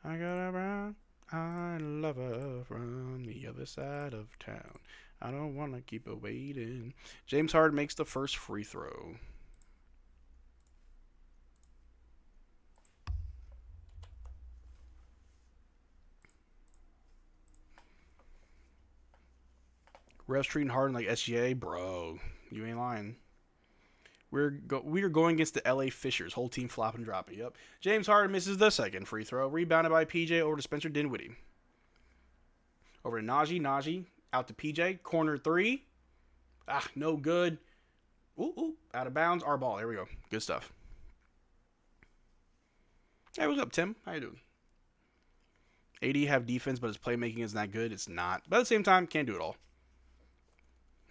[SPEAKER 2] I got a brown eyed lover from the other side of town. I don't want to keep her waiting. James Harden makes the first free throw. Refs treating Harden like SGA? Bro, you ain't lying. We are going against the LA Fishers. Whole team flopping and dropping. Yep. James Harden misses the second free throw. Rebounded by PJ over to Spencer Dinwiddie. Over to Najee. Najee out to PJ. Corner three. Ah, no good. Ooh. Out of bounds. Our ball. There we go. Good stuff. Hey, what's up, Tim? How you doing? AD have defense, but his playmaking is not good. It's not. But at the same time, can't do it all.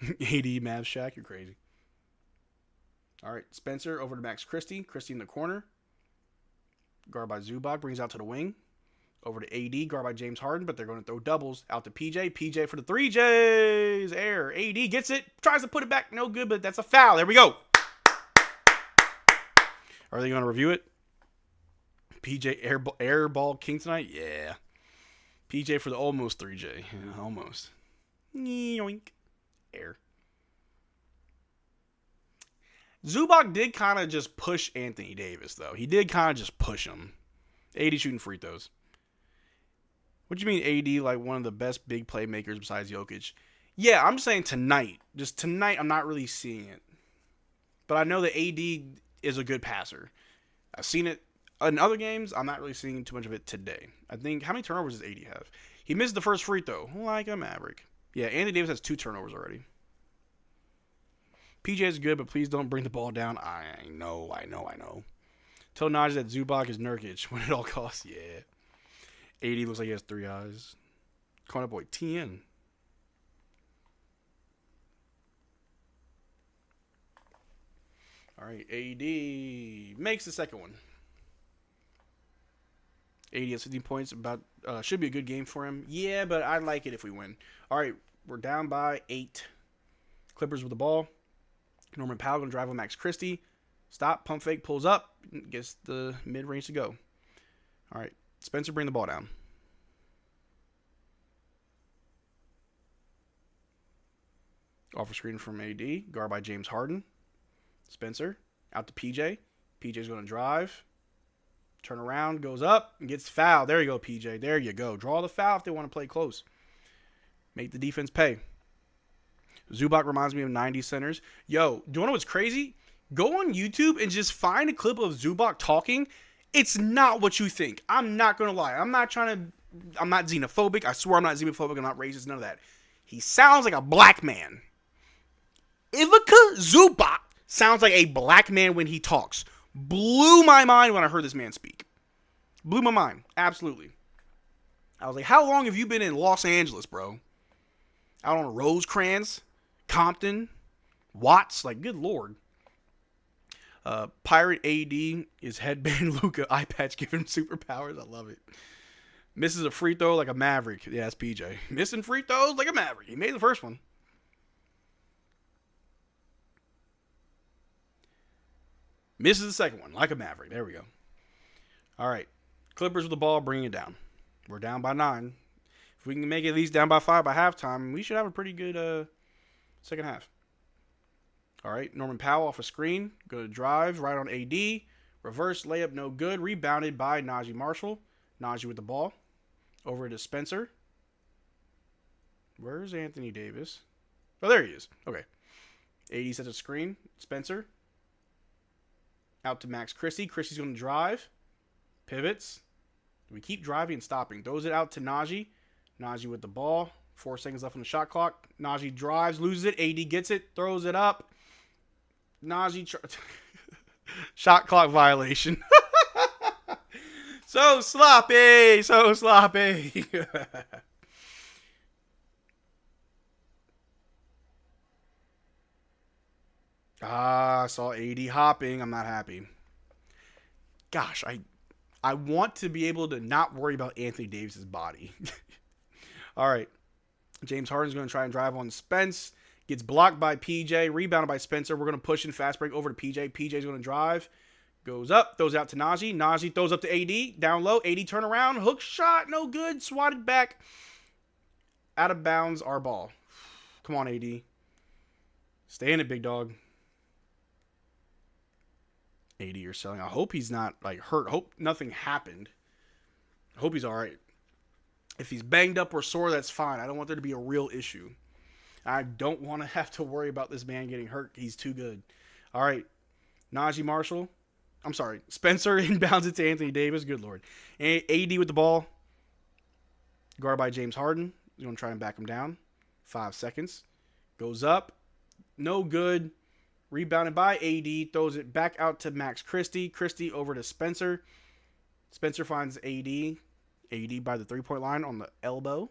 [SPEAKER 2] AD, Mavs, Shaq, you're crazy. All right, Spencer over to Max Christie. Christie in the corner. Guard by Zubac, brings out to the wing. Over to AD, guard by James Harden, but they're going to throw doubles out to PJ. PJ for the 3Js. Air. AD gets it, tries to put it back. No good, but that's a foul. There we go. Are they going to review it? PJ air ball king tonight? Yeah. PJ for the almost 3J. Yeah, almost. Yoink. Air. Zubac did kind of just push Anthony Davis, though. He did kind of just push him. AD shooting free throws. What do you mean AD, like one of the best big playmakers besides Jokic? Yeah, I'm saying tonight. Just tonight, I'm not really seeing it. But I know that AD is a good passer. I've seen it in other games. I'm not really seeing too much of it today. I think, how many turnovers does AD have? He missed the first free throw, like a Maverick. Yeah, Anthony Davis has 2 turnovers already. PJ is good, but please don't bring the ball down. I know. Tell Najee that Zubac is Nurkic when it all costs. Yeah. AD looks like he has 3 eyes. Corner boy, TN. All right, AD makes the second one. AD has 15 points. Should be a good game for him. Yeah, but I'd like it if we win. All right, we're down by 8. Clippers with the ball. Norman Powell going to drive on Max Christie. Stop, pump fake, pulls up. Gets the mid-range to go. All right, Spencer, bring the ball down. Offer screen from AD. Guard by James Harden. Spencer, out to PJ. PJ's going to drive. Turn around, goes up, and gets fouled. There you go, PJ. There you go. Draw the foul if they want to play close. Make the defense pay. Zubac reminds me of 90s centers. Yo, do you want to know what's crazy? Go on YouTube and just find a clip of Zubac talking. It's not what you think. I'm not going to lie. I'm not xenophobic. I swear I'm not xenophobic. I'm not racist. None of that. He sounds like a black man. Ivica Zubac sounds like a black man when he talks. Blew my mind when I heard this man speak. Blew my mind. Absolutely. I was like, how long have you been in Los Angeles, bro? Out on Rosecrans, Compton, Watts. Like, good Lord. Pirate AD is headband Luka eye patch giving him superpowers. I love it. Misses a free throw like a Maverick. Yeah, that's PJ. Missing free throws like a Maverick. He made the first one. Misses the second one like a Maverick. There we go. All right. Clippers with the ball, bringing it down. We're down by 9. If we can make it at least down by 5 by halftime, we should have a pretty good second half. All right. Norman Powell off a screen. Going to drive right on AD. Reverse layup, no good. Rebounded by Najee Marshall. Najee with the ball. Over to Spencer. Where's Anthony Davis? Oh, there he is. Okay. AD sets a screen. Spencer. Out to Max Christie. Christie's going to drive. Pivots. We keep driving and stopping. Throws it out to Najee. Najee with the ball. 4 seconds left on the shot clock. Najee drives, loses it. AD gets it, throws it up. Najee shot clock violation. So sloppy. So sloppy. I saw AD hopping. I'm not happy. Gosh, I want to be able to not worry about Anthony Davis's body. All right. James Harden's going to try and drive on Spence. Gets blocked by PJ. Rebounded by Spencer. We're going to push in fast break over to PJ. PJ's going to drive. Goes up. Throws out to Najee. Najee throws up to AD. Down low. AD turn around. Hook shot. No good. Swatted back. Out of bounds. Our ball. Come on, AD. Stay in it, big dog. AD, you're selling. I hope he's not like hurt. I hope nothing happened. I hope he's all right. If he's banged up or sore, that's fine. I don't want there to be a real issue. I don't want to have to worry about this man getting hurt. He's too good. All right. Najee Marshall. I'm sorry. Spencer inbounds it to Anthony Davis. Good Lord. AD with the ball. Guarded by James Harden. He's going to try and back him down. 5 seconds. Goes up. No good. Rebounded by AD. Throws it back out to Max Christie. Christie over to Spencer. Spencer finds AD. AD by the three-point line on the elbow.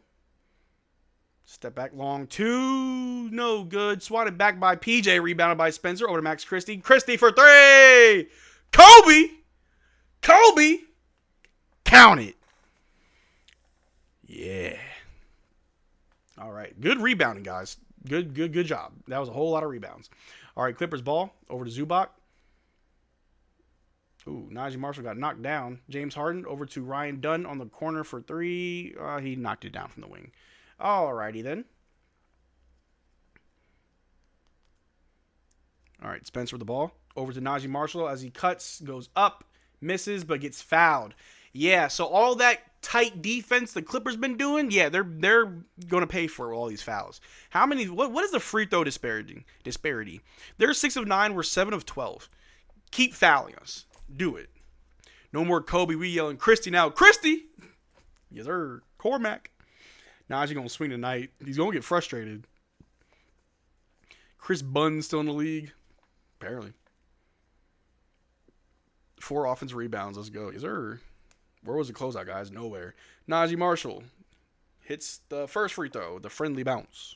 [SPEAKER 2] Step back long. 2. No good. Swatted back by PJ. Rebounded by Spencer. Over to Max Christie. Christie for 3. Kobe. Kobe. Count it. Yeah. All right. Good rebounding, guys. Good job. That was a whole lot of rebounds. All right. Clippers ball. Over to Zubac. Ooh, Najee Marshall got knocked down. James Harden over to Ryan Dunn on the corner for 3. He knocked it down from the wing. Alrighty then. All right, Spencer with the ball. Over to Najee Marshall as he cuts, goes up, misses, but gets fouled. Yeah, so all that tight defense the Clippers been doing, yeah, they're going to pay for all these fouls. How many? What is the free throw disparity? They're 6 of 9. We're 7 of 12. Keep fouling us. Do it. No more Kobe. We yelling Christie now. Christie! Yes, sir. Cormac. Najee going to swing tonight. He's going to get frustrated. Chris Bunn's still in the league. Apparently. 4 offensive rebounds. Let's go. Yes, sir. Where was the closeout, guys? Nowhere. Najee Marshall hits the first free throw. The friendly bounce.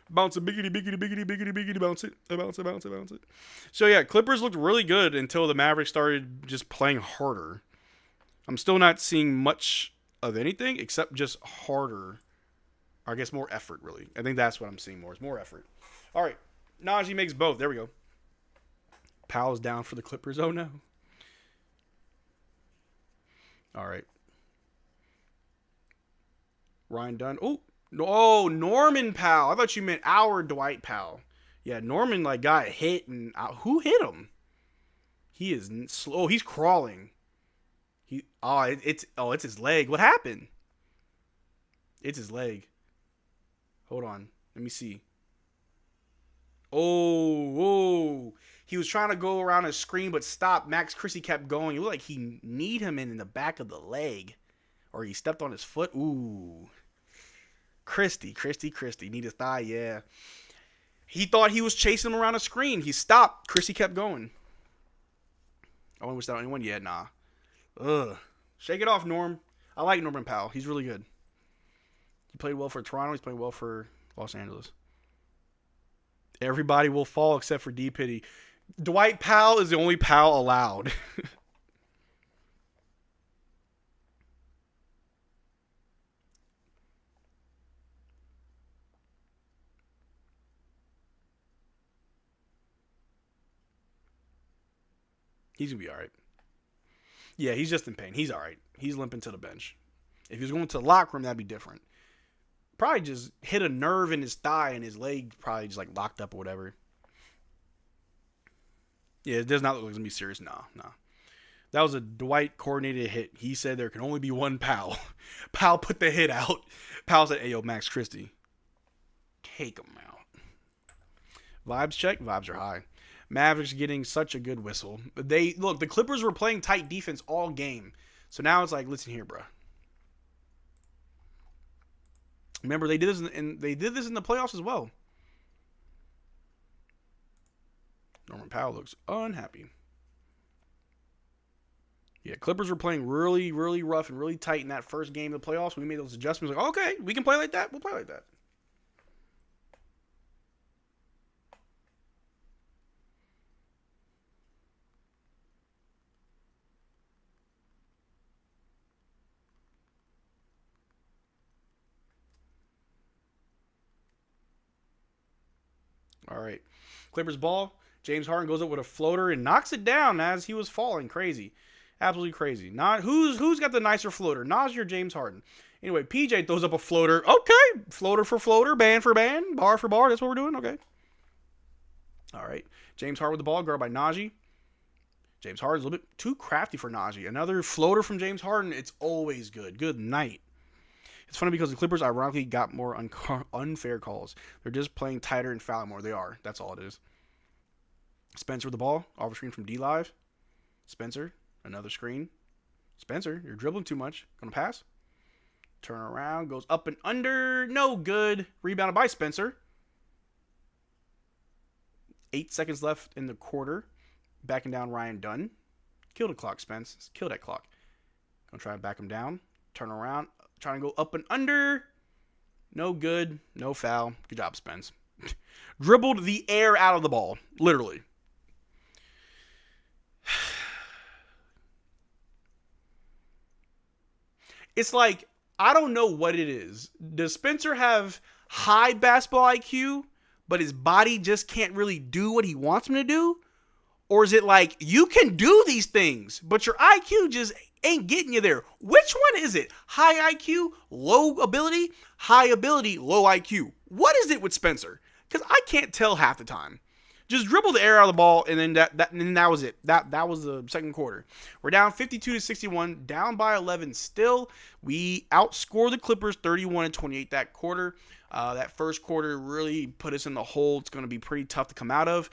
[SPEAKER 2] Bounce it, biggity, bounce it. Bounce it. So, yeah, Clippers looked really good until the Mavericks started just playing harder. I'm still not seeing much of anything except just harder. Or I guess more effort, really. I think that's what I'm seeing more. Is more effort. All right. Najee makes both. There we go. Powell's down for the Clippers. Oh, no. All right. Ryan Dunn. Oh, Norman Powell. I thought you meant our Dwight Powell. Yeah, Norman got hit and who hit him? He is slow. He's crawling. It's his leg. What happened? It's his leg. Hold on. Let me see. Oh. He was trying to go around his screen but stopped. Max Christie kept going. It looked like he kneed him in the back of the leg. Or he stepped on his foot. Ooh. Christie. Need his thigh, yeah. He thought he was chasing him around a screen. He stopped. Christie kept going. I wonder if that anyone yet. Nah. Ugh. Shake it off, Norm. I like Norman Powell. He's really good. He played well for Toronto. He's playing well for Los Angeles. Everybody will fall except for D. Pitty. Dwight Powell is the only Powell allowed. He's going to be all right. Yeah, he's just in pain. He's all right. He's limping to the bench. If he was going to the locker room, that'd be different. Probably just hit a nerve in his thigh and his leg probably just like locked up or whatever. Yeah, it does not look like it's going to be serious. Nah. That was a Dwight coordinated hit. He said there can only be one Powell. Powell put the hit out. Powell said, hey, yo, Max Christie, take him out. Vibes check. Vibes are high. Mavericks getting such a good whistle. The Clippers were playing tight defense all game. So now it's like, listen here, bro. Remember, they did this in the playoffs as well. Norman Powell looks unhappy. Yeah, Clippers were playing really, really rough and really tight in that first game of the playoffs. We made those adjustments. Like, okay, we can play like that. We'll play like that. All right. Clippers ball. James Harden goes up with a floater and knocks it down as he was falling. Crazy. Absolutely crazy. Not who's got the nicer floater? Naj or James Harden? Anyway, PJ throws up a floater. Okay. Floater for floater, band for band, bar for bar. That's what we're doing? Okay. All right. James Harden with the ball, guarded by Najee. James Harden's a little bit too crafty for Najee. Another floater from James Harden. It's always good. Good night. It's funny because the Clippers ironically got more unfair calls. They're just playing tighter and fouling more. They are. That's all it is. Spencer with the ball. Off the screen from D-Live. Spencer. Another screen. Spencer, you're dribbling too much. Gonna pass. Turn around. Goes up and under. No good. Rebounded by Spencer. 8 seconds left in the quarter. Backing down Ryan Dunn. Kill the clock, Spence. Kill that clock. Gonna try and back him down. Turn around. Trying to go up and under. No good. No foul. Good job, Spence. Dribbled the air out of the ball. Literally. It's like, I don't know what it is. Does Spencer have high basketball IQ, but his body just can't really do what he wants him to do? Or is it like, you can do these things, but your IQ just ain't getting you there? Which one is it? High IQ, low ability? High ability, low IQ. What is it with Spencer? Because I can't tell half the time. Just dribble the air out of the ball, and then that was it. That was the second quarter. We're down 52-61, down by 11 still. We outscored the Clippers 31-28 that quarter. That first quarter really put us in the hole. It's going to be pretty tough to come out of.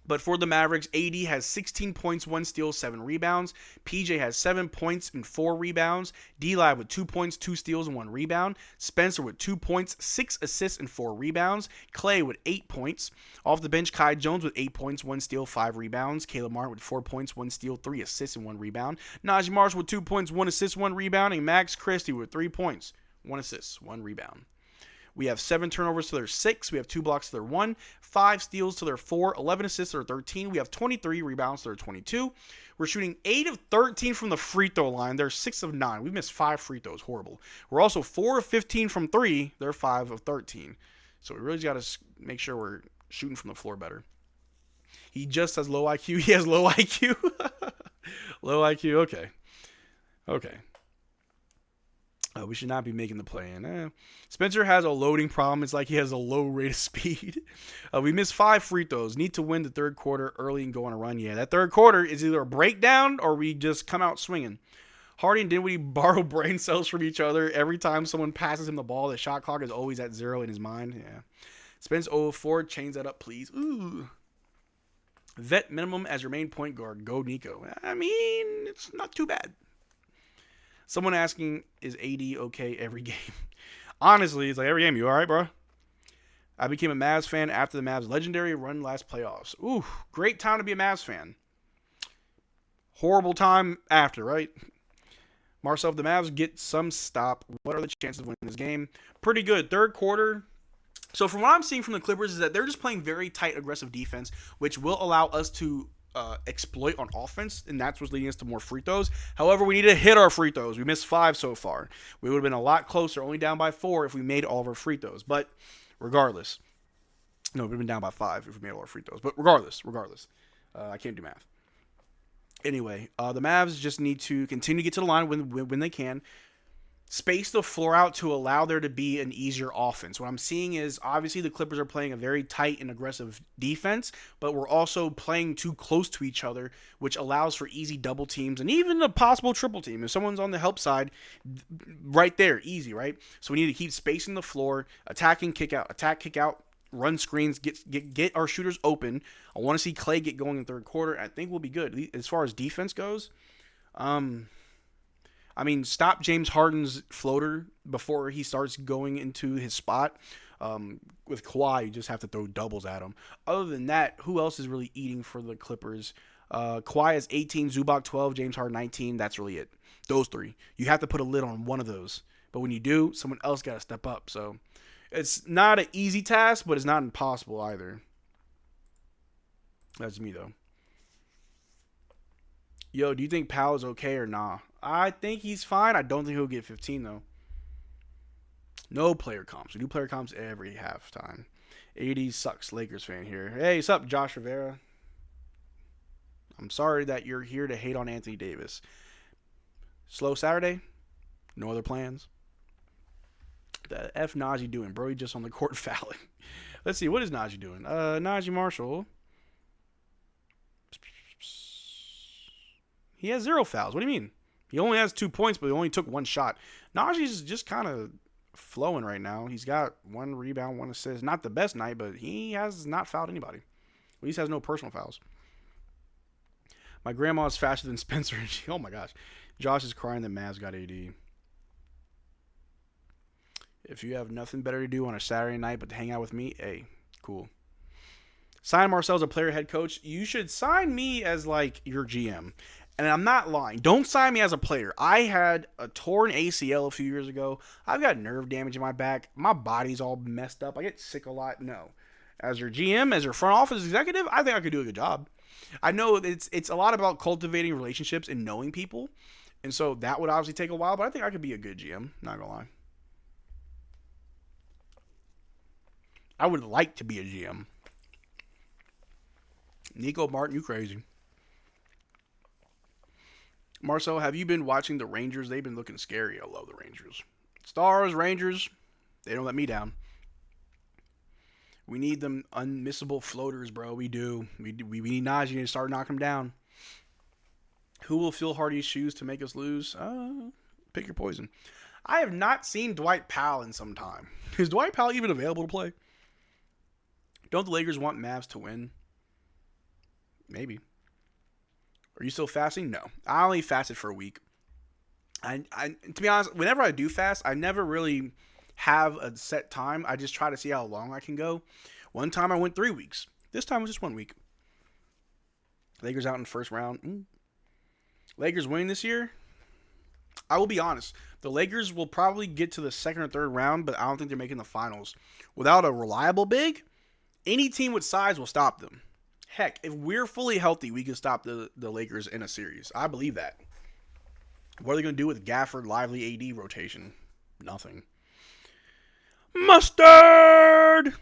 [SPEAKER 2] But for the Mavericks, AD has 16 points, 1 steal, 7 rebounds. PJ has 7 points and 4 rebounds. D-Live with 2 points, 2 steals, and 1 rebound. Spencer with 2 points, 6 assists, and 4 rebounds. Clay with 8 points. Off the bench, Kai Jones with 8 points, 1 steal, 5 rebounds. Caleb Martin with 4 points, 1 steal, 3 assists, and 1 rebound. Najee Marshall with 2 points, 1 assist, 1 rebound. And Max Christie with 3 points, 1 assist, 1 rebound. We have 7 turnovers to their 6. We have 2 blocks to their 1. 5 steals to their 4. 11 assists to their 13. We have 23 rebounds to their 22. We're shooting 8 of 13 from the free throw line. They're 6 of 9. We missed 5 free throws. Horrible. We're also 4 of 15 from 3. They're 5 of 13. So we really got to make sure we're shooting from the floor better. He just has low IQ. He has low IQ. Low IQ. Okay. We should not be making the play in. Spencer has a loading problem. It's like he has a low rate of speed. We missed 5 free throws. Need to win the third quarter early and go on a run. Yeah, that third quarter is either a breakdown or we just come out swinging. Hardy and Dinwiddie borrow brain cells from each other. Every time someone passes him the ball, the shot clock is always at 0 in his mind. Yeah. Spence 0-4. Change that up, please. Ooh. Vet minimum as your main point guard. Go Nico. I mean, it's not too bad. Someone asking, is AD okay every game? Honestly, it's like every game. You all right, bro? I became a Mavs fan after the Mavs' legendary run last playoffs. Ooh, great time to be a Mavs fan. Horrible time after, right? Marcel, if the Mavs get some stop, what are the chances of winning this game? Pretty good. Third quarter, So from what I'm seeing from the Clippers is that they're just playing very tight, aggressive defense, which will allow us to exploit on offense, and that's what's leading us to more free throws. However, we need to hit our free throws. We missed 5 so far. We would have been a lot closer, only down by 4 if we made all of our free throws. But regardless, no, we've been down by 5 if we made all our free throws. But regardless, I can't do math. Anyway, the Mavs just need to continue to get to the line when they can. Space the floor out to allow there to be an easier offense. What I'm seeing is obviously the Clippers are playing a very tight and aggressive defense, but we're also playing too close to each other, which allows for easy double teams and even a possible triple team. If someone's on the help side, right there, easy, right? So we need to keep spacing the floor, attacking, kick out, run screens, get our shooters open. I want to see Clay get going in the third quarter. I think we'll be good. As far as defense goes, stop James Harden's floater before he starts going into his spot. With Kawhi, you just have to throw doubles at him. Other than that, who else is really eating for the Clippers? Kawhi has 18, Zubac 12, James Harden 19. That's really it. Those 3. You have to put a lid on one of those. But when you do, someone else got to step up. So it's not an easy task, but it's not impossible either. That's me, though. Yo, do you think Powell is okay or nah? I think he's fine. I don't think he'll get 15, though. No player comps. We do player comps every halftime. 80 sucks. Lakers fan here. Hey, what's up, Josh Rivera? I'm sorry that you're here to hate on Anthony Davis. Slow Saturday? No other plans? The F Najee doing, bro? He just on the court fouling. Let's see. What is Najee doing? Najee Marshall. He has 0 fouls. What do you mean? He only has 2 points, but he only took 1 shot. Najee's just kind of flowing right now. He's got 1 rebound, 1 assist. Not the best night, but he has not fouled anybody. At least has no personal fouls. My grandma's faster than Spencer. Oh, my gosh. Josh is crying that Mavs got AD. If you have nothing better to do on a Saturday night but to hang out with me, hey, cool. Sign Marcel as a player head coach. You should sign me as, like, your GM. And I'm not lying. Don't sign me as a player. I had a torn ACL a few years ago. I've got nerve damage in my back. My body's all messed up. I get sick a lot. No. As your GM, as your front office executive, I think I could do a good job. I know it's a lot about cultivating relationships and knowing people. And so that would obviously take a while, but I think I could be a good GM. Not going to lie. I would like to be a GM. Nico Martin, you crazy. Marcel, have you been watching the Rangers? They've been looking scary. I love the Rangers. Stars, Rangers, they don't let me down. We need them unmissable floaters, bro. We do. We need Najee to start knocking them down. Who will fill Hardy's shoes to make us lose? Pick your poison. I have not seen Dwight Powell in some time. Is Dwight Powell even available to play? Don't the Lakers want Mavs to win? Maybe. Are you still fasting? No. I only fasted for a week. I to be honest, whenever I do fast, I never really have a set time. I just try to see how long I can go. One time I went 3 weeks. This time it was just 1 week. Lakers out in the first round. Lakers winning this year? I will be honest. The Lakers will probably get to the second or third round, but I don't think they're making the finals. Without a reliable big, any team with size will stop them. Heck, if we're fully healthy, we can stop the Lakers in a series. I believe that. What are they going to do with Gafford, Lively, AD rotation? Nothing. Mustard!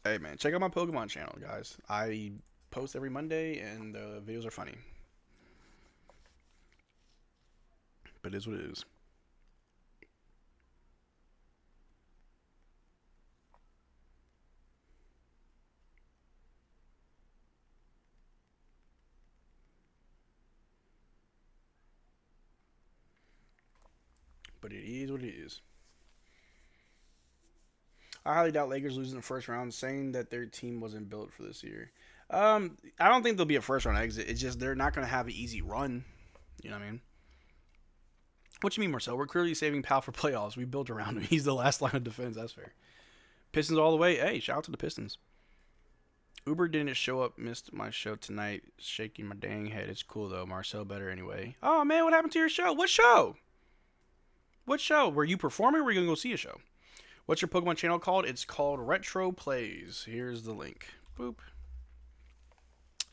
[SPEAKER 2] Hey, man, check out my Pokemon channel, guys. I post every Monday, and the videos are funny. But it is what it is. But it is what it is. I highly doubt Lakers losing the first round, saying that their team wasn't built for this year. I don't think they'll be a first round exit. It's just they're not going to have an easy run. You know what I mean? What you mean, Marcel? We're clearly saving Powell for playoffs. We built around him. He's the last line of defense. That's fair. Pistons all the way. Hey, shout out to the Pistons. Uber didn't show up. Missed my show tonight. Shaking my dang head. It's cool, though. Marcel better anyway. Oh, man, what happened to your show? What show? What show? Were you performing or were you going to go see a show? What's your Pokemon channel called? It's called Retro Plays. Here's the link. Boop.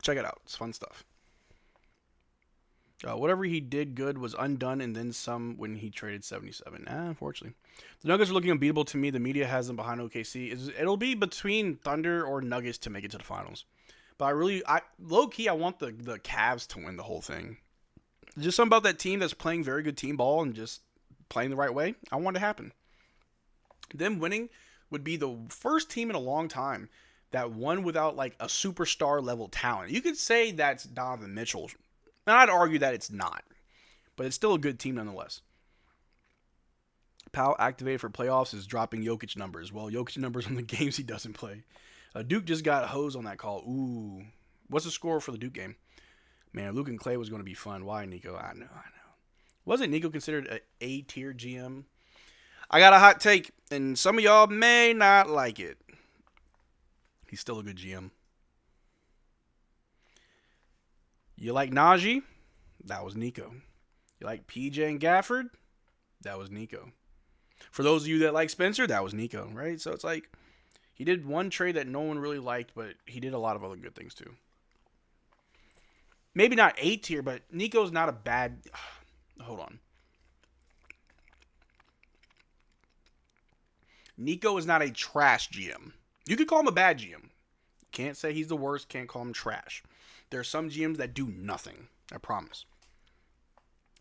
[SPEAKER 2] Check it out. It's fun stuff. Whatever he did good was undone and then some when he traded 77. Unfortunately. The Nuggets are looking unbeatable to me. The media has them behind OKC. It'll be between Thunder or Nuggets to make it to the finals. But low-key, I want the Cavs to win the whole thing. Just something about that team that's playing very good team ball and just playing the right way. I want it to happen. Them winning would be the first team in a long time that won without like a superstar level talent. You could say that's Donovan Mitchell. And I'd argue that it's not. But it's still a good team nonetheless. Powell activated for playoffs is dropping Jokic numbers. Well, Jokic numbers on the games he doesn't play. Duke just got hosed on that call. Ooh. What's the score for the Duke game? Man, Luke and Clay was going to be fun. Why, Nico? I know. Wasn't Nico considered an A-tier GM? I got a hot take, and some of y'all may not like it. He's still a good GM. You like Najee? That was Nico. You like PJ and Gafford? That was Nico. For those of you that like Spencer, that was Nico, right? So it's like, he did one trade that no one really liked, but he did a lot of other good things too. Maybe not A tier, but Nico's not a bad... Hold on. Nico is not a trash GM. You could call him a bad GM. Can't say he's the worst. Can't call him trash. There are some GMs that do nothing. I promise.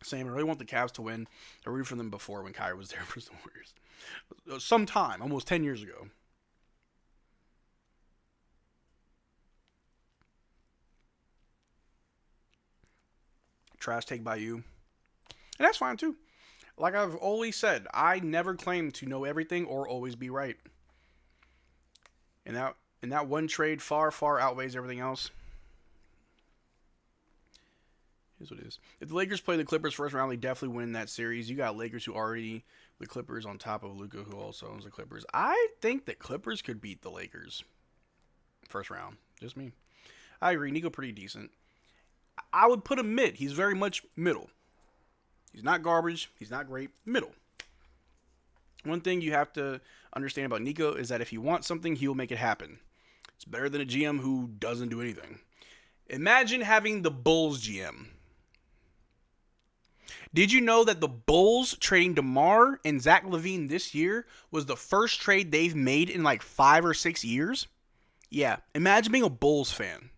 [SPEAKER 2] Same. I really want the Cavs to win. I rooted for them before when Kyrie was there for the Warriors. Sometime, almost 10 years ago. Trash take by you. And that's fine too. Like I've always said, I never claim to know everything or always be right. And that one trade far, far outweighs everything else. Here's what it is. If the Lakers play the Clippers first round, they definitely win that series. You got Lakers who already the Clippers on top of Luka, who also owns the Clippers. I think the Clippers could beat the Lakers first round. Just me. I agree. Nico pretty decent. I would put him mid. He's very much middle. He's not garbage. He's not great. Middle. One thing you have to understand about Nico is that if he wants something, he'll make it happen. It's better than a GM who doesn't do anything. Imagine having the Bulls GM. Did you know that the Bulls trading DeMar and Zach LaVine this year was the first trade they've made in like 5 or 6 years? Yeah. Imagine being a Bulls fan.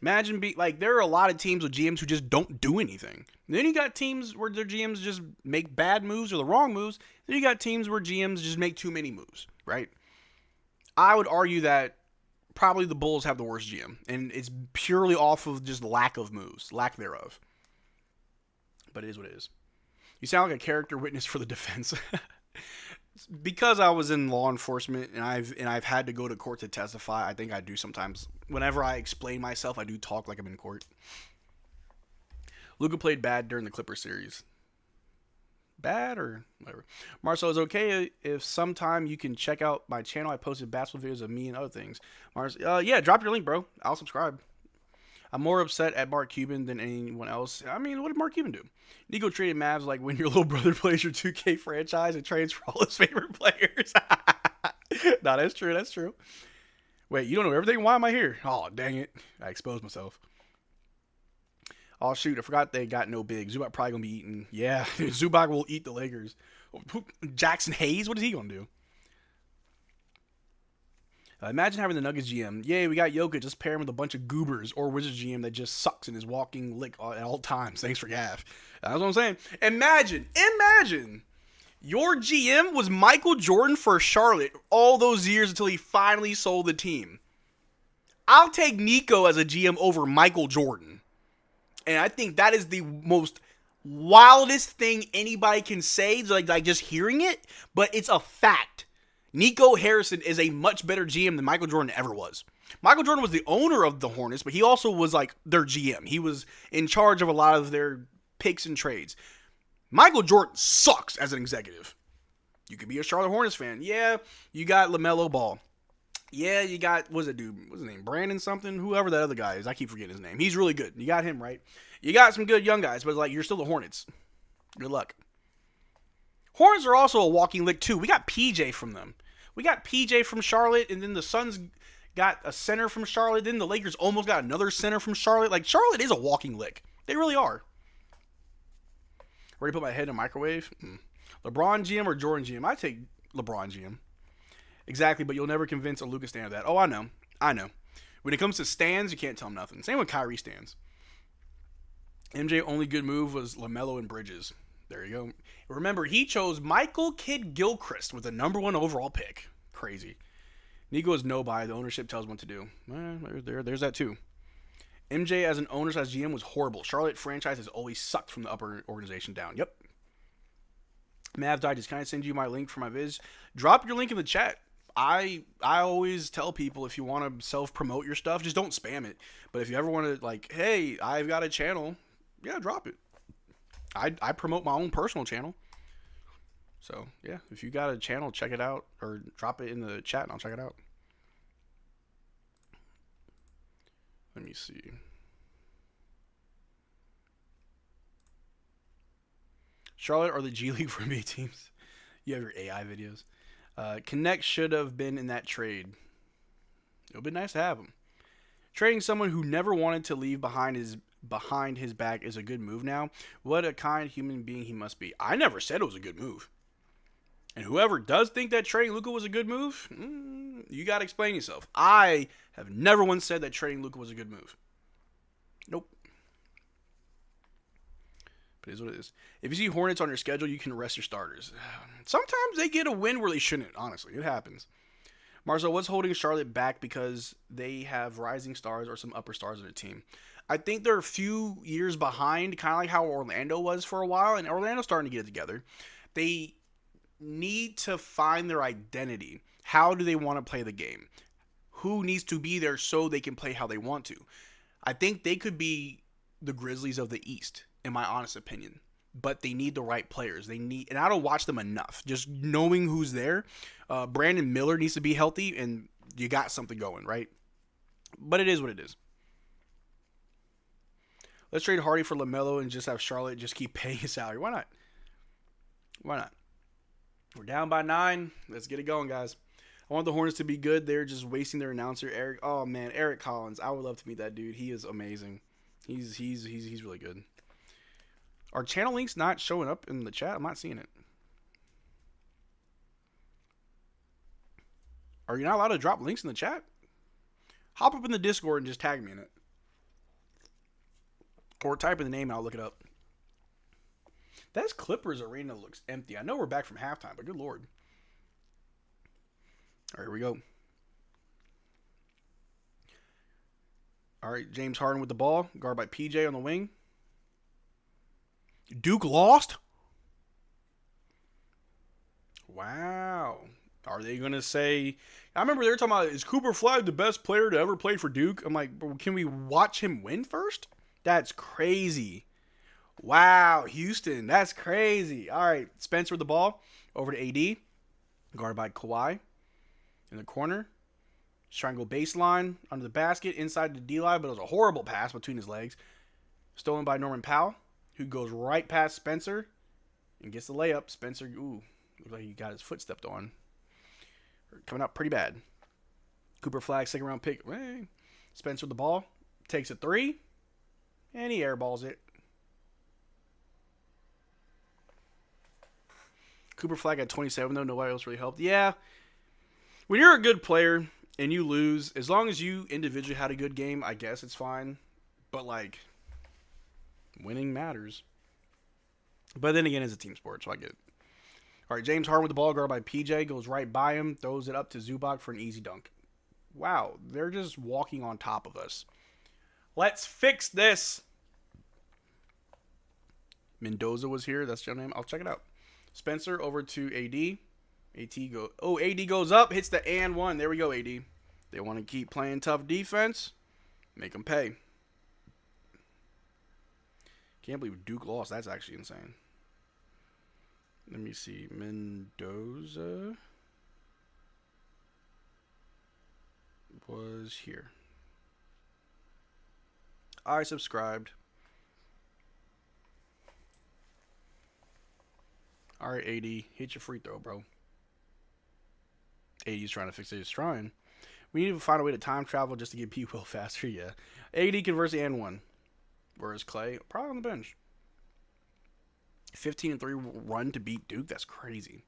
[SPEAKER 2] Imagine there are a lot of teams with GMs who just don't do anything. And then you got teams where their GMs just make bad moves or the wrong moves. Then you got teams where GMs just make too many moves, right? I would argue that probably the Bulls have the worst GM. And it's purely off of just lack of moves, lack thereof. But it is what it is. You sound like a character witness for the defense. Because I was in law enforcement and I've had to go to court to testify, I think I do sometimes. Whenever I explain myself, I do talk like I'm in court. Luka played bad during the Clippers series. Bad or whatever. Marcel, is okay if sometime you can check out my channel? I posted basketball videos of me and other things. Yeah, drop your link, bro. I'll subscribe. I'm more upset at Mark Cuban than anyone else. I mean, what did Mark Cuban do? Nico traded Mavs like when your little brother plays your 2K franchise and trades for all his favorite players. No, that's true. That's true. Wait, you don't know everything? Why am I here? Oh, dang it. I exposed myself. Oh, shoot. I forgot they got no big. Zubac probably going to be eating. Yeah, Zubac will eat the Lakers. Jackson Hayes? What is he going to do? Imagine having the Nuggets GM. Yay, we got Jokic. Just pair him with a bunch of goobers or Wizards GM that just sucks and is walking lick at all times. Thanks for Gaff. That's what I'm saying. Imagine your GM was Michael Jordan for Charlotte all those years until he finally sold the team. I'll take Nico as a GM over Michael Jordan. And I think that is the most wildest thing anybody can say, like just hearing it, but it's a fact. Nico Harrison is a much better GM than Michael Jordan ever was. Michael Jordan was the owner of the Hornets, but he also was like their GM. He was in charge of a lot of their picks and trades. Michael Jordan sucks as an executive. You could be a Charlotte Hornets fan. Yeah, you got LaMelo Ball. Yeah, you got, what's his name? Brandon something? Whoever that other guy is. I keep forgetting his name. He's really good. You got him, right? You got some good young guys, but you're still the Hornets. Good luck. Hornets are also a walking lick too. We got PJ from them. We got PJ from Charlotte, and then the Suns got a center from Charlotte. Then the Lakers almost got another center from Charlotte. Like, Charlotte is a walking lick. They really are. Ready to put my head in a microwave? LeBron GM or Jordan GM? I take LeBron GM. Exactly, but you'll never convince a Luka stan of that. Oh, I know. When it comes to stans, you can't tell them nothing. Same with Kyrie stans. MJ only good move was LaMelo and Bridges. There you go. Remember, he chose Michael Kidd-Gilchrist with the #1 overall pick. Crazy. Nico is no buy. The ownership tells him what to do. There's that too. MJ as an owner as GM was horrible. Charlotte franchise has always sucked from the upper organization down. Yep. Mavs Digest, can I send you my link for my viz? Drop your link in the chat. I always tell people, if you want to self-promote your stuff, just don't spam it. But if you ever want to, like, hey, I've got a channel, yeah, drop it. I promote my own personal channel. So, yeah, if you got a channel, check it out. Or drop it in the chat and I'll check it out. Let me see. Charlotte are the G League for NBA teams. You have your AI videos. Connect should have been in that trade. It would be nice to have him. Trading someone who never wanted to leave behind his back is a good move now. What a kind human being he must be. I never said it was a good move. And whoever does think that trading Luka was a good move, you got to explain yourself. I have never once said that trading Luka was a good move. Nope. But it is what it is. If you see Hornets on your schedule, you can rest your starters. Sometimes they get a win where they shouldn't, honestly. It happens. Marcel, what's holding Charlotte back because they have rising stars or some upper stars of their team? I think they're a few years behind, kind of like how Orlando was for a while, and Orlando's starting to get it together. They need to find their identity. How do they want to play the game? Who needs to be there so they can play how they want to? I think they could be the Grizzlies of the East, in my honest opinion. But they need the right players. And I don't watch them enough. Just knowing who's there. Brandon Miller needs to be healthy, and you got something going, right? But it is what it is. Let's trade Hardy for LaMelo and just have Charlotte just keep paying his salary. Why not? Why not? We're down by 9. Let's get it going, guys. I want the Hornets to be good. They're just wasting their announcer, Eric. Oh man, Eric Collins. I would love to meet that dude. He is amazing. He's really good. Are channel links not showing up in the chat? I'm not seeing it. Are you not allowed to drop links in the chat? Hop up in the Discord and just tag me in it. Or type in the name and I'll look it up. That Clippers arena looks empty. I know we're back from halftime, but good lord. All right, here we go. All right, James Harden with the ball. Guard by PJ on the wing. Duke lost? Wow. Are they going to say... I remember they were talking about, is Cooper Flag the best player to ever play for Duke? I'm like, can we watch him win first? That's crazy. Wow, Houston. That's crazy. All right, Spencer with the ball. Over to AD. Guarded by Kawhi. In the corner. Triangle baseline. Under the basket. Inside the D-line, but it was a horrible pass between his legs. Stolen by Norman Powell, who goes right past Spencer and gets the layup. Spencer, ooh, looks like he got his foot stepped on. Coming out pretty bad. Cooper Flag, second round pick. Spencer with the ball. Takes a 3. And he airballs it. Cooper Flag at 27, though. Nobody else really helped. Yeah. When you're a good player and you lose, as long as you individually had a good game, I guess it's fine. But, like, winning matters. But then again, it's a team sport, so I get it. All right, James Harden with the ball, guarded by PJ, goes right by him, throws it up to Zubac for an easy dunk. Wow, they're just walking on top of us. Let's fix this. Mendoza was here. That's your name. I'll check it out. Spencer over to AD. AD goes up, hits the and one. There we go, AD. They want to keep playing tough defense. Make them pay. Can't believe Duke lost. That's actually insane. Let me see. Mendoza was here. I subscribed. All right, AD, hit your free throw, bro. AD's trying to fix it. He's trying. We need to find a way to time travel just to get P. Will faster, yeah. AD converts the N1. Whereas Clay, probably on the bench. 15-3 run to beat Duke. That's crazy.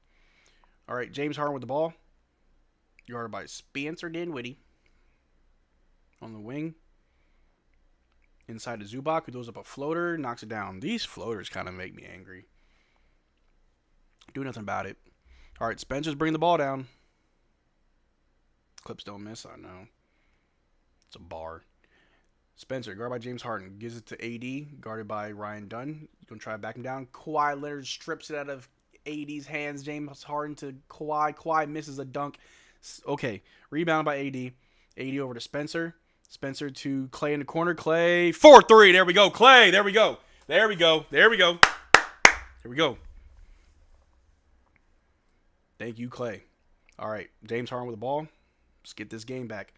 [SPEAKER 2] All right, James Harden with the ball. Guarded by Spencer Dinwiddie. On the wing. Inside to Zubac, who throws up a floater, knocks it down. These floaters kind of make me angry. Do nothing about it. All right, Spencer's bringing the ball down. Clips don't miss, I know. It's a bar. Spencer, guarded by James Harden, gives it to AD, guarded by Ryan Dunn. He's going to try to back him down. Kawhi Leonard strips it out of AD's hands. James Harden to Kawhi. Kawhi misses a dunk. Okay, rebound by AD. AD over to Spencer. Spencer to Clay in the corner. Clay, 4-3. There we go. Clay, there we go. There we go. There we go. Here we go. Thank you, Clay. All right, James Harden with the ball. Let's get this game back.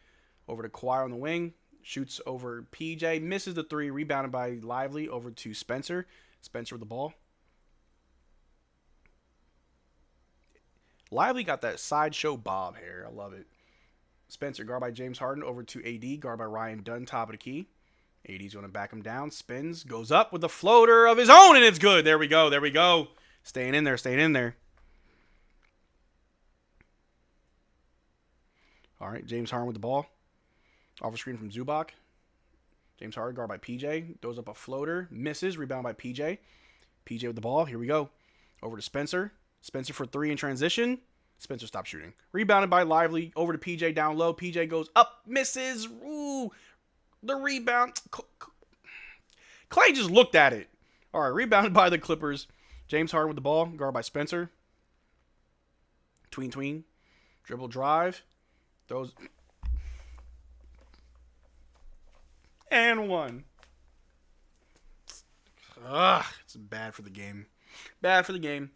[SPEAKER 2] Over to Kawhi on the wing. Shoots over PJ. Misses the three. Rebounded by Lively. Over to Spencer. Spencer with the ball. Lively got that sideshow bob hair. I love it. Spencer, guard by James Harden. Over to AD. Guard by Ryan Dunn. Top of the key. AD's going to back him down. Spins. Goes up with a floater of his own. And it's good. There we go. There we go. Staying in there. Staying in there. All right. James Harden with the ball. Off a screen from Zubac. James Harden, guard by PJ. Throws up a floater. Misses. Rebound by PJ. PJ with the ball. Here we go. Over to Spencer. Spencer for three in transition. Spencer stopped shooting. Rebounded by Lively. Over to PJ down low. PJ goes up. Misses. Ooh. The rebound. Clay just looked at it. All right. Rebounded by the Clippers. James Harden with the ball. Guard by Spencer. Tween. Dribble drive. Throws. And one. Ugh. It's bad for the game. Bad for the game.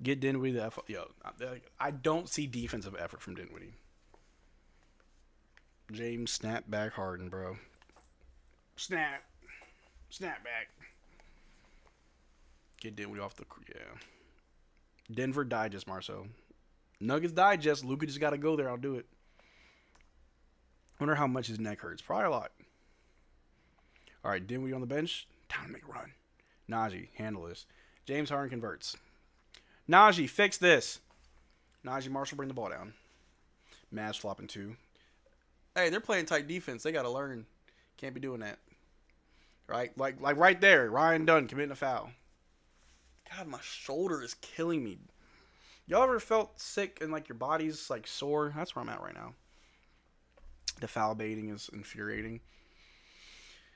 [SPEAKER 2] Get Dinwiddie the F. Yo, I don't see defensive effort from Dinwiddie. James snap back Harden, bro. Snap back. Get Dinwiddie off the Denver Digest, Marcel. Nuggets Digest. Luka just got to go there. I'll do it. Wonder how much his neck hurts. Probably a lot. All right, Dinwiddie on the bench. Time to make a run. Najee, handle this. James Harden converts. Najee, fix this. Najee Marshall, bring the ball down. Mavs flopping two. Hey, they're playing tight defense. They got to learn. Can't be doing that. Right? Like right there. Ryan Dunn committing a foul. God, my shoulder is killing me. Y'all ever felt sick and like your body's like sore? That's where I'm at right now. The foul baiting is infuriating.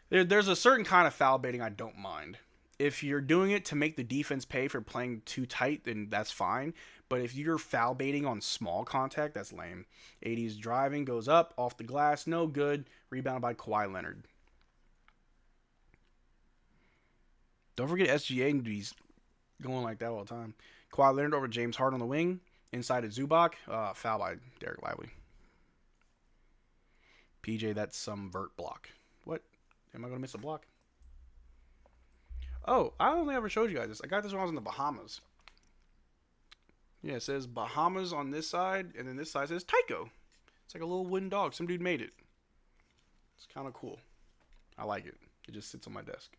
[SPEAKER 2] There's a certain kind of foul baiting I don't mind. If you're doing it to make the defense pay for playing too tight, then that's fine. But if you're foul baiting on small contact, that's lame. AD's driving, goes up, off the glass, no good. Rebounded by Kawhi Leonard. Don't forget SGA, he's going like that all the time. Kawhi Leonard over James Harden on the wing. Inside to Zubac. Foul by Derrick Lively. PJ, that's some vert block. What? Am I going to miss a block? Oh, I only ever showed you guys this. I got this when I was in the Bahamas. Yeah, it says Bahamas on this side, and then this side says Tycho. It's like a little wooden dog. Some dude made it. It's kind of cool. I like it. It just sits on my desk.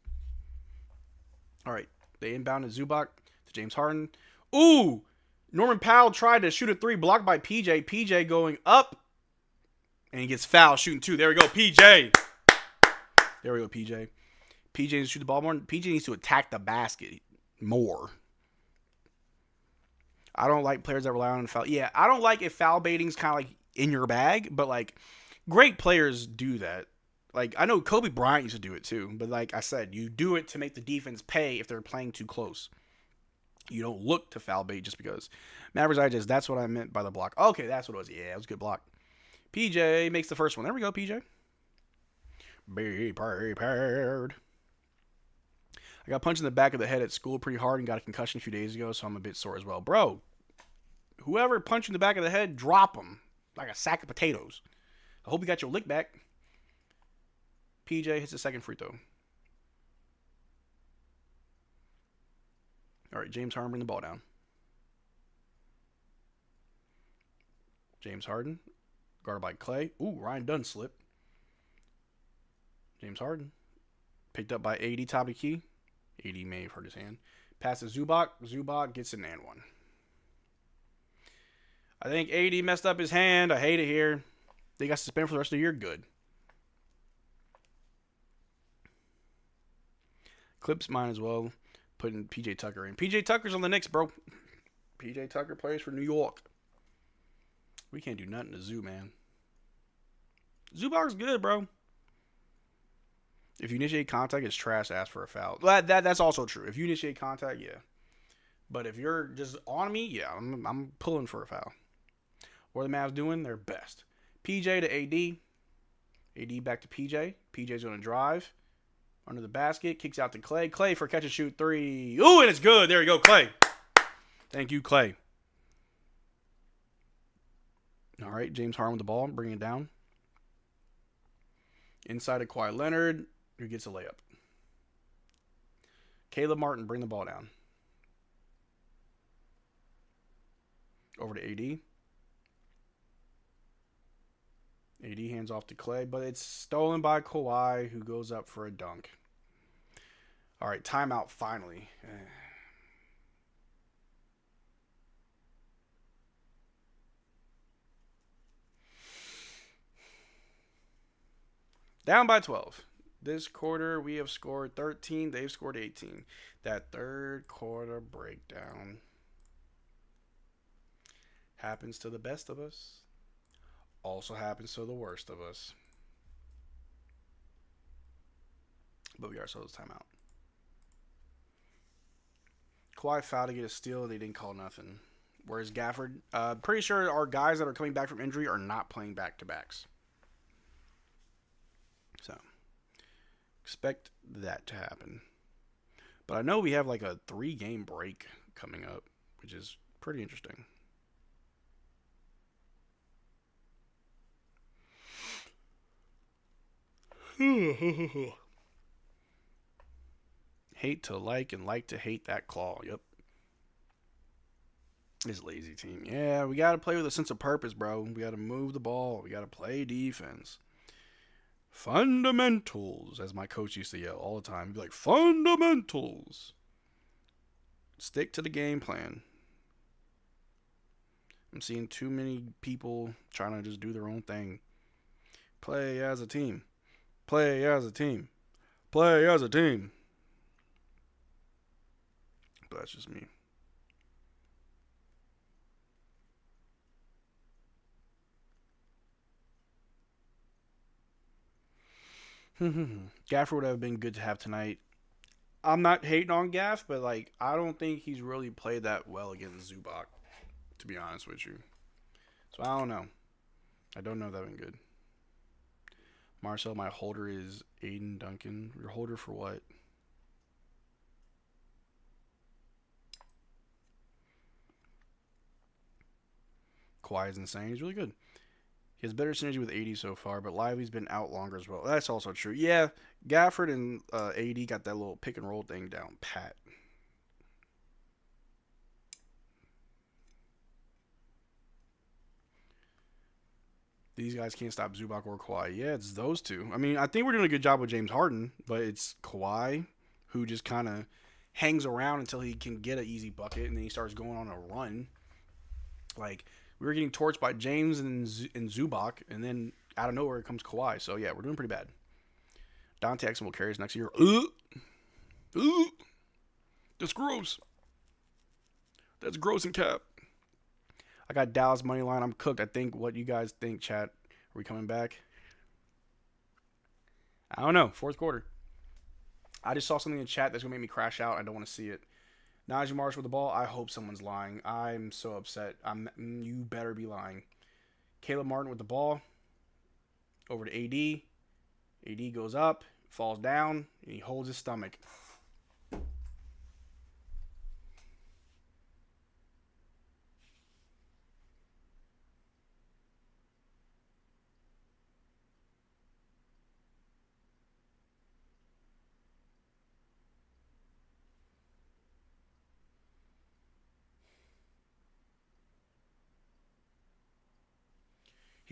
[SPEAKER 2] All right. They inbound to Zubac to James Harden. Ooh! Norman Powell tried to shoot a three, blocked by PJ. PJ going up, and he gets fouled shooting two. There we go, PJ. There we go, PJ. PJ needs to shoot the ball more. PJ needs to attack the basket more. I don't like players that rely on foul. Yeah, I don't like if foul baiting's kind of like in your bag, but like great players do that. Like I know Kobe Bryant used to do it too, but like I said, you do it to make the defense pay if they're playing too close. You don't look to foul bait just because. Mavs Digest, that's what I meant by the block. Okay, that's what it was. Yeah, it was a good block. PJ makes the first one. There we go, PJ. Be prepared. I got punched in the back of the head at school pretty hard and got a concussion a few days ago, so I'm a bit sore as well. Bro, whoever punched you in the back of the head, drop them like a sack of potatoes. I hope you got your lick back. PJ hits the second free throw. All right, James Harden, bring the ball down. James Harden, guarded by Clay. Ooh, Ryan Dunn slipped. James Harden, picked up by AD, top of the key. AD may have hurt his hand. Passes Zubac. Zubac gets an and one. I think AD messed up his hand. I hate it here. They got suspended for the rest of the year. Good. Clips mine as well. Putting PJ Tucker in. PJ Tucker's on the Knicks, bro. PJ Tucker plays for New York. We can't do nothing to Zoo, man. Zubac's good, bro. If you initiate contact, it's trash to ask for a foul. That's also true. If you initiate contact, yeah. But if you're just on me, yeah, I'm pulling for a foul. What are the Mavs doing? Their best. PJ to AD. AD back to PJ. PJ's going to drive. Under the basket. Kicks out to Clay. Clay for catch and shoot three. Ooh, and it's good. There you go, Clay. Thank you, Clay. All right, James Harden with the ball. Bring it down. Inside to Kawhi Leonard, who gets a layup. Caleb Martin, bring the ball down. Over to AD. AD hands off to Clay, but it's stolen by Kawhi, who goes up for a dunk. All right, timeout finally. Down by 12. This quarter, we have scored 13. They've scored 18. That third quarter breakdown happens to the best of us. Also happens to the worst of us. But we ourselves timeout. Kawhi fouled to get a steal. They didn't call nothing. Whereas Gafford, pretty sure our guys that are coming back from injury are not playing back-to-backs. So, expect that to happen. But I know we have like a 3-game break coming up, which is pretty interesting. Hate to like and like to hate that claw. Yep. This lazy team. Yeah, we got to play with a sense of purpose, bro. We got to move the ball. We got to play defense. Fundamentals, as my coach used to yell all the time. He'd be like, fundamentals. Stick to the game plan. I'm seeing too many people trying to just do their own thing. Play as a team. Play as a team. Play as a team. But that's just me. Gafford would have been good to have tonight. I'm not hating on Gaff, but like I don't think he's really played that well against Zubac, to be honest with you. So I don't know. I don't know if that went good. Marcel, my holder is Aiden Duncan. Your holder for what? Kawhi is insane. He's really good. He has better synergy with AD so far, but Lively's been out longer as well. That's also true. Yeah, Gafford and AD got that little pick and roll thing down pat. These guys can't stop Zubac or Kawhi. Yeah, it's those two. I mean, I think we're doing a good job with James Harden, but it's Kawhi who just kind of hangs around until he can get an easy bucket, and then he starts going on a run. Like, we were getting torched by James and Zubac, and then out of nowhere comes Kawhi. So, yeah, we're doing pretty bad. Dante Exum will carry us next year. That's gross. That's gross and cap. I got Dallas money line. I'm cooked. I think what you guys think, chat. Are we coming back? I don't know. Fourth quarter. I just saw something in chat that's going to make me crash out. I don't want to see it. Najee Marsh with the ball. I hope someone's lying. I'm so upset. You better be lying. Caleb Martin with the ball. Over to AD. AD goes up. Falls down. And he holds his stomach.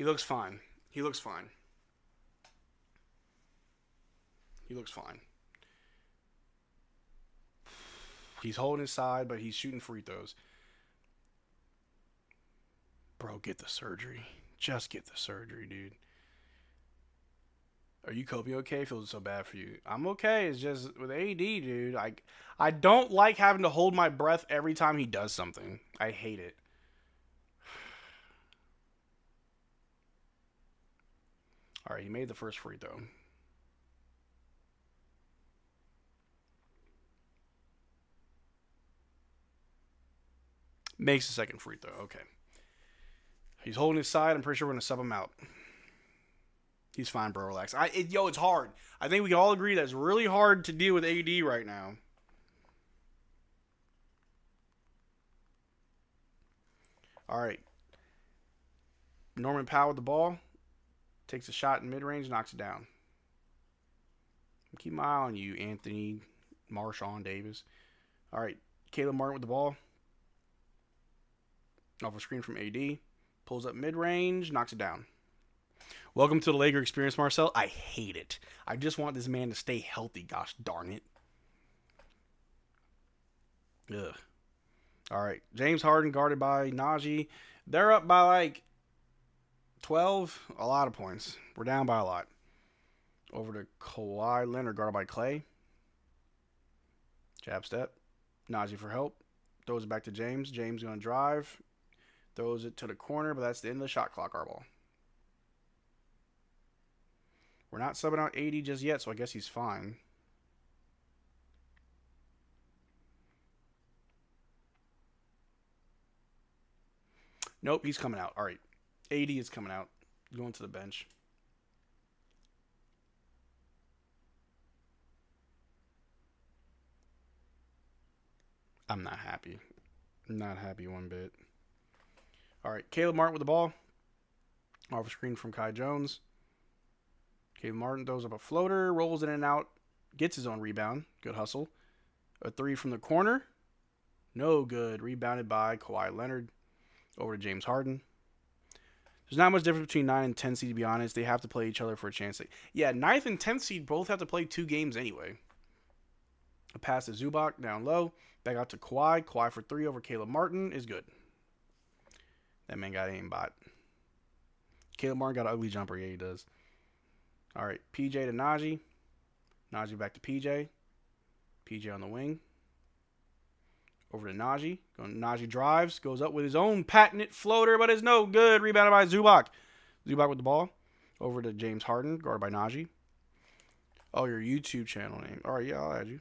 [SPEAKER 2] He looks fine. He looks fine. He looks fine. He's holding his side, but he's shooting free throws. Bro, get the surgery. Just get the surgery, dude. Are you coping okay? It feels so bad for you. I'm okay. It's just with AD, dude. I don't like having to hold my breath every time he does something. I hate it. All right, he made the first free throw. Makes the second free throw. Okay. He's holding his side. I'm pretty sure we're going to sub him out. He's fine, bro. Relax. It's hard. I think we can all agree that it's really hard to deal with AD right now. All right. Norman Powell with the ball. Takes a shot in mid-range, knocks it down. Keep my eye on you, Anthony Marshawn Davis. All right. Caleb Martin with the ball. Off a screen from AD. Pulls up mid-range, knocks it down. Welcome to the Laker experience, Marcel. I hate it. I just want this man to stay healthy, gosh darn it. Ugh. All right. James Harden guarded by Najee. They're up by like 12. A lot of points. We're down by a lot. Over to Kawhi Leonard guarded by Clay. Jab step. Najee for help. Throws it back to James. James going to drive. Throws it to the corner, but that's the end of the shot clock, our ball. We're not subbing out 80 just yet, so I guess he's fine. Nope, he's coming out. All right. 80 is coming out. Going to the bench. I'm not happy. Not happy one bit. All right. Caleb Martin with the ball. Off a screen from Kai Jones. Caleb Martin throws up a floater, rolls in and out, gets his own rebound. Good hustle. A three from the corner. No good. Rebounded by Kawhi Leonard. Over to James Harden. There's not much difference between 9 and 10 seed, to be honest. They have to play each other for a chance. Yeah, 9th and 10th seed both have to play 2 games anyway. A pass to Zubac down low. Back out to Kawhi. Kawhi for 3 over Caleb Martin is good. That man got aimbot. Caleb Martin got an ugly jumper. Yeah, he does. All right, PJ to Najee. Najee back to PJ. PJ on the wing. Over to Najee. Najee drives. Goes up with his own patented floater, but it's no good. Rebounded by Zubac. Zubac with the ball. Over to James Harden, guarded by Najee. Oh, your YouTube channel name. All right, yeah, I'll add you.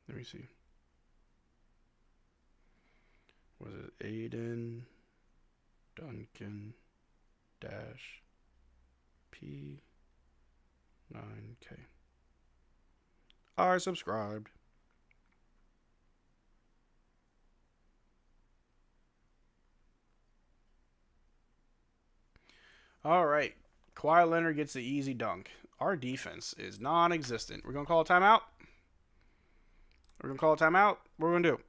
[SPEAKER 2] Let me see. Was it Aiden Duncan dash P 9K? I subscribed. All right. Kawhi Leonard gets the easy dunk. Our defense is non-existent. We're going to call a timeout. We're going to call a timeout. What are we going to do?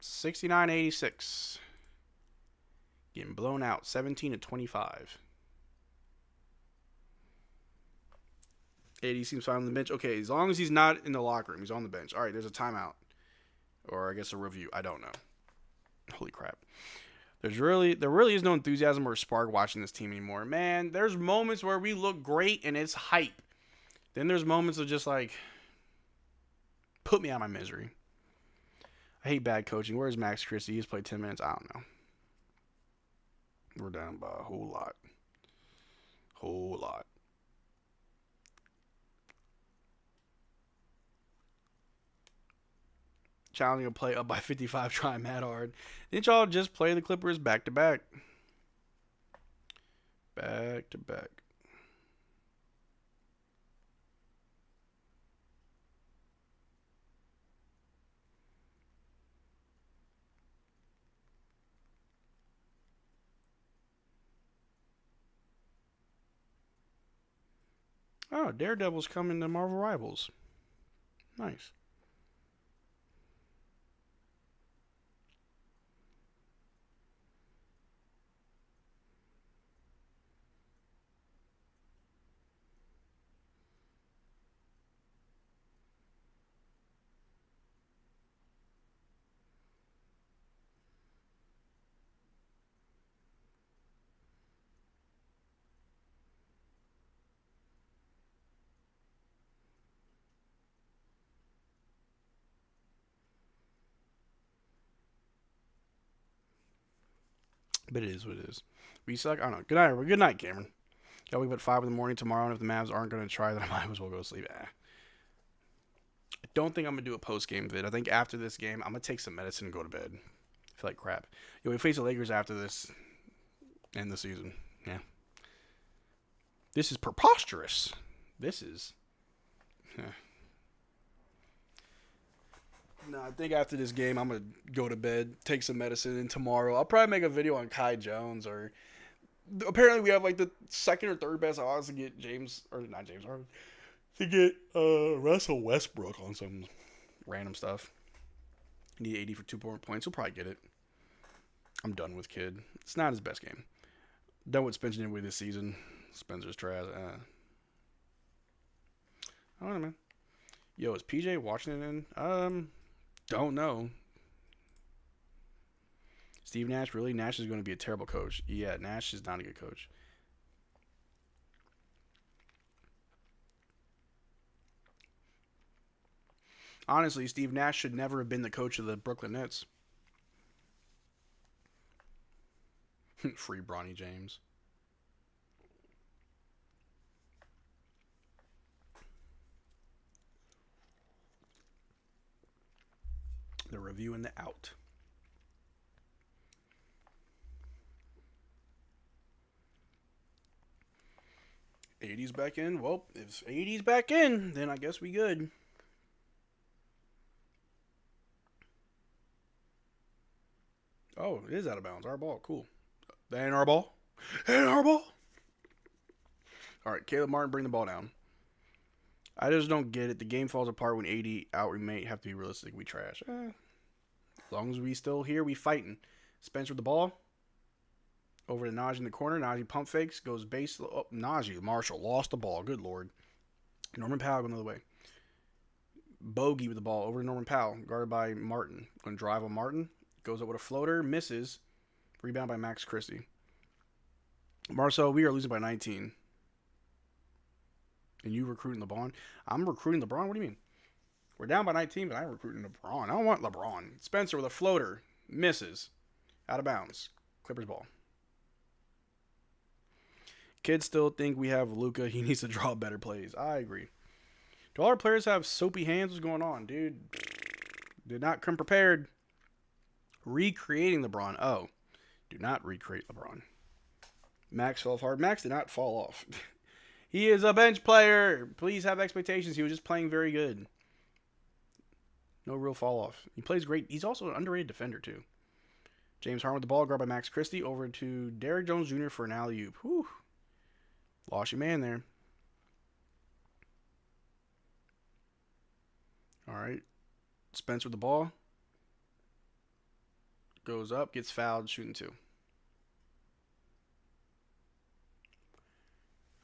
[SPEAKER 2] 69-86. Getting blown out. 17-25. AD seems fine on the bench. Okay, as long as he's not in the locker room, he's on the bench. All right, there's a timeout. Or I guess a review. I don't know. Holy crap. There really is no enthusiasm or spark watching this team anymore. Man, there's moments where we look great and it's hype. Then there's moments of just like, put me out of my misery. I hate bad coaching. Where's Max Christie? He's played 10 minutes. I don't know. We're down by a whole lot. Whole lot. Challenging a play up by 55, trying mad hard. Didn't y'all just play the Clippers back to back? Back to back. Oh, Daredevil's coming to Marvel Rivals. Nice. But it is what it is. We suck. I don't know. Good night, everyone. Good night, Cameron. Got to wake up at 5 in the morning tomorrow, and if the Mavs aren't going to try, then I might as well go to sleep. I don't think I'm going to do a post-game vid. I think after this game, I'm going to take some medicine and go to bed. I feel like crap. We face the Lakers after this end the season. Yeah. This is preposterous. This is... No, I think after this game, I'm going to go to bed, take some medicine, and tomorrow I'll probably make a video on Kai Jones. Or apparently we have like the second or third best odds to get to get Russell Westbrook on some random stuff. Need 80 for 2 points. He'll probably get it. I'm done with Kid. It's not his best game. Done with Spencer anyway this season. Spencer's trash. I don't know, man. Yo, is PJ Washington in? Don't know. Steve Nash, really? Nash is going to be a terrible coach. Yeah, Nash is not a good coach. Honestly, Steve Nash should never have been the coach of the Brooklyn Nets. Free Bronny James. The review and the out. '80's back in. Well, if '80's back in, then I guess we good. Oh, it is out of bounds. Our ball. Cool. That ain't our ball. Ain't our ball. All right, Caleb Martin, bring the ball down. I just don't get it. The game falls apart when 80 out. We may have to be realistic. We trash. As long as we still here, we fighting. Spencer with the ball. Over to Najee in the corner. Najee pump fakes. Goes base. Oh, Najee. Marshall lost the ball. Good Lord. Norman Powell going the other way. Bogey with the ball. Over to Norman Powell. Guarded by Martin. Going to drive on Martin. Goes up with a floater. Misses. Rebound by Max Christie. Marcel, we are losing by 19. And you recruiting LeBron? I'm recruiting LeBron? What do you mean? We're down by 19, but I'm recruiting LeBron. I don't want LeBron. Spencer with a floater. Misses. Out of bounds. Clippers ball. Kids still think we have Luka. He needs to draw better plays. I agree. Do all our players have soapy hands? What's going on, dude? Did not come prepared. Recreating LeBron. Oh. Do not recreate LeBron. Max fell hard. Max did not fall off. He is a bench player. Please have expectations. He was just playing very good. No real fall off. He plays great. He's also an underrated defender, too. James Harden with the ball. Guarded by Max Christie. Over to Derrick Jones Jr. for an alley-oop. Whew. Lost your man there. All right. Spencer with the ball. Goes up. Gets fouled. Shooting 2.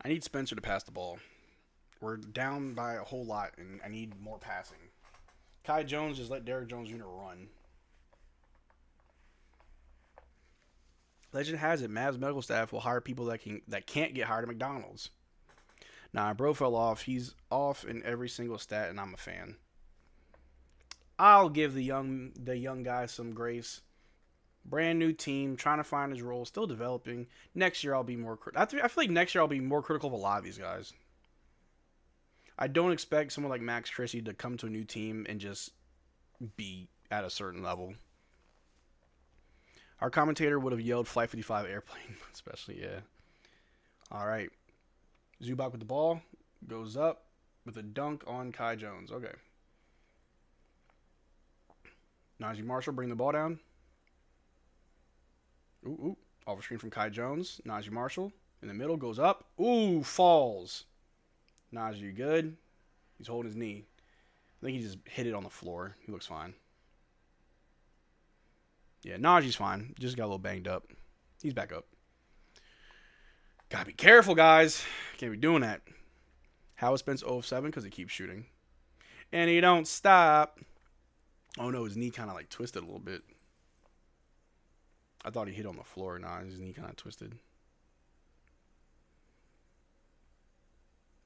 [SPEAKER 2] I need Spencer to pass the ball. We're down by a whole lot, and I need more passing. Kai Jones just let Derrick Jones Jr. run. Legend has it, Mavs medical staff will hire people that can't get hired at McDonald's. Nah, bro fell off. He's off in every single stat, and I'm a fan. I'll give the young guy some grace. Brand new team, trying to find his role, still developing. Next year, I'll be more critical. I feel like next year I'll be more critical of a lot of these guys. I don't expect someone like Max Christie to come to a new team and just be at a certain level. Our commentator would have yelled Flight 55 airplane, especially, yeah. All right. Zubac with the ball. Goes up with a dunk on Kai Jones. Okay. Najee Marshall bring the ball down. Ooh. Off a screen from Kai Jones. Najee Marshall in the middle. Goes up. Ooh, falls. Najee, good. He's holding his knee. I think he just hit it on the floor. He looks fine. Yeah, Najee's fine. Just got a little banged up. He's back up. Gotta be careful, guys. Can't be doing that. How is Spence 0 of 7? Because he keeps shooting. And he don't stop. Oh, no, his knee kind of like twisted a little bit. I thought he hit on the floor. Nah, his knee kind of twisted.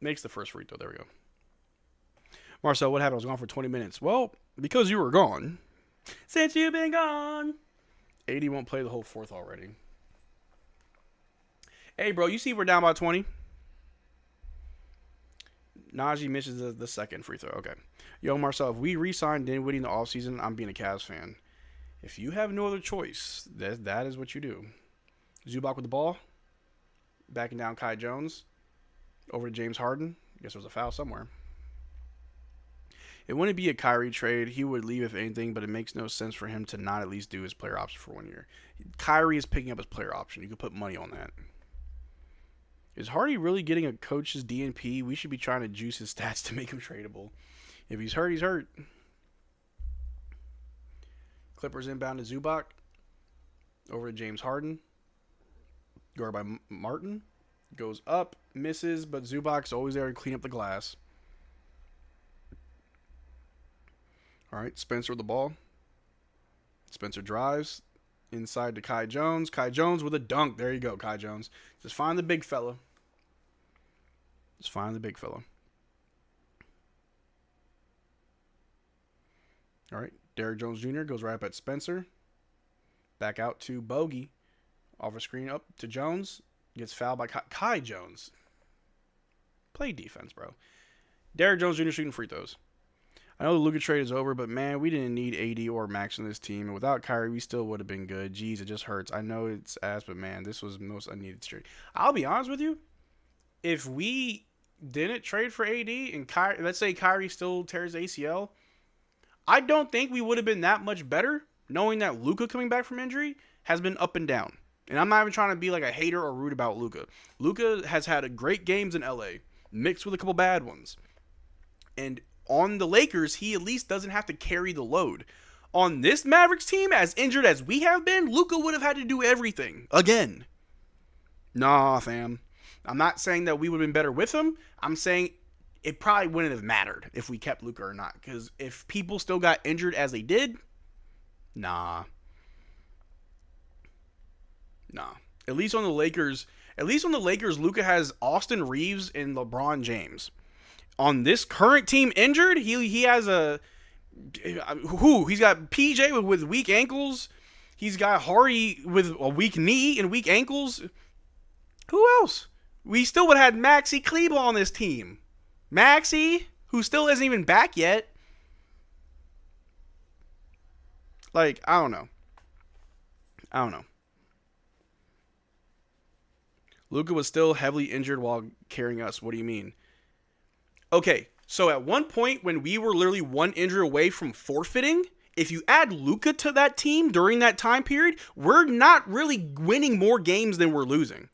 [SPEAKER 2] Makes the first free throw. There we go. Marcel, what happened? I was gone for 20 minutes. Well, because you were gone. Since you've been gone. 80 won't play the whole fourth already. Hey, bro, you see we're down by 20? Najee misses the second free throw. Okay. Yo, Marcel, if we re-sign Dinwiddie in the offseason, I'm being a Cavs fan. If you have no other choice, that is what you do. Zubac with the ball. Backing down Kai Jones. Over to James Harden. I guess there was a foul somewhere. It wouldn't be a Kyrie trade. He would leave if anything, but it makes no sense for him to not at least do his player option for 1 year. Kyrie is picking up his player option. You could put money on that. Is Hardy really getting a coach's DNP? We should be trying to juice his stats to make him tradable. If he's hurt, he's hurt. Clippers inbound to Zubac. Over to James Harden. Guarded by Martin. Goes up, misses, but Zubac's always there to clean up the glass. All right, Spencer with the ball. Spencer drives inside to Kai Jones. Kai Jones with a dunk. There you go, Kai Jones. Just find the big fella. Just find the big fella. All right, Derrick Jones Jr. goes right up at Spencer. Back out to Bogey. Off a screen up to Jones. Gets fouled by Kai Jones. Play defense, bro. Derrick Jones Jr. shooting free throws. I know the Luka trade is over, but man, we didn't need AD or Max in this team. And without Kyrie, we still would have been good. Jeez, it just hurts. I know it's ass, but man, this was the most unneeded trade. I'll be honest with you. If we didn't trade for AD and Kyrie, let's say Kyrie still tears ACL, I don't think we would have been that much better knowing that Luka coming back from injury has been up and down. And I'm not even trying to be like a hater or rude about Luka. Luka has had a great games in LA, mixed with a couple bad ones. And on the Lakers, he at least doesn't have to carry the load. On this Mavericks team, as injured as we have been, Luka would have had to do everything. Again. Nah, fam. I'm not saying that we would have been better with him. I'm saying it probably wouldn't have mattered if we kept Luka or not. Because if people still got injured as they did, nah. At least on the Lakers, Luka has Austin Reeves and LeBron James. On this current team injured, he has he's got PJ with weak ankles. He's got Hardy with a weak knee and weak ankles. Who else? We still would have had Maxi Kleber on this team. Maxi, who still isn't even back yet. Like, I don't know. Luka was still heavily injured while carrying us. What do you mean? Okay, so at one point when we were literally one injury away from forfeiting, if you add Luka to that team during that time period, we're not really winning more games than we're losing.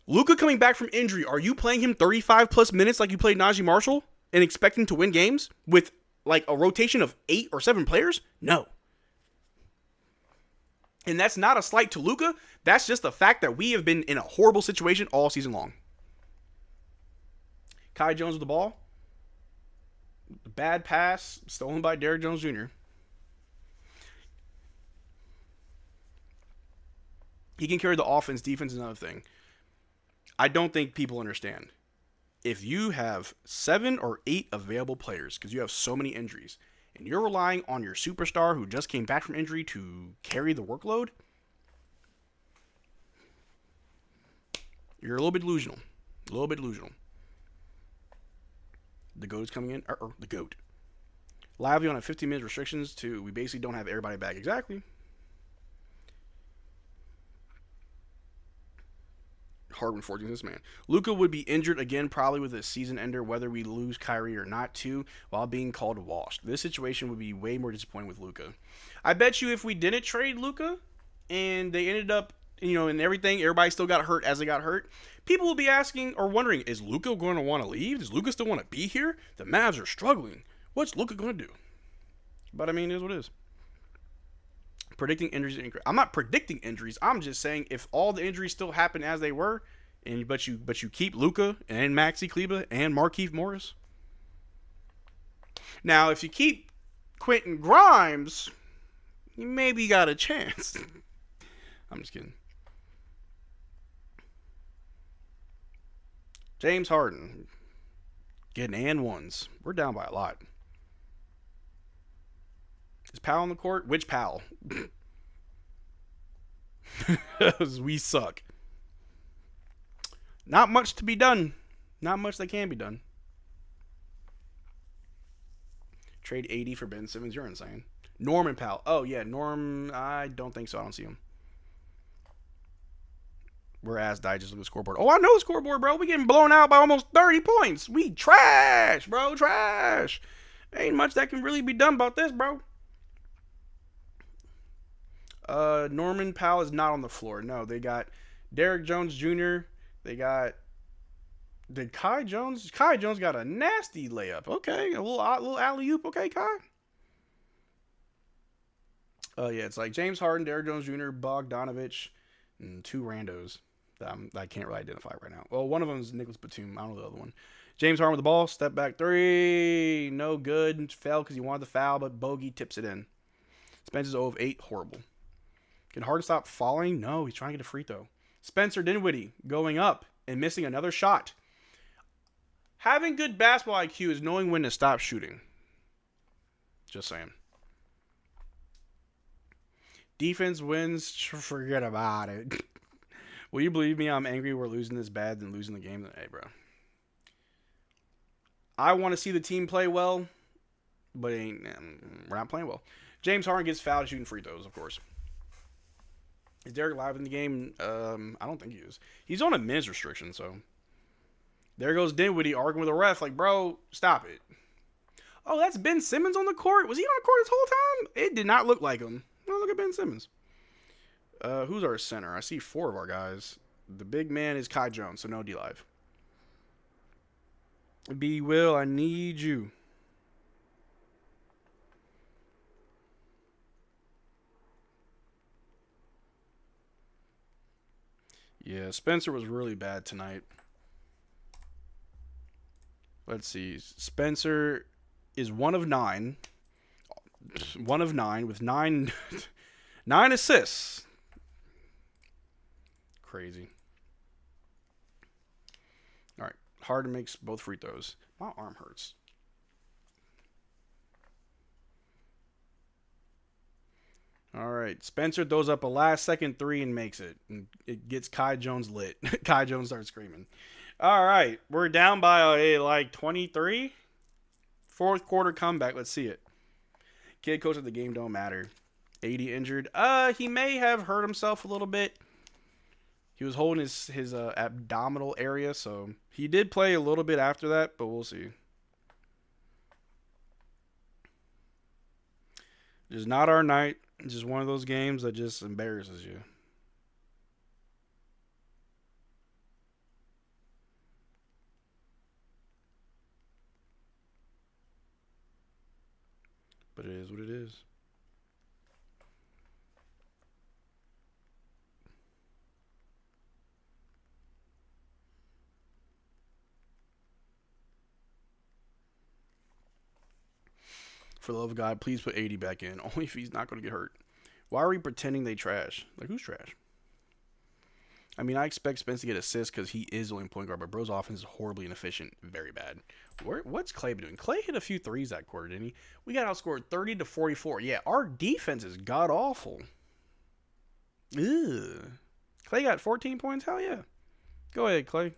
[SPEAKER 2] Luka coming back from injury, are you playing him 35 plus minutes like you played Najee Marshall and expecting to win games with like a rotation of 8 or 7 players? No. And that's not a slight to Luka. That's just the fact that we have been in a horrible situation all season long. Kai Jones with the ball. Bad pass stolen by Derrick Jones Jr. He can carry the offense. Defense is another thing. I don't think people understand. If you have 7 or 8 available players, because you have so many injuries, and you're relying on your superstar who just came back from injury to carry the workload, you're a little bit delusional. The GOAT is coming in. The GOAT. Lively on a 15-minute restrictions to we basically don't have everybody back. Exactly. Harden 14 this man. Luka would be injured again probably with a season ender whether we lose Kyrie or not too while being called washed. This situation would be way more disappointing with Luka. I bet you if we didn't trade Luka and they ended up, and everything, everybody still got hurt as they got hurt, people will be asking or wondering, is Luka going to want to leave? Does Luka still want to be here? The Mavs are struggling. What's Luka going to do? But I mean, it is what it is. Predicting injuries. I'm not predicting injuries. I'm just saying if all the injuries still happen as they were, but you keep Luka and Maxi Kleber and Markieff Morris. Now, if you keep Quentin Grimes, you maybe got a chance. I'm just kidding. James Harden getting and ones. We're down by a lot. Is Powell on the court? Which Powell? We suck. Not much to be done. Not much that can be done. Trade 80 for Ben Simmons. You're insane. Norman Powell. Oh, yeah. Norm. I don't think so. I don't see him. Whereas Digest look at the scoreboard. Oh, I know the scoreboard, bro. We getting blown out by almost 30 points. We trash, bro. Trash. Ain't much that can really be done about this, bro. Norman Powell is not on the floor. No, they got Derrick Jones Jr. They got Kai Jones. Kai Jones got a nasty layup. Okay, a little alley oop. Okay, Kai. Yeah, it's like James Harden, Derrick Jones Jr., Bogdanovich, and 2 randos that I can't really identify right now. Well, one of them is Nicholas Batum. I don't know the other one. James Harden with the ball. Step back 3. No good. Fell because he wanted the foul, but Bogey tips it in. Spencer's 0 of 8. Horrible. Can Harden stop falling? No, he's trying to get a free throw. Spencer Dinwiddie going up and missing another shot. Having good basketball IQ is knowing when to stop shooting. Just saying. Defense wins. Forget about it. Will you believe me? I'm angry we're losing this bad than losing the game. Hey, bro. I want to see the team play well, but we're not playing well. James Harden gets fouled shooting free throws, of course. Is Derrick Lively in the game? I don't think he is. He's on a minutes restriction, so. There goes Dinwiddie arguing with a ref like, bro, stop it. Oh, that's Ben Simmons on the court? Was he on the court this whole time? It did not look like him. Oh, look at Ben Simmons. Who's our center? I see 4 of our guys. The big man is Kai Jones, so no D-Live. B. Will, I need you. Yeah, Spencer was really bad tonight. Let's see. Spencer is 1 of 9. 1 of 9 with 9 assists. Crazy. All right. Harden makes both free throws. My arm hurts. All right. Spencer throws up a last-second 3 and makes it. And it gets Kai Jones lit. Kai Jones starts screaming. All right. We're down by like 23. 4th quarter comeback. Let's see it. Kid coach of the game don't matter. 80 injured. He may have hurt himself a little bit. He was holding his abdominal area, so he did play a little bit after that, but we'll see. Just not our night. Just one of those games that just embarrasses you. But it is what it is. For the love of God, please put 80 back in. Only if he's not going to get hurt. Why are we pretending they trash? Like, who's trash? I mean, I expect Spence to get assists because he is the only point guard, but Bro's offense is horribly inefficient. Very bad. What's Clay doing? Clay hit a few threes that quarter, didn't he? We got outscored 30-44. Yeah, our defense is god-awful. Ugh. Clay got 14 points? Hell yeah. Go ahead, Clay.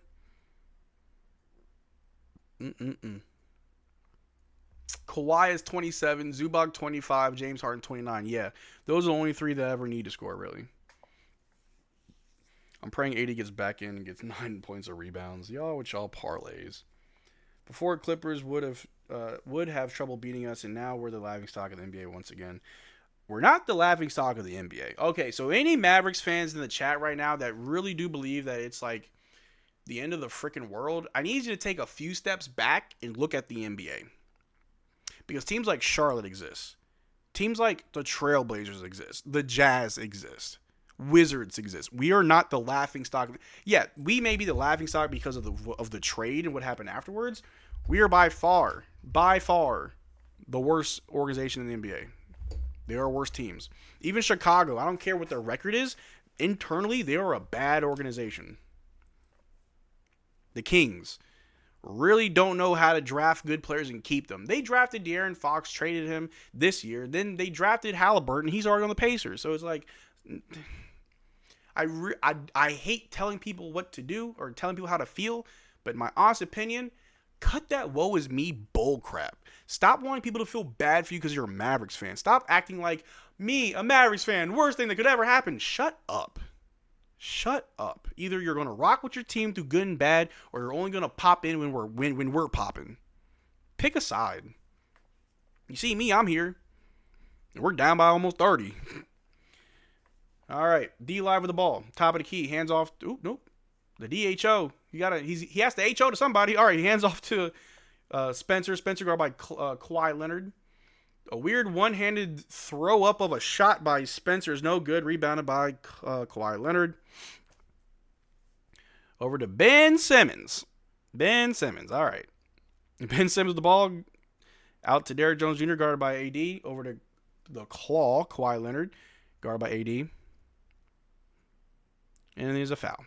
[SPEAKER 2] Kawhi is 27, Zubac 25, James Harden 29. Yeah, those are the only 3 that ever need to score, really. I'm praying 80 gets back in and gets 9 points or rebounds. Y'all with y'all parlays. Before, Clippers would have trouble beating us, and now we're the laughingstock of the NBA once again. We're not the laughingstock of the NBA. Okay, so any Mavericks fans in the chat right now that really do believe that it's like the end of the freaking world, I need you to take a few steps back and look at the NBA. Because teams like Charlotte exist. Teams like the Trailblazers exist. The Jazz exist. Wizards exist. We are not the laughingstock. Yeah, we may be the laughingstock because of the trade and what happened afterwards. We are by far, the worst organization in the NBA. They are worst teams. Even Chicago, I don't care what their record is. Internally, they are a bad organization. The Kings really don't know how to draft good players and keep them. They drafted De'Aaron Fox, traded him this year. Then they drafted Halliburton. He's already on the Pacers. So it's like, I hate telling people what to do or telling people how to feel, but in my honest opinion, cut that woe is me bull crap. Stop wanting people to feel bad for you because you're a Mavericks fan. Stop acting like me, a Mavericks fan, worst thing that could ever happen. Shut up. Shut up. Either you're going to rock with your team through good and bad, or you're only going to pop in when we're popping. Pick a side. You see me, I'm here. And we're down by almost 30. All right, D live with the ball. Top of the key, hands off. Oop, nope. The DHO. He has to HO to somebody. All right, he hands off to Spencer. Spencer guarded by Kawhi Leonard. A weird one-handed throw up of a shot by Spencer is no good. Rebounded by Kawhi Leonard. Over to Ben Simmons. Ben Simmons. All right. Ben Simmons with the ball. Out to Derrick Jones Jr. guarded by AD. Over to the claw, Kawhi Leonard. Guarded by AD. And there's a foul.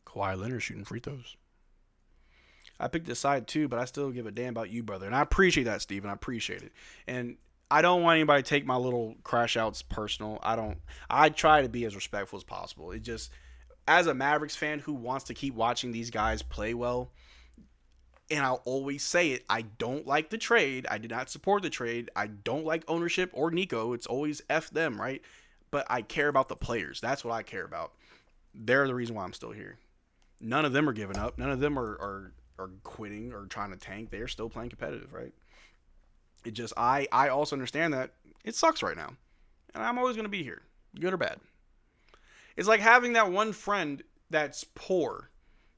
[SPEAKER 2] Kawhi Leonard shooting free throws. I picked this side too, but I still give a damn about you, brother. And I appreciate that, Steven. I appreciate it. And I don't want anybody to take my little crash outs personal. I try to be as respectful as possible. It just, as a Mavericks fan who wants to keep watching these guys play well, and I'll always say it, I don't like the trade. I did not support the trade. I don't like ownership or Nico. It's always F them, right? But I care about the players. That's what I care about. They're the reason why I'm still here. None of them are giving up. None of them are quitting or trying to tank. They're still playing competitive, right? It just, I also understand that it sucks right now. And I'm always going to be here, good or bad. It's like having that one friend that's poor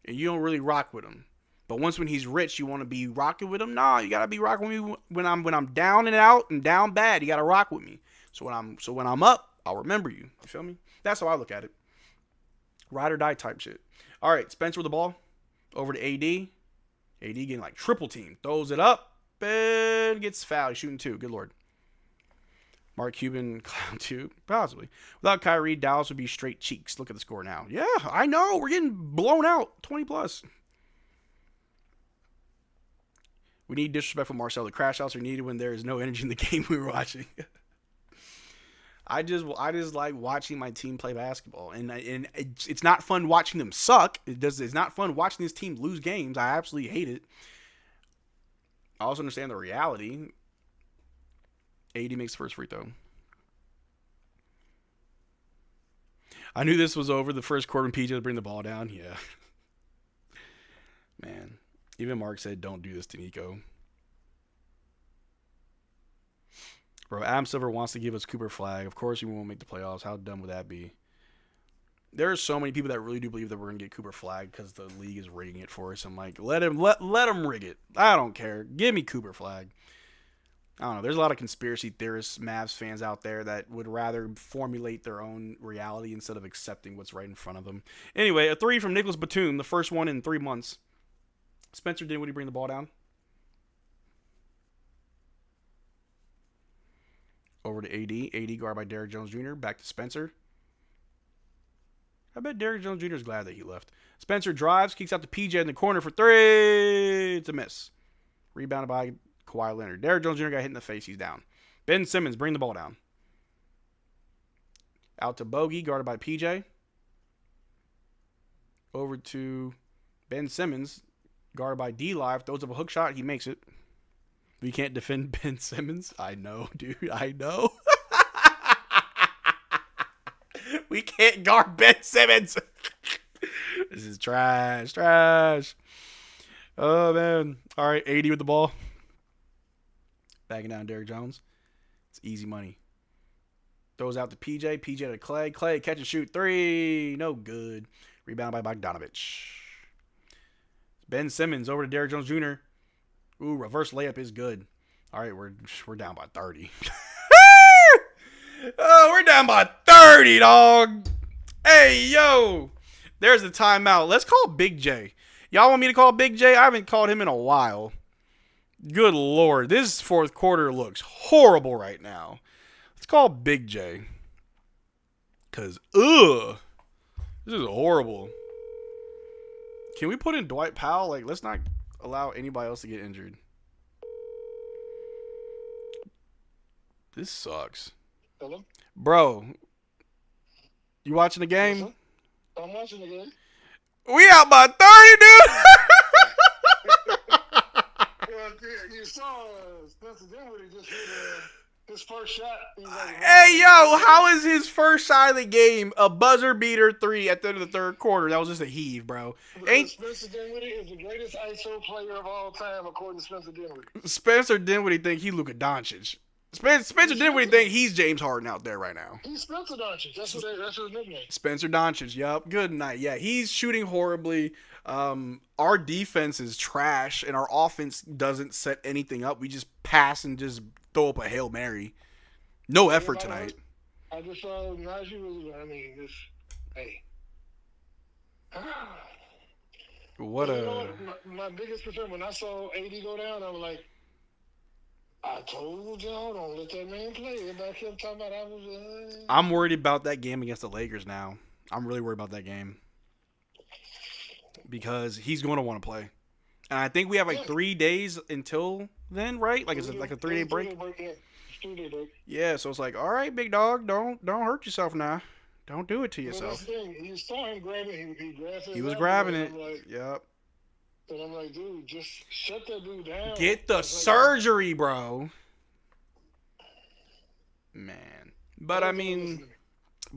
[SPEAKER 2] and you don't really rock with him. But when he's rich, you want to be rocking with him? No, you got to be rocking with me when I'm down and out and down bad. You got to rock with me. So when I'm up, I'll remember you. You feel me? That's how I look at it. Ride or die type shit. All right, Spencer with the ball. Over to AD. AD getting like triple team. Throws it up and gets fouled. He's shooting two. Good Lord. Mark Cuban, clown two. Possibly. Without Kyrie, Dallas would be straight cheeks. Look at the score now. Yeah, I know. We're getting blown out. 20 plus. We need disrespectful Marcel. The crash outs are needed when there is no energy in the game we were watching. I just like watching my team play basketball, and it's not fun watching them suck. It's not fun watching this team lose games. I absolutely hate it. I also understand the reality. AD makes the first free throw. I knew this was over the first quarter when PJ would bring the ball down. Yeah, man. Even Mark said, "Don't do this to Nico." Bro, Adam Silver wants to give us Cooper flag. Of course we won't make the playoffs. How dumb would that be? There are so many people that really do believe that we're going to get Cooper flag because the league is rigging it for us. I'm like, let him rig it. I don't care. Give me Cooper flag. I don't know. There's a lot of conspiracy theorists, Mavs fans out there that would rather formulate their own reality instead of accepting what's right in front of them. Anyway, a three from Nicholas Batum, the first one in 3 months. Spencer Dinwiddie bring the ball down. Over to AD. AD guarded by Derrick Jones Jr. Back to Spencer. I bet Derrick Jones Jr. is glad that he left. Spencer drives, kicks out to PJ in the corner for three. It's a miss. Rebounded by Kawhi Leonard. Derrick Jones Jr. got hit in the face. He's down. Ben Simmons, bring the ball down. Out to Bogey, guarded by PJ. Over to Ben Simmons, guarded by D-Live. Throws up a hook shot. He makes it. We can't defend Ben Simmons. I know, dude. I know. We can't guard Ben Simmons. This is trash. Trash. Oh, man. All right, 80 with the ball. Backing down Derrick Jones. It's easy money. Throws out to PJ. PJ to Clay. Clay, catch and shoot. Three. No good. Rebounded by Bogdanovich. Ben Simmons over to Derrick Jones Jr. Ooh, reverse layup is good. All right, we're down by 30. Oh, we're down by 30, dog. Hey, yo. There's the timeout. Let's call Big J. Y'all want me to call Big J? I haven't called him in a while. Good Lord. This fourth quarter looks horrible right now. Let's call Big J. Because, this is horrible. Can we put in Dwight Powell? Like, let's not allow anybody else to get injured. This sucks.
[SPEAKER 3] Hello?
[SPEAKER 2] Bro, you watching the game?
[SPEAKER 3] I'm watching the game.
[SPEAKER 2] We out by 30,
[SPEAKER 3] You saw Spencer Dinwiddie just hit his first shot.
[SPEAKER 2] Hey, yo, how is his first shot of the game a buzzer beater 3 at the end of the third quarter? That was just a heave, bro.
[SPEAKER 3] Spencer Dinwiddie is the greatest ISO player of all time, according to Spencer Dinwiddie.
[SPEAKER 2] Spencer Dinwiddie think he Luka Doncic. Spencer Dinwiddie think he's James Harden out there right now.
[SPEAKER 3] He's Spencer Doncic. That's his nickname.
[SPEAKER 2] Spencer Doncic. Yup. Good night. Yeah, he's shooting horribly. Our defense is trash, and our offense doesn't set anything up. We just pass and just throw up a Hail Mary. No effort tonight.
[SPEAKER 3] I just saw Najee was. Hey.
[SPEAKER 2] What
[SPEAKER 3] you know what? My biggest concern when I saw AD go down, I was like, I told y'all, don't let that man play. Everybody kept talking about
[SPEAKER 2] I'm worried about that game against the Lakers now. I'm really worried about that game. Because he's going to want to play. And I think we have like 3 days until then, right? Like, is it like a 3-day break? Yeah, so it's like, all right, big dog, don't hurt yourself now. Don't do it to yourself.
[SPEAKER 3] You saw him grabbing it.
[SPEAKER 2] He was grabbing it. Yep.
[SPEAKER 3] And I'm like, dude, just shut that dude down.
[SPEAKER 2] Get the surgery, bro. Man. But I mean,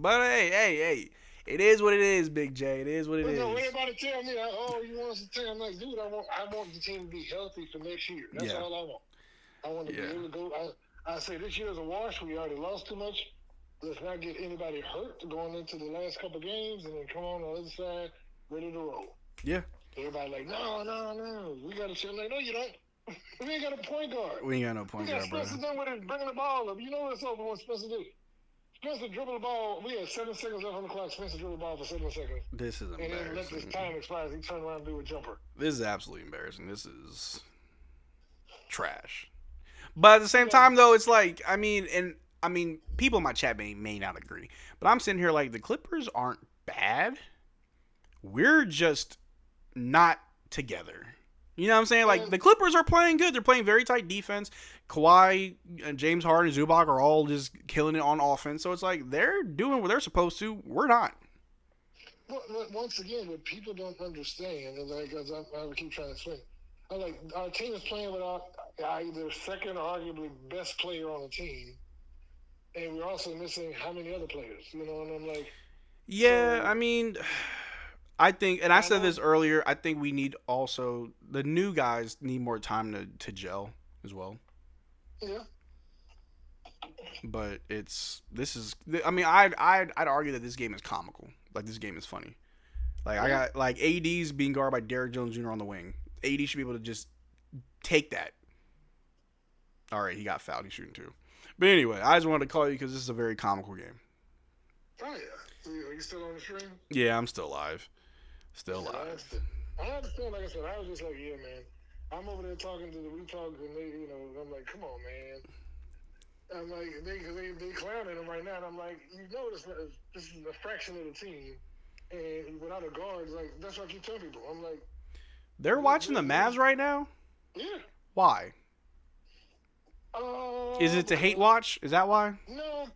[SPEAKER 2] hey. It is what it is, Big J. It is what it is.
[SPEAKER 3] No, everybody tell me, you want us to tell? I'm like, dude, I want the team to be healthy for next year. That's all I want. I want to be able to go. I say this year's a wash. We already lost too much. Let's not get anybody hurt going into the last couple games, and then come on the other side ready to roll.
[SPEAKER 2] Yeah.
[SPEAKER 3] Everybody like, no. We got to chill. Like, no, you don't. We ain't got a point guard.
[SPEAKER 2] We ain't got no point guard, bro.
[SPEAKER 3] Spencer done with it, bringing the ball up. You know what it's over when Spencer did. Spencer dribbled the ball. We had 7 seconds left on the clock. Spencer dribbled the ball for 7 seconds.
[SPEAKER 2] This is embarrassing.
[SPEAKER 3] And then let this time expire. He turned around and do a jumper.
[SPEAKER 2] This is absolutely embarrassing. This is trash. But at the same time, though, it's like, I mean, people in my chat may not agree. But I'm sitting here like, the Clippers aren't bad. We're just not together. You know what I'm saying? Like, the Clippers are playing good. They're playing very tight defense. Kawhi, James Harden, Zubac are all just killing it on offense. So it's like, they're doing what they're supposed to. We're not.
[SPEAKER 3] Well, once again, what people don't understand, and like, as I keep trying to explain, like, our team is playing without either second or arguably best player on the team. And we're also missing how many other players, you know? And I'm like...
[SPEAKER 2] Yeah, I mean... I think, and I said this earlier, I think we need also, the new guys need more time to gel as well.
[SPEAKER 3] Yeah.
[SPEAKER 2] But I'd argue that this game is comical. Like, this game is funny. Like, I got, like, AD's being guarded by Derrick Jones Jr. on the wing. AD should be able to just take that. All right, he got fouled. He's shooting too. But anyway, I just wanted to call you because this is a very comical game.
[SPEAKER 3] Oh, yeah. Are you still on the stream?
[SPEAKER 2] Yeah, I'm still live. Still live.
[SPEAKER 3] I understand, like I said, I was just like, yeah, man. I'm over there talking to the retards, and they, I'm like, come on, man. I'm like, they clowning him right now, and I'm like, this is a fraction of the team, and without a guard, like, that's what I keep telling people. I'm like,
[SPEAKER 2] they're watching the Mavs right now?
[SPEAKER 3] Yeah.
[SPEAKER 2] Why? Is it to hate watch? Is that why?
[SPEAKER 3] No.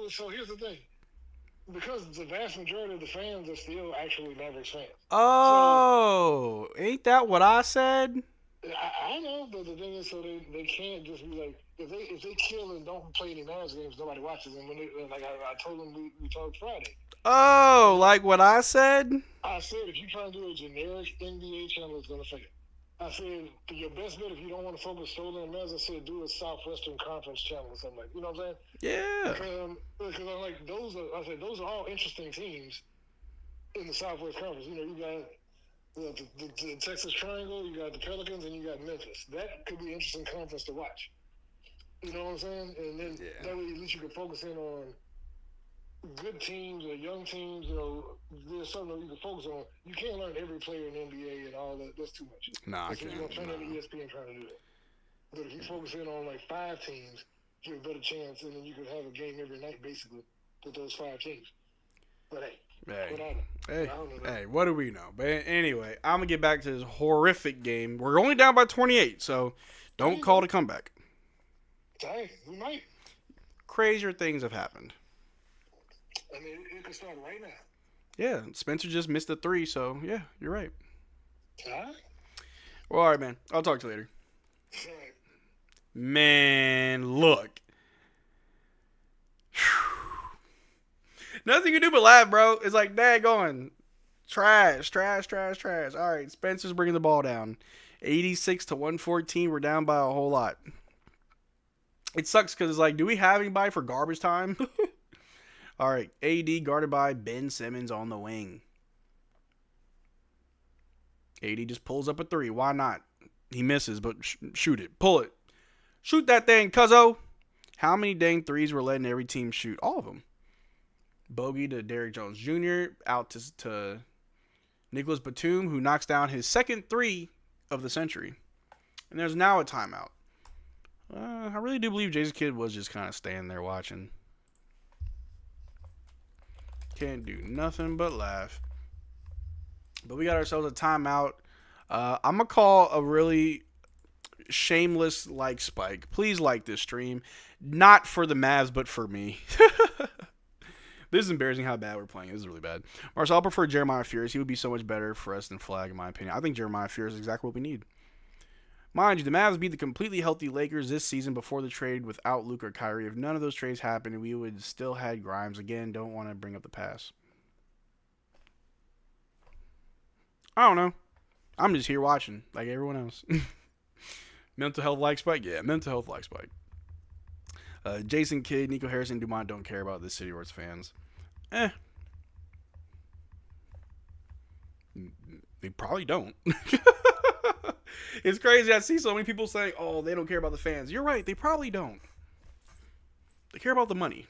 [SPEAKER 3] So here's the thing. Because the vast majority of the fans are still actually Mavericks fans.
[SPEAKER 2] Oh, so, ain't that what I said?
[SPEAKER 3] I know, but the thing is, so they can't just be like, if they kill and don't play any Mavs games, nobody watches them. When I told them we talked Friday.
[SPEAKER 2] Oh, like what I said?
[SPEAKER 3] I said if you try to do a generic NBA channel, it's gonna fail. I said your best bet if you don't want to focus solely on Mavs, I said do a Southwestern Conference channel or something like. You know what I'm saying?
[SPEAKER 2] Yeah.
[SPEAKER 3] Because I'm like those are all interesting teams in the Southwest Conference. You got the Texas Triangle, you got the Pelicans, and you got Memphis. That could be an interesting conference to watch. You know what I'm saying? And then that way at least you can focus in on good teams or young teams. There's something that you can focus on. You can't learn every player in the NBA and all that. That's too much.
[SPEAKER 2] Nah, I can't.
[SPEAKER 3] You're going to turn into ESPN trying to do that. But if you focus in on like 5 teams, you have a better chance, and then you could have a game every night basically with those 5 teams. But hey,
[SPEAKER 2] Hey, what do we know? But anyway, I'm going to get back to this horrific game. We're only down by 28, so don't call it a comeback.
[SPEAKER 3] Hey, we might.
[SPEAKER 2] Crazier things have happened.
[SPEAKER 3] I mean, it could start right now.
[SPEAKER 2] Yeah, Spencer just missed a 3, so yeah, you're right.
[SPEAKER 3] Huh?
[SPEAKER 2] Well, all right, man. I'll talk to you later.
[SPEAKER 3] All right.
[SPEAKER 2] Man, look. Nothing you can do but laugh, bro. It's like, daggone. Trash. All right, Spencer's bringing the ball down. 86 to 114. We're down by a whole lot. It sucks because it's like, do we have anybody for garbage time? All right, AD guarded by Ben Simmons on the wing. AD just pulls up a 3. Why not? He misses, but shoot it. Pull it. Shoot that thing, cuzzo. How many dang threes we're letting every team shoot? All of them. Bogey to Derrick Jones Jr. Out to Nicholas Batum, who knocks down his second 3 of the century. And there's now a timeout. I really do believe Jason Kidd was just kind of standing there watching. Can't do nothing but laugh. But we got ourselves a timeout. I'm going to call a really shameless like spike. Please like this stream. Not for the Mavs, but for me. This is embarrassing how bad we're playing. This is really bad. Marcel, I prefer Jeremiah Fears. He would be so much better for us than Flag, in my opinion. I think Jeremiah Fears is exactly what we need. Mind you, the Mavs beat the completely healthy Lakers this season before the trade without Luka or Kyrie. If none of those trades happened, we would still had Grimes. Again, don't want to bring up the past. I don't know. I'm just here watching, like everyone else. Mental health like spike? Yeah, mental health like spike. Jason Kidd, Nico Harrison, Dumont don't care about this city or its fans. They probably don't. It's crazy. I see so many people saying, oh, they don't care about the fans. You're right. They probably don't. They care about the money.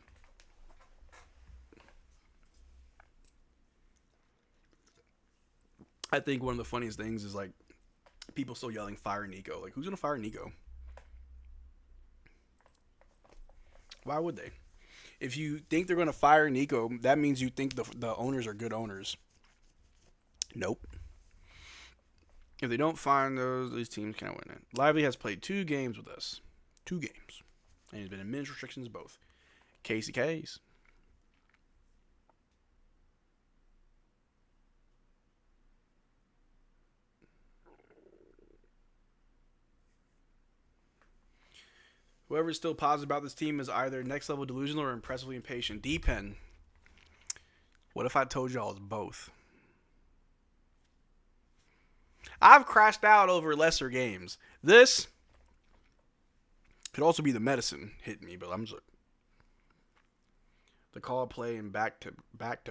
[SPEAKER 2] I think one of the funniest things is like people still yelling, fire Nico. Like, who's going to fire Nico? Why would they? If you think they're going to fire Nico, that means you think the owners are good owners. Nope. If they don't find these teams can't win it. Lively has played 2 games with us. 2 games. And he's been in minutes restrictions both. Casey Case. Whoever's still positive about this team is either next level delusional or impressively impatient. D-Pen. What if I told y'all it's both? I've crashed out over lesser games. This could also be the medicine hitting me, but I'm just the call play and back to back.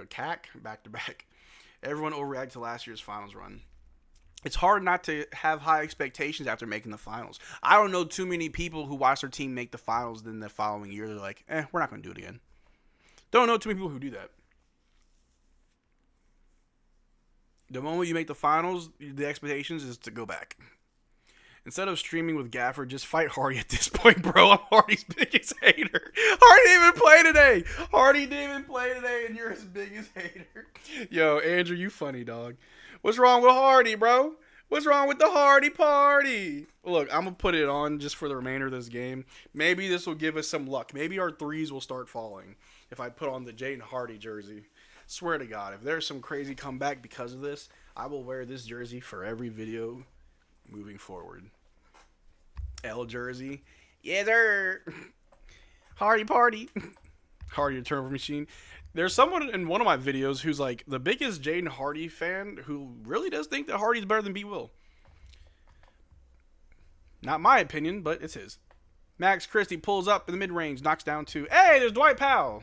[SPEAKER 2] Everyone overreacted to last year's finals run. It's hard not to have high expectations after making the finals. I don't know too many people who watch their team make the finals, then the following year they're like, we're not going to do it again. Don't know too many people who do that. The moment you make the finals, the expectations is to go back. Instead of streaming with Gafford, just fight Hardy at this point, bro. I'm Hardy's biggest hater. Hardy didn't even play today. And you're his biggest hater. Yo, Andrew, you funny, dog. What's wrong with Hardy, bro? What's wrong with the Hardy party? Look, I'm going to put it on just for the remainder of this game. Maybe this will give us some luck. Maybe our threes will start falling if I put on the Jaden Hardy jersey. Swear to God, if there's some crazy comeback because of this, I will wear this jersey for every video moving forward. L jersey. Yeah, sir. Hardy party. Hardy, the turnover machine. There's someone in one of my videos who's like the biggest Jaden Hardy fan who really does think that Hardy's better than B. Will. Not my opinion, but it's his. Max Christie pulls up in the mid-range, knocks down 2. Hey, there's Dwight Powell.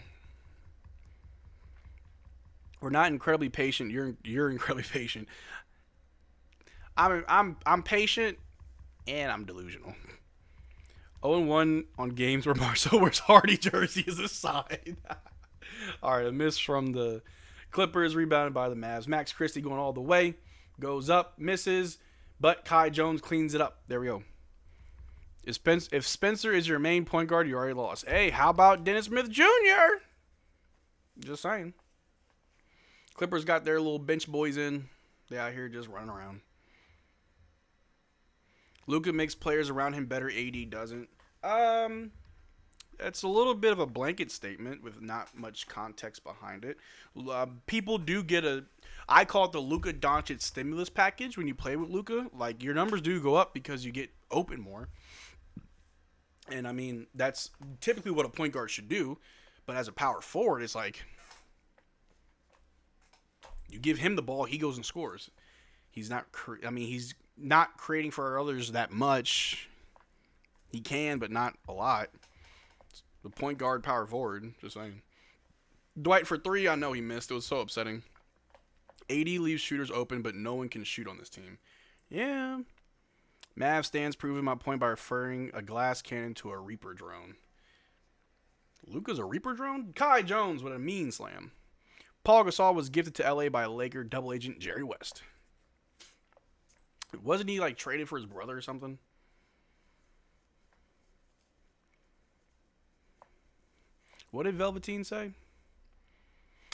[SPEAKER 2] We're not incredibly patient. You're incredibly patient. I'm patient and I'm delusional. 0-1 on games where Marcel wears Hardy jersey as a side. All right, a miss from the Clippers, rebounded by the Mavs. Max Christie going all the way, goes up, misses, but Kai Jones cleans it up. There we go. If Spencer is your main point guard, you already lost. Hey, how about Dennis Smith Jr.? Just saying. Clippers got their little bench boys in. They out here just running around. Luka makes players around him better. AD doesn't. It's a little bit of a blanket statement with not much context behind it. People do get I call it the Luka Doncic stimulus package when you play with Luka. Like, your numbers do go up because you get open more. And, I mean, that's typically what a point guard should do. But as a power forward, it's like, you give him the ball, he goes and scores. He's not creating for others that much. He can, but not a lot. The point guard, power forward, just saying. Dwight for 3, I know he missed. It was so upsetting. AD leaves shooters open, but no one can shoot on this team. Yeah. Mavs stands proving my point by referring a glass cannon to a Reaper drone. Luka's a Reaper drone? Kai Jones with a mean slam. Paul Gasol was gifted to LA by Laker double agent Jerry West. Wasn't he like traded for his brother or something? What did Velveteen say?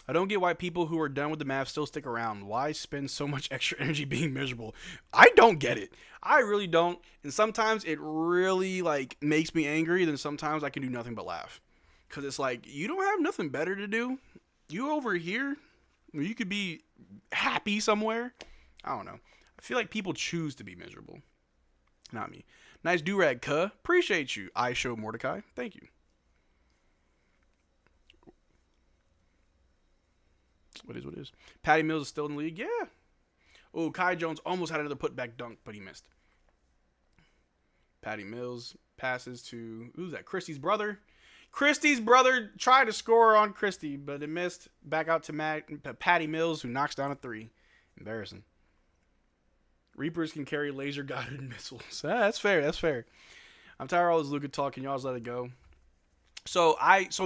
[SPEAKER 2] I don't get why people who are done with the Mavs still stick around. Why spend so much extra energy being miserable? I don't get it. I really don't. And sometimes it really like makes me angry. Then sometimes I can do nothing but laugh. Because it's like, you don't have nothing better to do? You over here? You could be happy somewhere? I don't know. I feel like people choose to be miserable. Not me. Nice do-rag, cuh. Appreciate you. I show Mordecai. Thank you. What is? Patty Mills is still in the league? Yeah. Oh, Kai Jones almost had another putback dunk, but he missed. Patty Mills passes to, who's that? Christie's brother. Christie's brother tried to score on Christie, but it missed. Back out to Patty Mills, who knocks down a 3. Embarrassing. Reapers can carry laser-guided missiles. That's fair. That's fair. I'm tired of all this Luka talk. Can y'all just let it go? So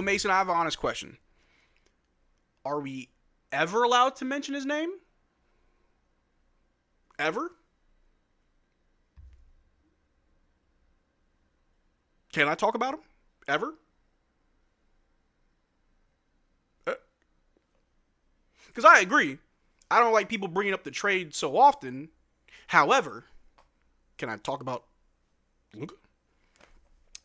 [SPEAKER 2] Mason, I have an honest question. Are we ever allowed to mention his name? Ever? Can I talk about him? Ever? Because I agree. I don't like people bringing up the trade so often. However, can I talk about Luka?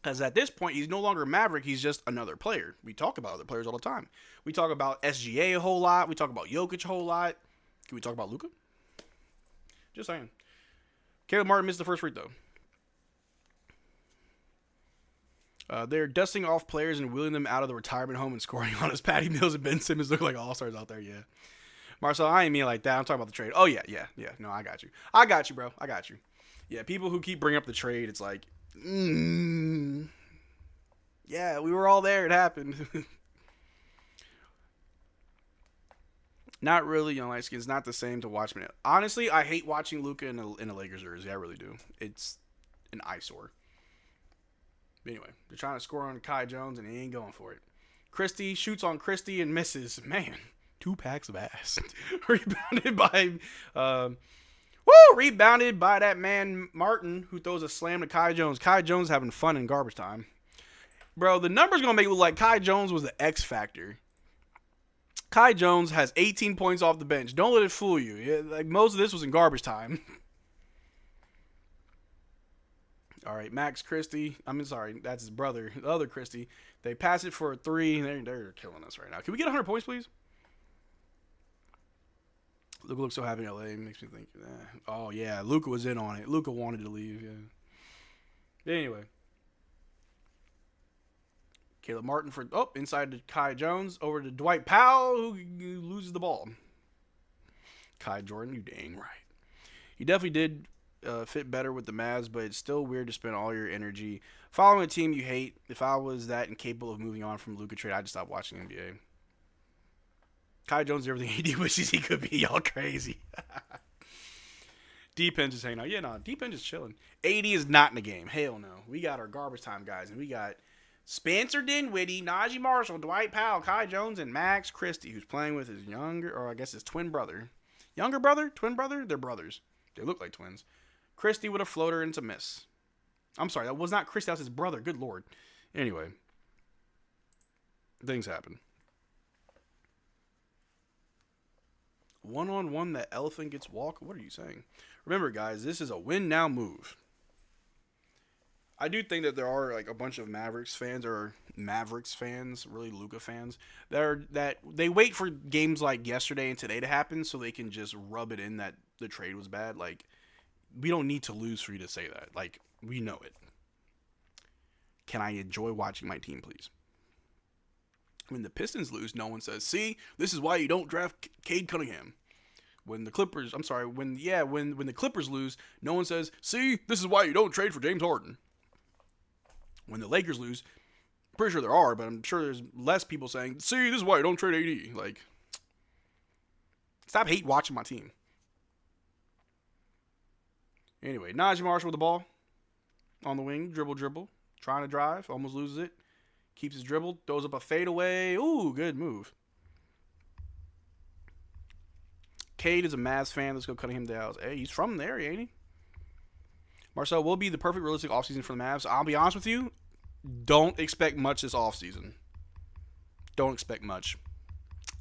[SPEAKER 2] Because at this point, he's no longer a Maverick. He's just another player. We talk about other players all the time. We talk about SGA a whole lot. We talk about Jokic a whole lot. Can we talk about Luka? Just saying. Caleb Martin missed the first free throw. They're dusting off players and wheeling them out of the retirement home and scoring on us. Patty Mills and Ben Simmons look like all-stars out there, yeah. Marcel, I ain't mean like that. I'm talking about the trade. Oh, yeah. No, I got you. I got you, bro. I got you. Yeah, people who keep bringing up the trade, it's like, yeah, we were all there. It happened. Not really, light skin. It's not the same to watch me. Honestly, I hate watching Luka in a Lakers jersey. I really do. It's an eyesore. But anyway, they're trying to score on Kai Jones, and he ain't going for it. Christie shoots on Christie and misses. Man, 2 packs of ass. Rebounded by that man Martin, who throws a slam to Kai Jones. Kai Jones having fun in garbage time. Bro, the number's going to make it look like Kai Jones was the X factor. Kai Jones has 18 points off the bench. Don't let it fool you. Like, most of this was in garbage time. All right, Max Christie. That's his brother, the other Christie. They pass it for a 3. They're killing us right now. Can we get 100 points, please? Luka looks so happy in LA. Makes me think, oh, yeah, Luka was in on it. Luka wanted to leave, yeah. But anyway. Caleb Martin inside to Kai Jones. Over to Dwight Powell, who loses the ball. Kai Jordan, you dang right. He definitely did fit better with the Mavs, but it's still weird to spend all your energy following a team you hate. If I was that incapable of moving on from Luka trade, I'd just stop watching NBA. Kai Jones is everything AD wishes he could be. Y'all crazy. D-Pen just hanging out. Yeah, no, D-Pen just chilling. AD is not in the game. Hell no. We got our garbage time guys, and we got Spencer Dinwiddie, Najee Marshall, Dwight Powell, Kai Jones, and Max Christie, who's playing with his his twin brother. Younger brother? Twin brother? They're brothers. They look like twins. Christie with a floater and it's a miss. I'm sorry, that was not Christie, that was his brother. Good Lord. Anyway. Things happen. 1-on-1, that elephant gets walk. What are you saying? Remember, guys, this is a win now move. I do think that there are like a bunch of Mavericks fans, really Luka fans, that they wait for games like yesterday and today to happen so they can just rub it in that the trade was bad. Like, we don't need to lose for you to say that. Like, we know it. Can I enjoy watching my team, please? When the Pistons lose, no one says, "See, this is why you don't draft Cade Cunningham." When the Clippers, when the Clippers lose, no one says, "See, this is why you don't trade for James Harden." When the Lakers lose, I'm pretty sure there are, but I'm sure there's less people saying, "See, this is why you don't trade AD." Like, stop hate watching my team. Anyway, Najee Marshall with the ball on the wing, dribble, trying to drive, almost loses it. Keeps his dribble, throws up a fadeaway. Ooh, good move. Cade is a Mavs fan. Let's go cutting him down. Hey, he's from there, ain't he? Marcel, will be the perfect realistic offseason for the Mavs. I'll be honest with you. Don't expect much this offseason. Don't expect much.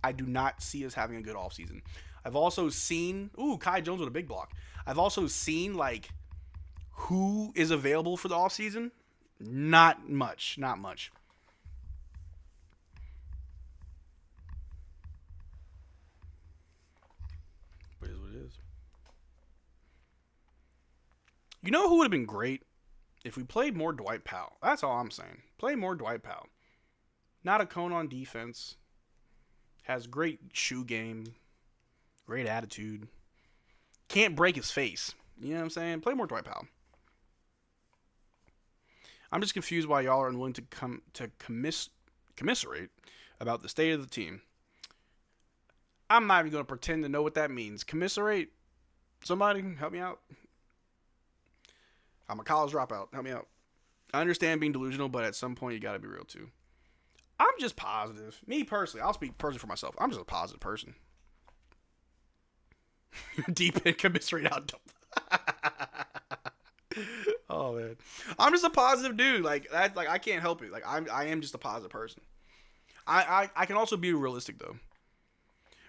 [SPEAKER 2] I do not see us having a good offseason. I've also seen... Ooh, Kai Jones with a big block. I've also seen, like, who is available for the offseason. Not much. Not much. But it is what it is. You know who would have been great? If we played more Dwight Powell. That's all I'm saying. Play more Dwight Powell. Not a cone on defense. Has great shoe game. Great attitude. Can't break his face. You know what I'm saying? Play more Dwight Powell. I'm just confused why y'all are unwilling to commiserate about the state of the team. I'm not even going to pretend to know what that means. Commiserate? Somebody help me out. I'm a college dropout. Help me out. I understand being delusional, but at some point you got to be real too. I'm just positive. Me personally, I'll speak personally for myself. I'm just a positive person. Deep in commiserate out. Oh man, I'm just a positive dude. Like that. Like I can't help it. Like I am just a positive person. I can also be realistic though.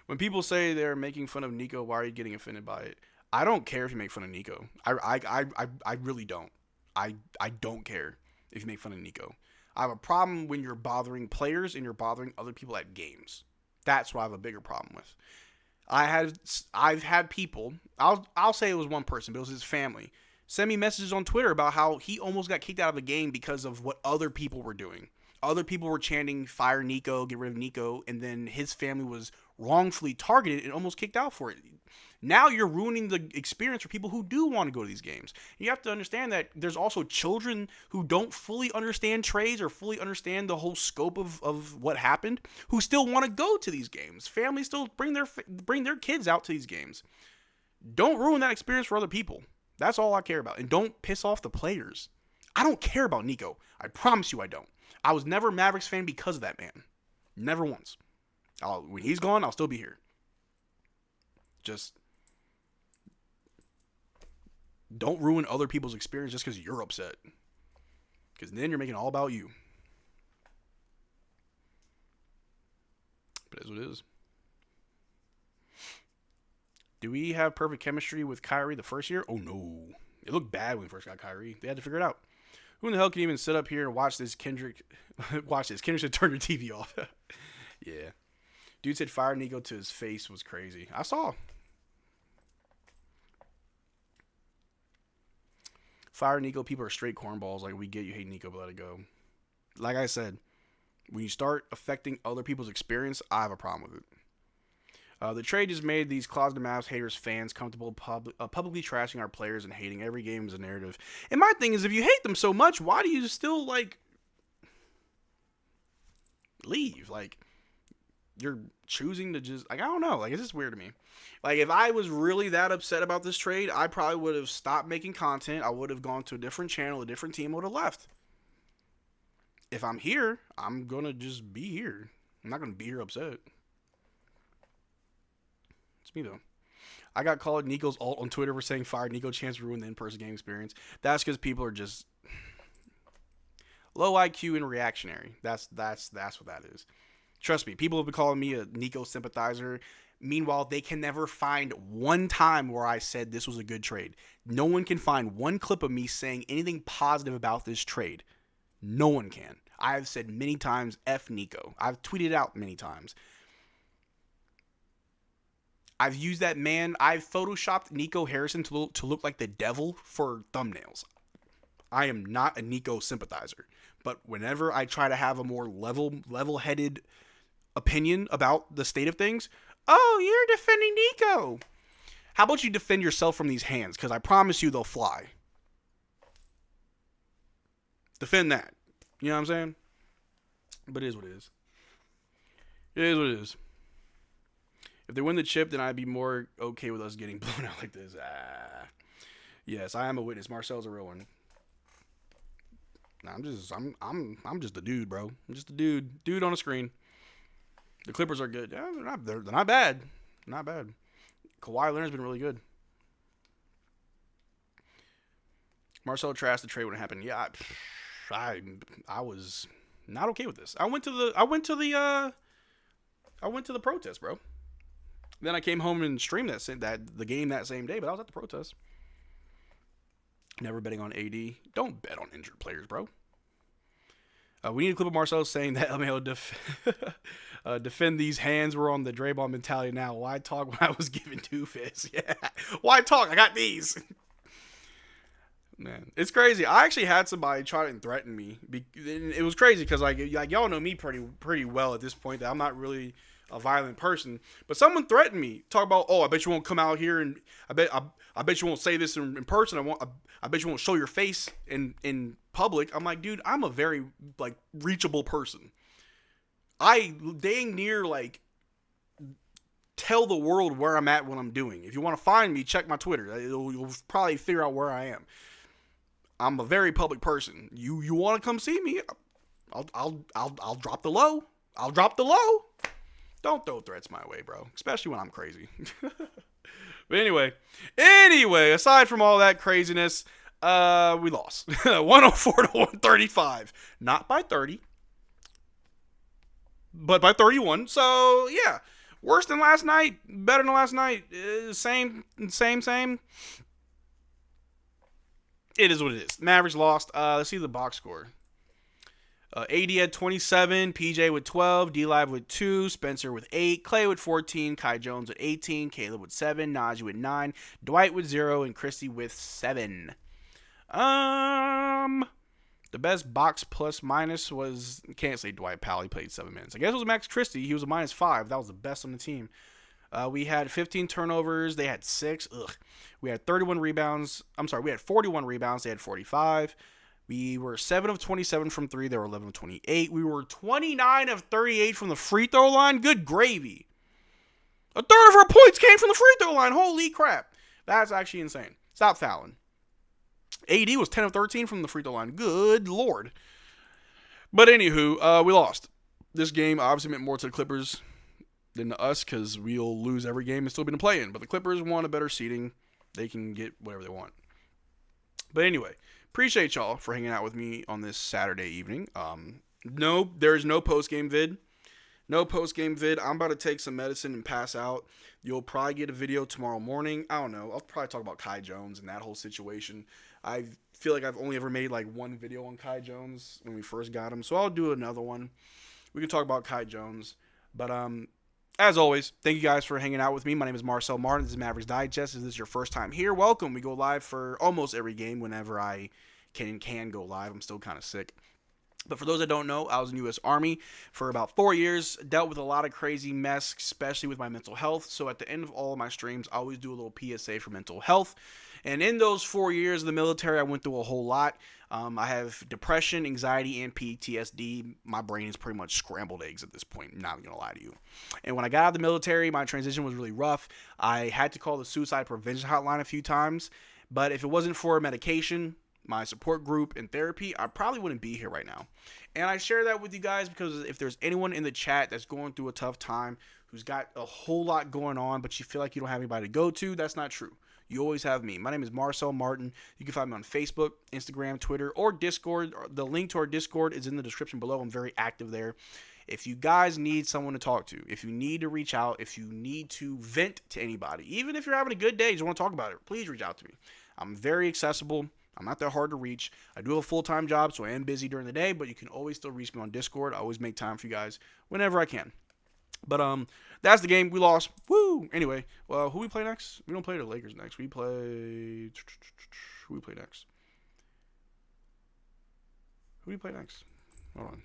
[SPEAKER 2] When people say they're making fun of Nico, why are you getting offended by it? I don't care if you make fun of Nico. I really don't. I don't care if you make fun of Nico. I have a problem when you're bothering players and you're bothering other people at games. That's what I have a bigger problem with. I've had people, I'll say it was one person, but it was his family, send me messages on Twitter about how he almost got kicked out of the game because of what other people were doing. Other people were chanting, "Fire Nico, get rid of Nico," and then his family was wrongfully targeted and almost kicked out for it. Now you're ruining the experience for people who do want to go to these games. You have to understand that there's also children who don't fully understand trades or fully understand the whole scope of what happened, who still want to go to these games. Families still bring their kids out to these games. Don't ruin that experience for other people. That's all I care about. And don't piss off the players. I don't care about Nico. I promise you I don't. I was never a Mavericks fan because of that man. Never once. When he's gone, I'll still be here. Just don't ruin other people's experience just because you're upset. Because then you're making it all about you. But it is what it is. Do we have perfect chemistry with Kyrie the first year? Oh, no. It looked bad when we first got Kyrie. They had to figure it out. Who in the hell can even sit up here and watch this, Kendrick? Watch this. Kendrick should turn your TV off. Yeah. Dude said fire Nico to his face was crazy. I saw. Fire Nico, people are straight cornballs. Like, we get you hate Nico, but let it go. Like I said, when you start affecting other people's experience, I have a problem with it. The trade just made these closeted Mavs haters fans comfortable publicly trashing our players and hating every game as a narrative. And my thing is, if you hate them so much, why do you still, like, leave? Like, you're choosing to just, like, I don't know. Like, it's just weird to me. Like, if I was really that upset about this trade, I probably would have stopped making content. I would have gone to a different channel, a different team, would have left. If I'm here, I'm going to just be here. I'm not going to be here upset. It's me, though. I got called Nico's alt on Twitter for saying fire Nico chance to ruin the in-person game experience. That's because people are just low IQ and reactionary. That's what that is. Trust me, people have been calling me a Nico sympathizer. Meanwhile, they can never find one time where I said this was a good trade. No one can find one clip of me saying anything positive about this trade. No one can. I have said many times, F Nico. I've tweeted out many times. I've used that man. I've photoshopped Nico Harrison to look like the devil for thumbnails. I am not a Nico sympathizer. But whenever I try to have a more level-headed opinion about the state of things, oh, you're defending Nico. How about you defend yourself from these hands? Because I promise you they'll fly. Defend that. You know what I'm saying? But it is what it is. It is what it is. If they win the chip, then I'd be more okay with us getting blown out like this. Yes, I am a witness. Marcel's a real one. Nah, I'm just a dude, bro. I'm just a dude. Dude on a screen. The Clippers are good. Yeah, they're not bad. Not bad. Kawhi Leonard's been really good. Marcel trashed the trade when it happened. Yeah, I was not okay with this. I went to the protest, bro. Then I came home and streamed the game that same day, but I was at the protest. Never betting on AD. Don't bet on injured players, bro. We need a clip of Marcel saying that LMAO defend these hands. We're on the Draymond mentality now. Why talk when I was given two fists? Yeah. Why talk? I got these. Man, it's crazy. I actually had somebody try and threaten me. It was crazy because like y'all know me pretty well at this point that I'm not really a violent person. But someone threatened me. Talk about, oh, I bet you won't come out here and I bet you won't say this in person. I bet you won't show your face in public. I'm like, dude, I'm a very like reachable person. I dang near like tell the world where I'm at, what I'm doing. If you want to find me, check my Twitter. You'll probably figure out where I am. I'm a very public person. You want to come see me? I'll drop the low. I'll drop the low. Don't throw threats my way, bro. Especially when I'm crazy. But anyway, aside from all that craziness, we lost. 104 to 135. Not by 30, but by 31. So, yeah. Worse than last night. Better than last night. Same. It is what it is. Mavericks lost. Let's see the box score. AD had 27, PJ with 12, D-Live with 2, Spencer with 8, Clay with 14, Kai Jones with 18, Caleb with 7, Najee with 9, Dwight with 0, and Christy with 7. The best box plus minus was, can't say Dwight Powell, he played 7 minutes. I guess it was Max Christie, he was a -5. That was the best on the team. We had 15 turnovers, they had 6. We had 31 rebounds. We had 41 rebounds, they had 45. We were 7 of 27 from 3. They were 11 of 28. We were 29 of 38 from the free throw line. Good gravy. A third of our points came from the free throw line. Holy crap. That's actually insane. Stop fouling. AD was 10 of 13 from the free throw line. Good Lord. But anywho, we lost. This game obviously meant more to the Clippers than to us because we'll lose every game and still be in the play-in. But the Clippers want a better seeding. They can get whatever they want. But anyway, appreciate y'all for hanging out with me on this Saturday evening. No, there's no post-game vid. No post-game vid. I'm about to take some medicine and pass out. You'll probably get a video tomorrow morning. I don't know. I'll probably talk about Kai Jones and that whole situation. I feel like I've only ever made like one video on Kai Jones when we first got him. So I'll do another one. We can talk about Kai Jones. But as always, thank you guys for hanging out with me. My name is Marcel Martin. This is Mavs Digest. If this is your first time here, welcome. We go live for almost every game whenever I can go live. I'm still kind of sick. But for those that don't know, I was in U.S. Army for about 4 years. Dealt with a lot of crazy mess, especially with my mental health. So at the end of all of my streams, I always do a little PSA for mental health. And in those 4 years of the military, I went through a whole lot. I have depression, anxiety, and PTSD. My brain is pretty much scrambled eggs at this point. I'm not going to lie to you. And when I got out of the military, my transition was really rough. I had to call the suicide prevention hotline a few times. But if it wasn't for medication, my support group, and therapy, I probably wouldn't be here right now. And I share that with you guys because if there's anyone in the chat that's going through a tough time, who's got a whole lot going on, but you feel like you don't have anybody to go to, that's not true. You always have me. My name is Marcel Martin. You can find me on Facebook, Instagram, Twitter, or Discord. The link to our Discord is in the description below. I'm very active there. If you guys need someone to talk to, if you need to reach out, if you need to vent to anybody, even if you're having a good day, just want to talk about it, please reach out to me. I'm very accessible. I'm not that hard to reach. I do have a full-time job, so I am busy during the day, but you can always still reach me on Discord. I always make time for you guys whenever I can. But that's the game. We lost. Woo! Anyway, well, who we play next? We don't play the Lakers next. We play... Who we play next? Who do we play next? Hold on.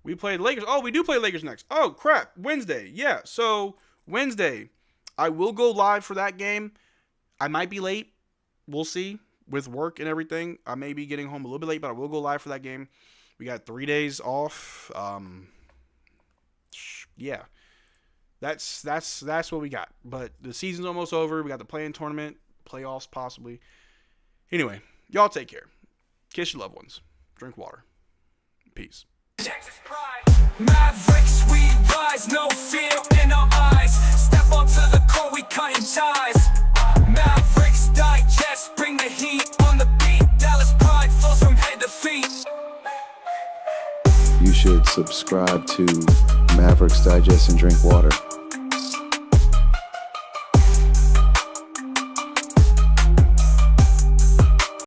[SPEAKER 2] We play the Lakers. Oh, we do play Lakers next. Oh, crap. Wednesday. Yeah, so Wednesday. I will go live for that game. I might be late. We'll see. With work and everything, I may be getting home a little bit late, but I will go live for that game. We got 3 days off. Yeah. That's what we got. But the season's almost over. We got the play-in tournament, playoffs possibly. Anyway, y'all take care. Kiss your loved ones. Drink water. Peace.
[SPEAKER 1] Texas pride. Mavericks, we rise, no fear in our eyes. Step onto the court, we cutting ties. Mavericks Digest, bring the heat on the beat. Dallas pride flows from head to feet.
[SPEAKER 4] You should subscribe to Mavericks Digest and drink water.